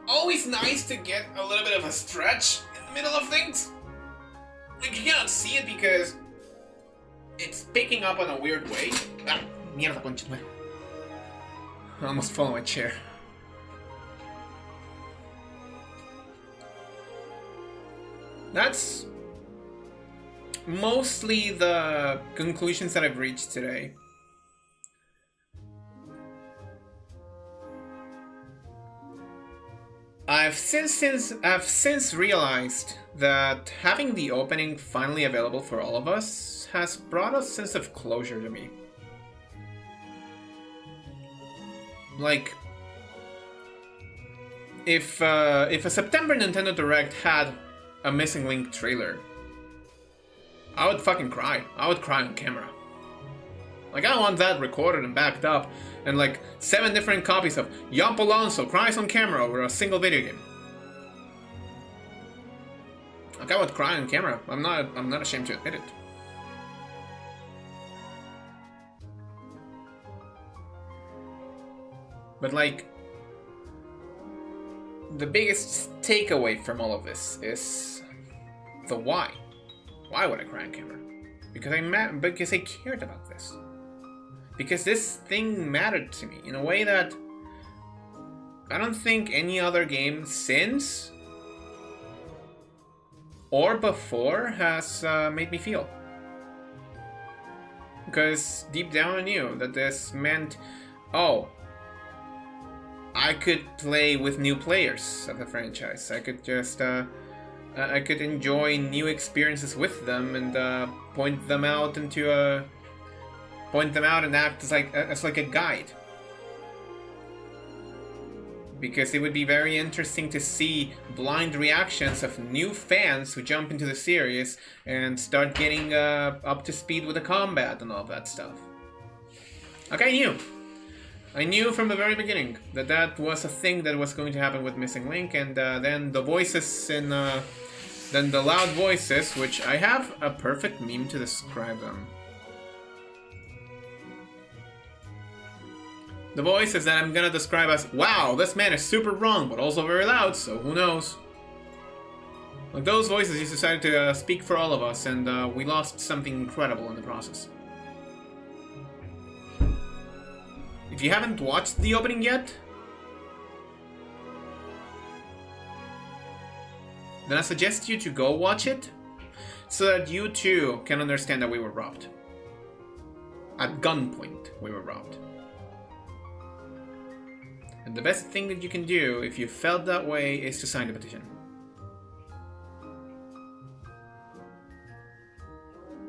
always nice to get a little bit of a stretch in the middle of things. Like, you cannot see it because it's picking up in a weird way. Ah, mierda, concha. I almost fell on my chair. That's mostly the conclusions that I've reached today. I've since realized that having the opening finally available for all of us has brought a sense of closure to me. Like, if a September Nintendo Direct had a Missing Link trailer, I would fucking cry. I would cry on camera. Like, I want that recorded and backed up, and like 7 different copies of Yomp Alonso cries on camera over a single video game. Like, I would cry on camera. I'm not ashamed to admit it. But like, the biggest takeaway from all of this is the why. Why would I cry on camera? Because I cared about this. Because this thing mattered to me in a way that I don't think any other game since or before has made me feel. Because deep down I knew that this meant, oh, I could play with new players of the franchise. I could just, I could enjoy new experiences with them and point them out and act as like a guide. Because it would be very interesting to see blind reactions of new fans who jump into the series and start getting up to speed with the combat and all that stuff. Like, I knew. I knew from the very beginning that that was a thing that was going to happen with Missing Link, and then the voices in, then the loud voices, which I have a perfect meme to describe them. The voices that I'm gonna describe as, wow, this man is super wrong, but also very loud, so who knows? Like those voices, he decided to speak for all of us, and we lost something incredible in the process. If you haven't watched the opening yet, then I suggest you to go watch it, so that you too can understand that we were robbed. At gunpoint, we were robbed. And the best thing that you can do if you felt that way is to sign the petition.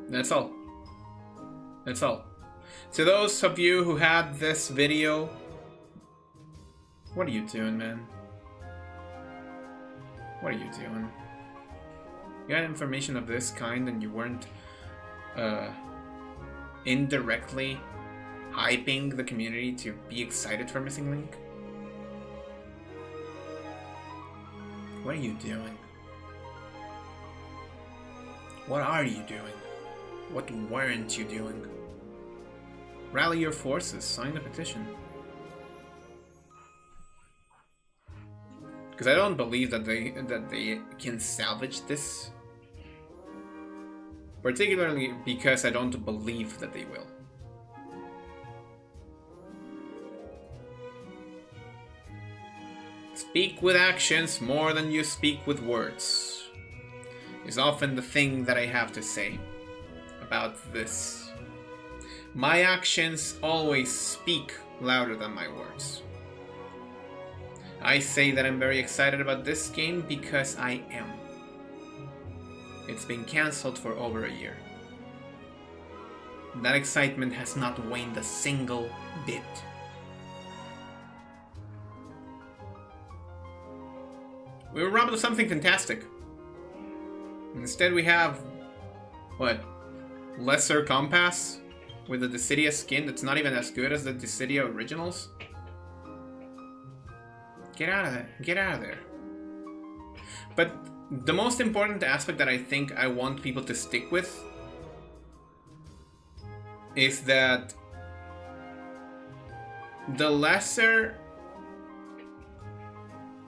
That's all. That's all. To those of you who had this video, what are you doing, man? What are you doing? You had information of this kind and you weren't indirectly hyping the community to be excited for Missing Link? What are you doing? What are you doing? What weren't you doing? Rally your forces, sign the petition. Because I don't believe that they can salvage this. Particularly because I don't believe that they will. Speak with actions more than you speak with words is often the thing that I have to say about this. My actions always speak louder than my words. I say that I'm very excited about this game because I am. It's been cancelled for over a year. That excitement has not waned a single bit. We were robbed of something fantastic. Instead we have, what, lesser Compass? With the Dissidia skin that's not even as good as the Dissidia originals? Get out of there. Get out of there. But the most important aspect that I think I want people to stick with is that the lesser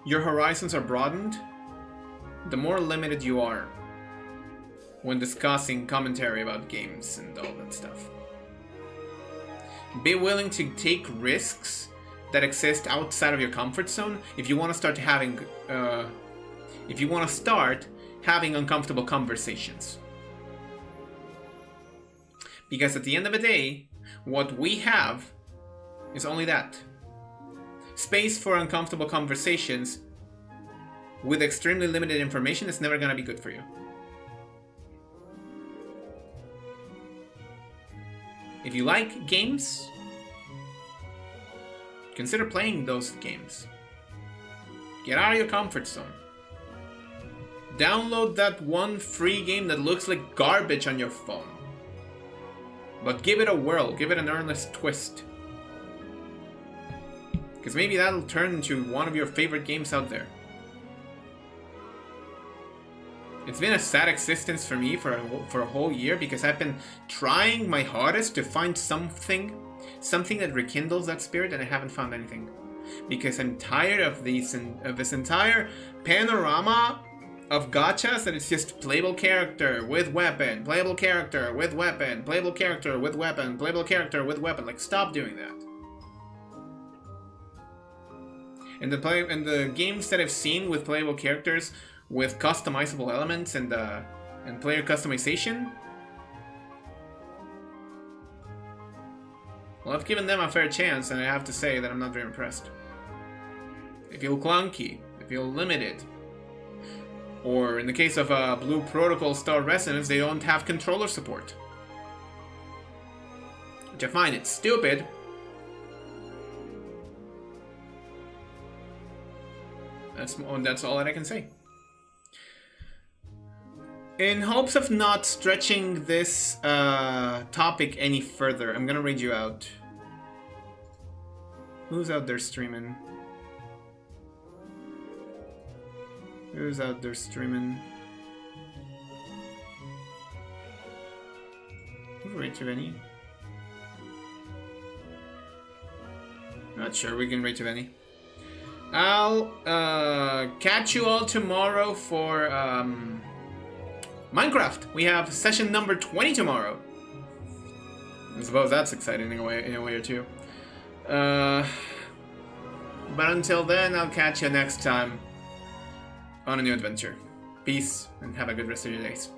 your horizons are broadened, the more limited you are when discussing commentary about games and all that stuff. Be willing to take risks that exist outside of your comfort zone if you want to start having uncomfortable conversations. Because at the end of the day, what we have is only that. Space for uncomfortable conversations with extremely limited information is never going to be good for you. If you like games, consider playing those games. Get out of your comfort zone. Download that one free game that looks like garbage on your phone. But give it a whirl, give it an earnest twist. Because maybe that'll turn into one of your favorite games out there. It's been a sad existence for me for a whole year because I've been trying my hardest to find something that rekindles that spirit, and I haven't found anything. Because I'm tired of this entire panorama of gachas that it's just playable character with weapon, playable character with weapon, playable character with weapon, playable character with weapon. Like, stop doing that. And the games that I've seen with playable characters with customizable elements and player customization, well, I've given them a fair chance, and I have to say that I'm not very impressed. They feel clunky, they feel limited. Or in the case of Blue Protocol Star Resonance, they don't have controller support. Which I find it stupid. That's all that I can say. In hopes of not stretching this topic any further, I'm gonna read you out Who's out there streaming? Who's out there streaming? Rate of any? Not sure, we can rate of any. I'll catch you all tomorrow for Minecraft. We have session number 20 tomorrow. I suppose that's exciting in a way or two. But until then, I'll catch you next time on a new adventure. Peace, and have a good rest of your days.